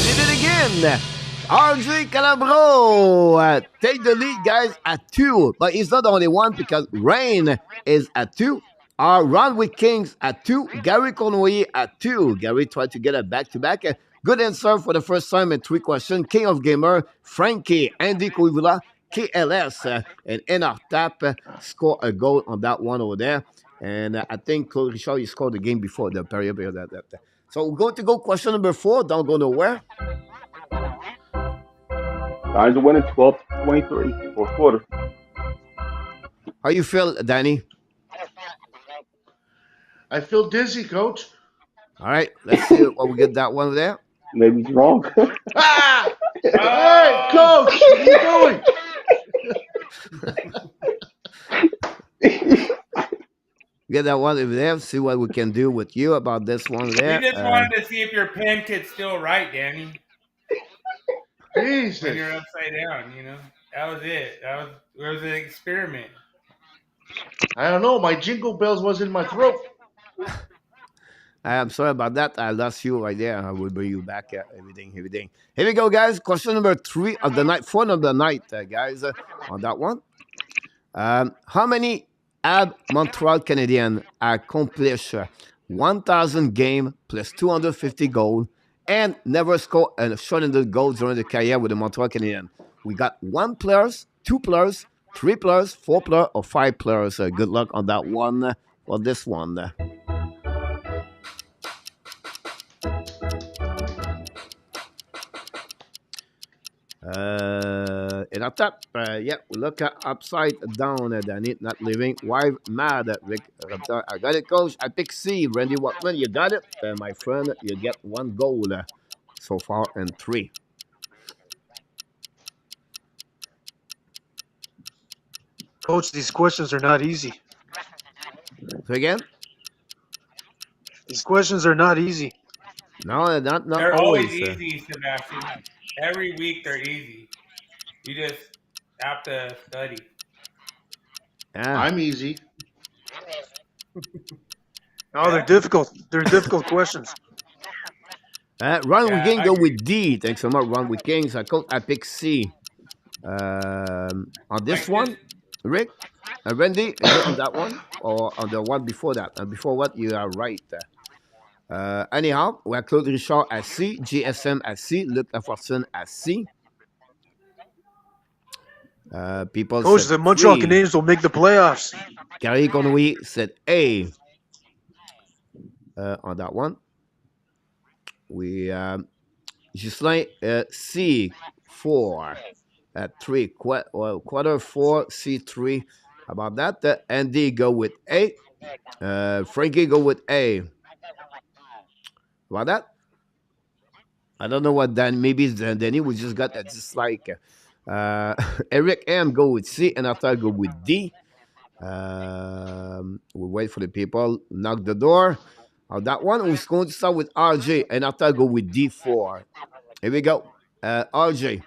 [SPEAKER 1] Did it again. RJ Calabro. Take the lead, guys, at 2. But he's not the only one because Rain is at 2. Ron with Kings at 2. Gary Conway at 2. Gary tried to get a back-to-back. Good answer for the first time in 3 questions. King of Gamer, Frankie, Andy Koivula, KLS, and NR Tap score a goal on that one over there. And I think Claude Richard, he scored the game before the period. So we're going to go question number 4. Don't go nowhere.
[SPEAKER 4] Lions are winning 12-23, fourth quarter.
[SPEAKER 1] How you feel, Danny?
[SPEAKER 3] I feel dizzy, Coach.
[SPEAKER 1] All right, let's see what we get that one there.
[SPEAKER 4] Maybe he's wrong.
[SPEAKER 3] Ah! Hey, Coach, what are you doing?
[SPEAKER 1] Get that one over there. See what we can do with you about this one there.
[SPEAKER 2] We just wanted to see if your pen could still write, Danny.
[SPEAKER 3] Jesus.
[SPEAKER 2] When you're upside down, that was it. It was an experiment.
[SPEAKER 3] I don't know. My jingle bells was in my throat.
[SPEAKER 1] I'm sorry about that. I lost you right there. I will bring you back. Everything. Here we go, guys. Question number 3 of the night. 4 of the night, guys. On that one. How many Habs Montreal Canadiens accomplish 1,000 game plus 250 goals and never score a shortened goal during the career with the Montreal Canadiens? We got 1 players, 2 players, 3 players, 4 players, or 5 players. Good luck on that one for this one. In our top, we look at upside down, Danny, not living. Why mad at Rick Raptor? I got it, Coach. I pick C. Randy Watman, you got it. My friend, you get 1 goal so far and 3.
[SPEAKER 5] Coach, these questions are not easy.
[SPEAKER 1] So again?
[SPEAKER 5] These questions are not easy.
[SPEAKER 1] No, not
[SPEAKER 2] they're
[SPEAKER 1] always.
[SPEAKER 2] Easy, Sebastian. Every week they're easy. You just have to study.
[SPEAKER 1] Yeah.
[SPEAKER 3] I'm easy.
[SPEAKER 5] No, they're difficult. They're difficult questions.
[SPEAKER 1] Ron, we can go with D. Thanks so much, Ron with Kings. I pick C. On this one, Rick, Randy, is it on that one or on the one before that? And before what, you are right. Anyhow, we have Claude Richard at C, GSM at C, Luc Lafortune at C. People
[SPEAKER 5] Coach,
[SPEAKER 1] said
[SPEAKER 5] the Montreal
[SPEAKER 1] 3.
[SPEAKER 5] Canadiens will make the playoffs.
[SPEAKER 1] Gary Conway said A. On that one. We Gislain C 4 at 3 quarter 4 C3 about that. Andy go with A. Frankie go with A. About that. I don't know what Dan. Maybe Danny we just got a dislike. Eric M go with C and after I go with D. We wait for the people. Knock the door. On that one, we're going to start with RJ and after I go with D4. Here we go. RJ.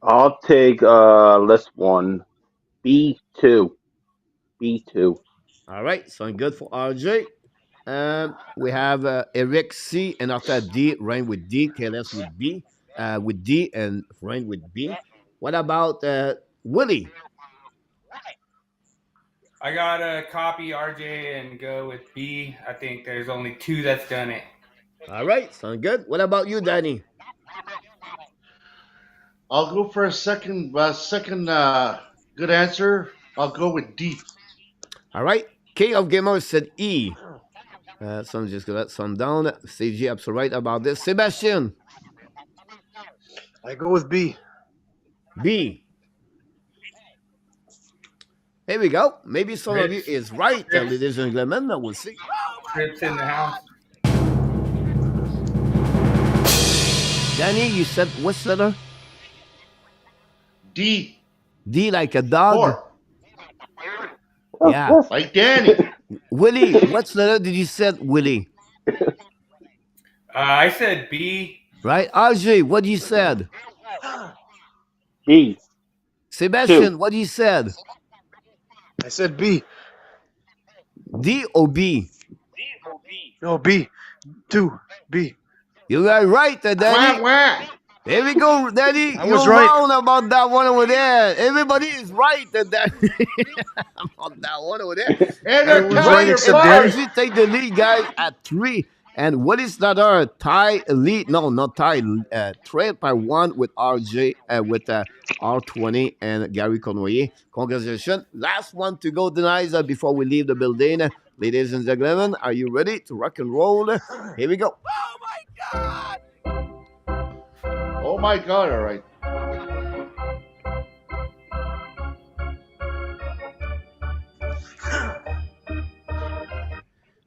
[SPEAKER 4] I'll take list 1. B2. B2.
[SPEAKER 1] All right, sound good for RJ. We have Eric C and after D, Rain with D, KLS with B, with D and Rain with B. What about Willie?
[SPEAKER 2] I gotta copy RJ and go with B. I think there's only 2 that's done it.
[SPEAKER 1] All right, sound good. What about you, Danny?
[SPEAKER 3] I'll go for a second good answer. I'll go with D.
[SPEAKER 1] All right. King of Gamers said E. So I'm just gonna let some down. CG absolutely right about this. Sebastian.
[SPEAKER 5] I go with B.
[SPEAKER 1] B. Here we go. Maybe some of you is right, ladies and gentlemen. We'll see.
[SPEAKER 2] Trips in the house.
[SPEAKER 1] Danny, you said what letter?
[SPEAKER 3] D.
[SPEAKER 1] D like a dog.
[SPEAKER 3] 4.
[SPEAKER 1] Yeah.
[SPEAKER 3] Like Danny.
[SPEAKER 1] Willie, what letter did you say, Willie?
[SPEAKER 2] I said B.
[SPEAKER 1] Right. RJ, what you said?
[SPEAKER 4] B.
[SPEAKER 1] Sebastian,
[SPEAKER 4] 2.
[SPEAKER 1] what you said?
[SPEAKER 5] I said B.
[SPEAKER 1] D or B?
[SPEAKER 5] No, B. 2. B.
[SPEAKER 1] You are right, Danny.
[SPEAKER 3] Wah, wah.
[SPEAKER 1] Here we go, Danny.
[SPEAKER 5] I was
[SPEAKER 1] You're
[SPEAKER 5] right.
[SPEAKER 1] wrong about that one over there. Everybody is right, Danny. About that one over there.
[SPEAKER 3] And
[SPEAKER 5] I
[SPEAKER 3] they're
[SPEAKER 5] was
[SPEAKER 3] tying
[SPEAKER 5] right
[SPEAKER 3] your
[SPEAKER 5] except
[SPEAKER 3] fight.
[SPEAKER 5] Danny.
[SPEAKER 1] RG take the lead, guys, at 3. And Willie Slater tie lead. No, not tie. Trail by 1 with RJ, with R20 and Gary Conway. Congratulations. Last one to go tonight before we leave the building. Ladies and gentlemen, are you ready to rock and roll? Here we go. Oh, my God.
[SPEAKER 3] Oh my God! All right.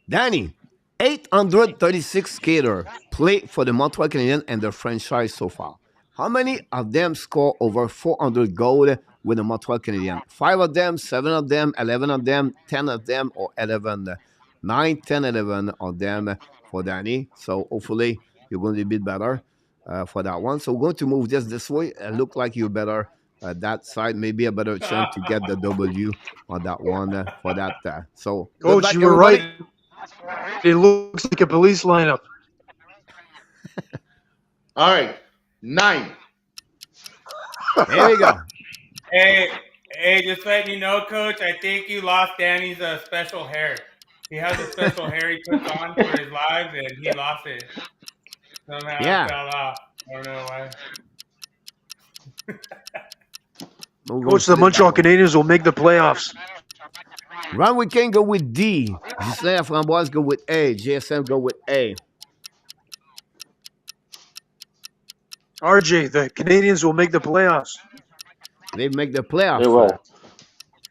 [SPEAKER 1] Danny, 836 skater play for the Montreal Canadiens and their franchise so far. How many of them score over 400 goals with the Montreal Canadiens? 5 of them, 7 of them, 11 of them, 10 of them, or 11? 9, 10, 11 of them for Danny. So hopefully you're going to be a bit better for that one. So we're going to move this way. It look like you're better that side. Maybe a better chance to get the W on that one for that. So good
[SPEAKER 5] Coach,
[SPEAKER 1] luck,
[SPEAKER 5] you were
[SPEAKER 1] everybody.
[SPEAKER 5] right. It looks like a police lineup.
[SPEAKER 3] All right. 9.
[SPEAKER 1] There we go.
[SPEAKER 2] Hey, just letting you know, Coach, I think you lost Danny's special hair. He has a special hair he puts on for his lives, and he lost it. Somehow
[SPEAKER 1] Yeah.
[SPEAKER 2] it fell off. I don't know why.
[SPEAKER 1] We'll go
[SPEAKER 5] Coach,
[SPEAKER 1] to
[SPEAKER 5] the
[SPEAKER 1] the
[SPEAKER 5] Montreal
[SPEAKER 1] back one.
[SPEAKER 5] Canadiens will make the playoffs.
[SPEAKER 1] Round weekend go with D. Gislain Framboise go with A. GSM go with A.
[SPEAKER 5] RJ, the Canadiens will make the playoffs.
[SPEAKER 1] They make the playoffs.
[SPEAKER 4] They will.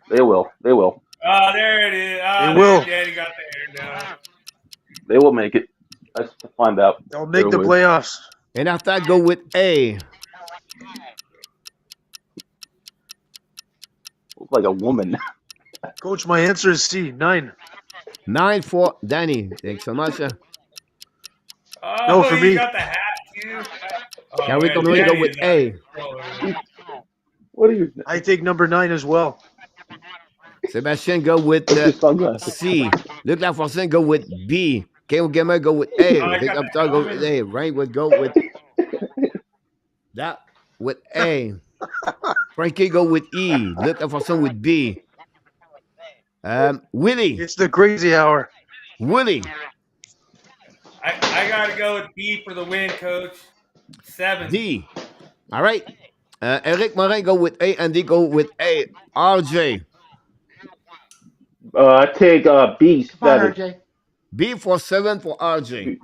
[SPEAKER 4] They will. They will.
[SPEAKER 2] Oh, there it is. Oh,
[SPEAKER 5] They will.
[SPEAKER 2] Danny got the hair down.
[SPEAKER 4] They will make it. Let's find out.
[SPEAKER 5] They'll make the
[SPEAKER 4] They will.
[SPEAKER 5] playoffs.
[SPEAKER 1] And after that, go with A.
[SPEAKER 4] Look like a woman.
[SPEAKER 5] Coach, my answer is C. 9.
[SPEAKER 1] 9 for Danny. Thanks so much.
[SPEAKER 2] Oh,
[SPEAKER 5] No, for
[SPEAKER 2] you
[SPEAKER 5] me.
[SPEAKER 2] got the hat, too. Oh,
[SPEAKER 1] Can we
[SPEAKER 2] man,
[SPEAKER 1] go
[SPEAKER 2] Danny
[SPEAKER 1] with
[SPEAKER 2] is
[SPEAKER 1] A?
[SPEAKER 2] out of control.
[SPEAKER 4] What are you?
[SPEAKER 5] I take number 9 as well.
[SPEAKER 1] Sebastian go with
[SPEAKER 4] Your sunglasses.
[SPEAKER 1] C. Luc Laforcine go with B. Kale Gamer go with A.
[SPEAKER 2] Oh, I
[SPEAKER 1] Rick
[SPEAKER 2] got the
[SPEAKER 1] Upton go with
[SPEAKER 2] helmet.
[SPEAKER 1] A. Rain would go with that with A. Frankie go with E. Luc Laforcine with B. Willie.
[SPEAKER 5] It's the crazy hour.
[SPEAKER 1] Willie.
[SPEAKER 2] gotta go with B for the win, Coach. 7.
[SPEAKER 1] D. All right. Eric Morin go with A, and D go with A. RJ.
[SPEAKER 4] I take B
[SPEAKER 3] Come on,
[SPEAKER 4] 7.
[SPEAKER 3] RJ.
[SPEAKER 1] B for 7 for RJ.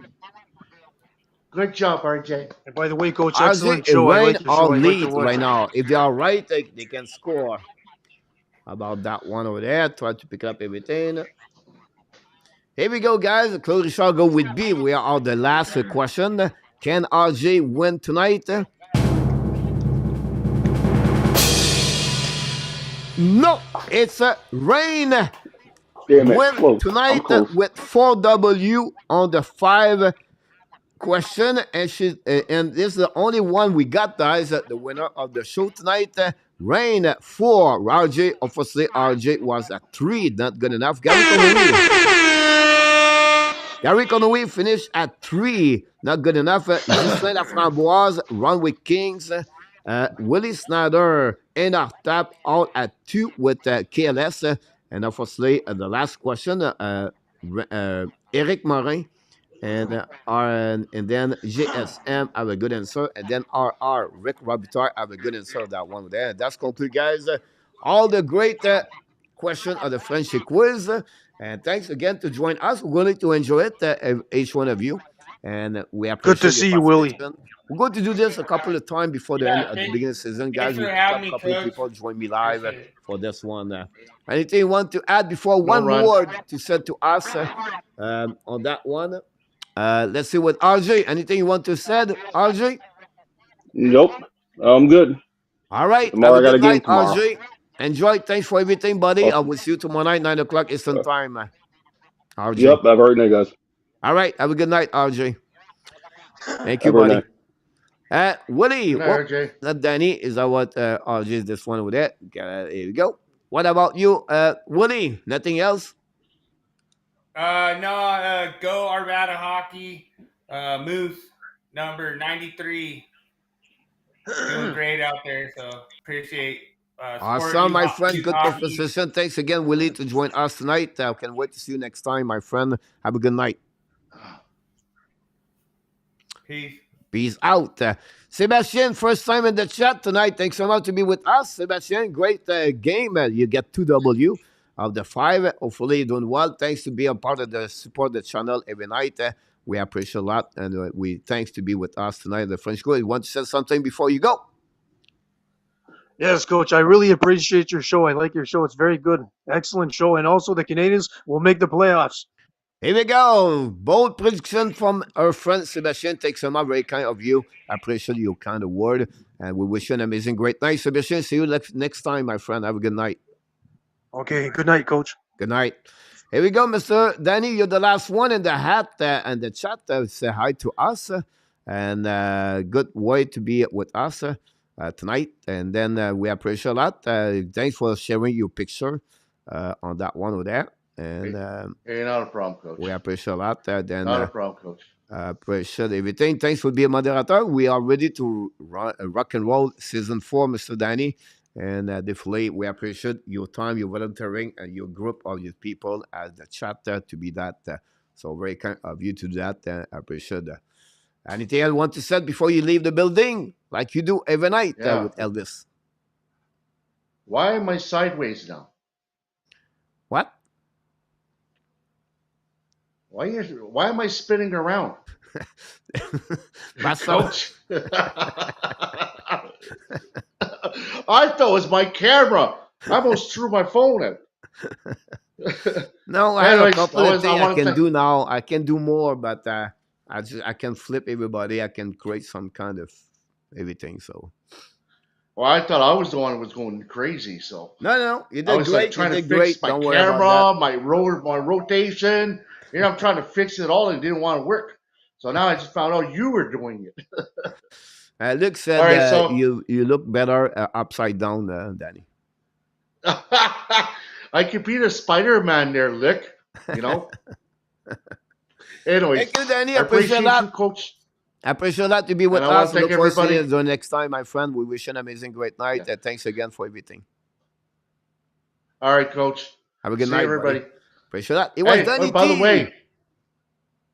[SPEAKER 3] Good job, RJ.
[SPEAKER 5] And by the way, Coach,
[SPEAKER 1] RJ
[SPEAKER 5] excellent
[SPEAKER 1] and
[SPEAKER 5] show. I
[SPEAKER 1] Rain
[SPEAKER 5] like your
[SPEAKER 1] are
[SPEAKER 5] show. I like the
[SPEAKER 1] lead
[SPEAKER 5] words.
[SPEAKER 1] right now. If they are right, they can score. How about that one over there? Try to pick up everything. Here we go, guys. Claude Richard go with B. We are on the last question. Can RJ win tonight? No, it's Rain.
[SPEAKER 4] Damn it.
[SPEAKER 1] Win
[SPEAKER 4] Close.
[SPEAKER 1] tonight
[SPEAKER 4] I'm close.
[SPEAKER 1] with 4W on the 5 question, and this is the only one we got, guys. The winner of the show tonight, Rain 4. RJ, obviously RJ was at 3, not good enough. Gary Conway finished at 3, not good enough. Ghislain Laframboise, Runway Kings, Willie Snyder, and our tap all at 2 with KLS. And obviously, the last question, Eric Morin and then JSM have a good answer, and then RR Rick Robitaille have a good answer of that one there. That's conclude, guys. All the great question of the Frenchy Quiz, and thanks again to join us. We're going to enjoy it, each one of you, and we appreciate.
[SPEAKER 5] Good to see you, Willie.
[SPEAKER 1] We're going to do this a couple of times before the end of the beginning of the season, guys.
[SPEAKER 2] Thanks
[SPEAKER 1] We'll
[SPEAKER 2] for
[SPEAKER 1] pick up
[SPEAKER 2] having
[SPEAKER 1] a
[SPEAKER 2] me,
[SPEAKER 1] couple of
[SPEAKER 2] Coach.
[SPEAKER 1] people join me live
[SPEAKER 2] Appreciate it.
[SPEAKER 1] for this one. Anything you want to add before one
[SPEAKER 3] run.
[SPEAKER 1] word to say to us on that one? Let's see what RJ. Anything you want to say, RJ?
[SPEAKER 4] Nope. I'm good.
[SPEAKER 1] All right.
[SPEAKER 4] Tomorrow
[SPEAKER 1] Have a
[SPEAKER 4] I got a
[SPEAKER 1] good
[SPEAKER 4] game
[SPEAKER 1] night,
[SPEAKER 4] tomorrow.
[SPEAKER 1] RJ. Enjoy. Thanks for everything, buddy.
[SPEAKER 4] Awesome.
[SPEAKER 1] I will see you tomorrow night, 9 o'clock Eastern time. RJ.
[SPEAKER 4] Yep. Have a great night, guys.
[SPEAKER 1] All right. Have a good night, RJ. Thank you,
[SPEAKER 4] Have a
[SPEAKER 1] buddy.
[SPEAKER 4] great
[SPEAKER 1] Willie,
[SPEAKER 3] Good night, RJ.
[SPEAKER 1] not Danny. Is that what RJ is this one with that? Here we go. What about you, Willie? Nothing else?
[SPEAKER 2] No, go Arvada Hockey. Moose, number 93. Doing great out there, so appreciate
[SPEAKER 1] Awesome, my friend.
[SPEAKER 2] youth
[SPEAKER 1] Good
[SPEAKER 2] hockey.
[SPEAKER 1] conversation. Thanks again, Willie, to join us tonight. Can't wait to see you next time, my friend. Have a good night.
[SPEAKER 2] Peace.
[SPEAKER 1] Peace out. Sebastien, first time in the chat tonight. Thanks so much to be with us. Sebastien, great game. You get 2W of the 5. Hopefully you're doing well. Thanks to be a part of the support the channel every night. We appreciate a lot. And we thanks to be with us tonight. The French Quiz. You want to say something before you go?
[SPEAKER 5] Yes, Coach. I really appreciate your show. I like your show. It's very good. Excellent show. And also the Canadiens will make the playoffs.
[SPEAKER 1] Here we go. Bold prediction from our friend Sebastien. Thanks so much. Very kind of you. I appreciate your kind of word. And we wish you an amazing, great night. Sebastien, see you next time, my friend. Have a good night.
[SPEAKER 5] Okay. Good night, Coach.
[SPEAKER 1] Good night. Here we go, Mr. Danny. You're the last one in the hat and the chat. Say hi to us. And good way to be with us tonight. And then we appreciate a lot. Thanks for sharing your picture on that one over there. And
[SPEAKER 3] Hey, not a problem, Coach.
[SPEAKER 1] we appreciate a lot. Then
[SPEAKER 3] Not a problem, Coach.
[SPEAKER 1] appreciate everything. Thanks for being a moderator. We are ready to rock and roll season 4, Mr. Danny. And definitely, we appreciate your time, your volunteering, and your group of your people as the chapter to be that. So very kind of you to do that. I appreciate that. Anything else you want to say before you leave the building, like you do every night
[SPEAKER 3] Yeah.
[SPEAKER 1] with Elvis?
[SPEAKER 3] Why am I sideways now?
[SPEAKER 1] What?
[SPEAKER 3] Why am I spinning around?
[SPEAKER 1] That's all.
[SPEAKER 3] Coach. I thought it was my camera. I almost threw my phone out.
[SPEAKER 1] No, I have a
[SPEAKER 3] Anyways,
[SPEAKER 1] couple of things I
[SPEAKER 3] wanna
[SPEAKER 1] can
[SPEAKER 3] thank-
[SPEAKER 1] do now. I can do more, but I can flip everybody. I can create some kind of everything. So
[SPEAKER 3] Well, I thought I was the one who was going crazy. So
[SPEAKER 1] no, you
[SPEAKER 3] I
[SPEAKER 1] did
[SPEAKER 3] was
[SPEAKER 1] great.
[SPEAKER 3] like trying
[SPEAKER 1] You
[SPEAKER 3] to
[SPEAKER 1] did
[SPEAKER 3] fix
[SPEAKER 1] great.
[SPEAKER 3] my
[SPEAKER 1] Don't worry about
[SPEAKER 3] camera, my rotation. I'm trying to fix it all, and it didn't want to work. So now I just found out you were doing it.
[SPEAKER 1] that. Luke said
[SPEAKER 3] All right, so-
[SPEAKER 1] you look better upside down, Danny.
[SPEAKER 3] I could be the Spider-Man there, Lick. You know. Anyways,
[SPEAKER 1] Thank you, Danny.
[SPEAKER 3] I
[SPEAKER 1] I appreciate
[SPEAKER 3] appreciate
[SPEAKER 1] that.
[SPEAKER 3] you, Coach.
[SPEAKER 1] I appreciate that to be with
[SPEAKER 3] And I wanna
[SPEAKER 1] us.
[SPEAKER 3] thank
[SPEAKER 1] Look forward to seeing
[SPEAKER 3] everybody.
[SPEAKER 1] you the next time, my friend. We wish you an amazing, great night.
[SPEAKER 3] Yeah.
[SPEAKER 1] Thanks again for everything.
[SPEAKER 3] All right, Coach.
[SPEAKER 1] Have a good
[SPEAKER 3] See
[SPEAKER 1] night,
[SPEAKER 3] you, everybody.
[SPEAKER 1] buddy. Appreciate that. It was
[SPEAKER 3] Hey,
[SPEAKER 1] Danny
[SPEAKER 3] by
[SPEAKER 1] T.
[SPEAKER 3] the way,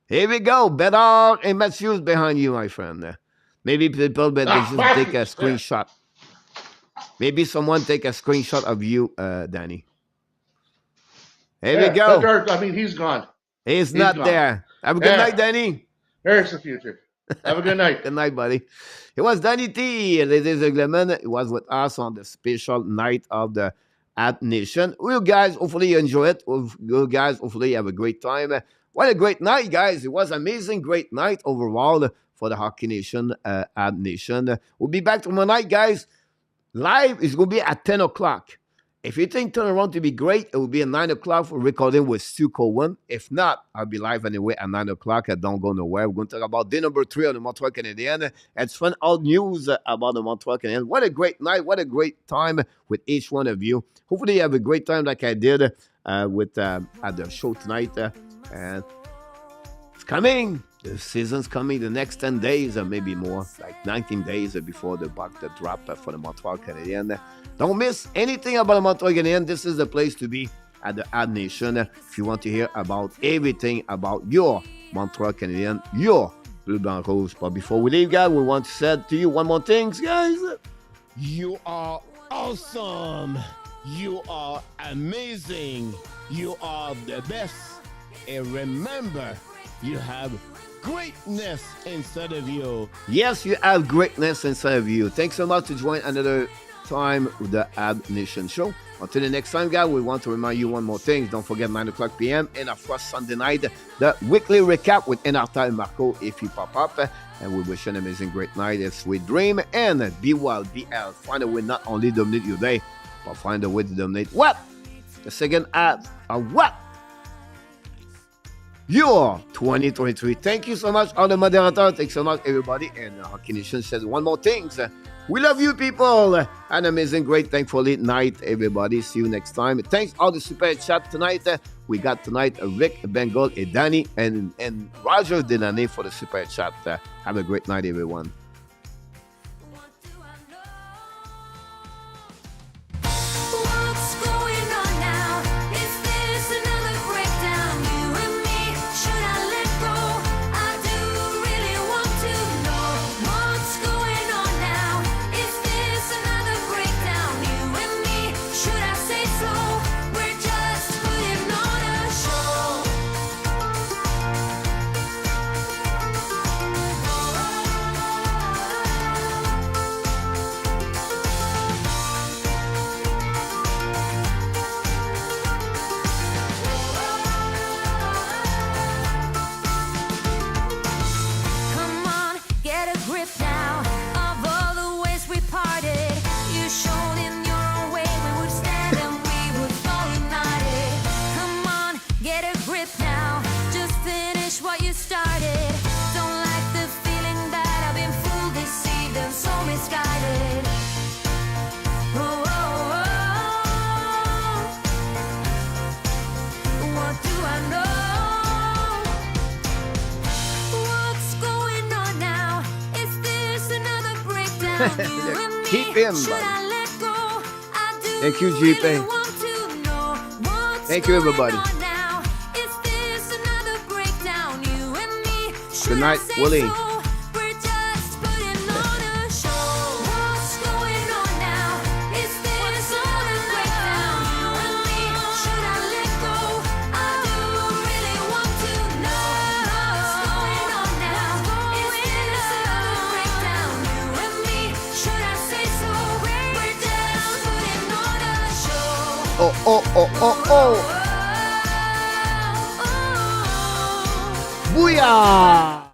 [SPEAKER 1] Here we go. Bedard and Matthews behind you, my friend. Maybe people better just take a screenshot. Maybe someone take a screenshot of you, Danny. Here we go.
[SPEAKER 3] Bedard, I mean, he's gone.
[SPEAKER 1] He's not
[SPEAKER 3] gone.
[SPEAKER 1] there. Have a good night, Danny.
[SPEAKER 3] There's the future. Have a good night.
[SPEAKER 1] Good night, buddy. It was Danny T, ladies and gentlemen. It was with us on the special night of the Habs Nation. Well, guys, hopefully you enjoy it. You guys, hopefully you have a great time. What a great night, guys. It was amazing, great night overall for the Hockey Nation, Habs Nation. We'll be back tomorrow night, guys. Live is going to be at 10 o'clock. If you think turnaround to be great, it will be at 9 o'clock for recording with Stu Cohen. If not, I'll be live anyway at 9 o'clock. Don't go nowhere. We're going to talk about day number 3 of the Montreal Canadiens. It's fun, all news about the Montreal Canadiens. What a great night. What a great time with each one of you. Hopefully you have a great time like I did at the show tonight. And it's coming. The season's coming. The next 10 days or maybe more, like 19 days before the drop for the Montreal Canadiens. Don't miss anything about the Montreal Canadiens. This is the place to be at the Habs Nation if you want to hear about everything about your Montreal Canadiens, your Bleu Blanc Rouge. But before we leave, guys, we want to say to you one more thing, guys. You are awesome. You are amazing. You are the best. And remember, you have greatness inside of you. Yes, you have greatness inside of you. Thanks so much to join another time with the Habs Nation Show. Until the next time, guys, we want to remind you one more thing. Don't forget 9 o'clock p.m. and of course Sunday night, the weekly recap with Enarta and Marco if you pop up. And we wish you an amazing great night, a sweet dream, and be wild, be out. Find a way not only dominate your day, but find a way to dominate what? The second half of what? Your 2023. Thank you so much, all the moderators. Thanks so much, everybody. And Hockey Nation says one more thing. We love you, people. An amazing, great, thankfully night, everybody. See you next time. Thanks all the super chat tonight. We got tonight Rick, Bengal, Danny, and Roger Delaney for the super chat. Have a great night, everyone. Keep him, buddy. Thank you, GP. Thank you, everybody. Good night, Willie. Oh. Booyah!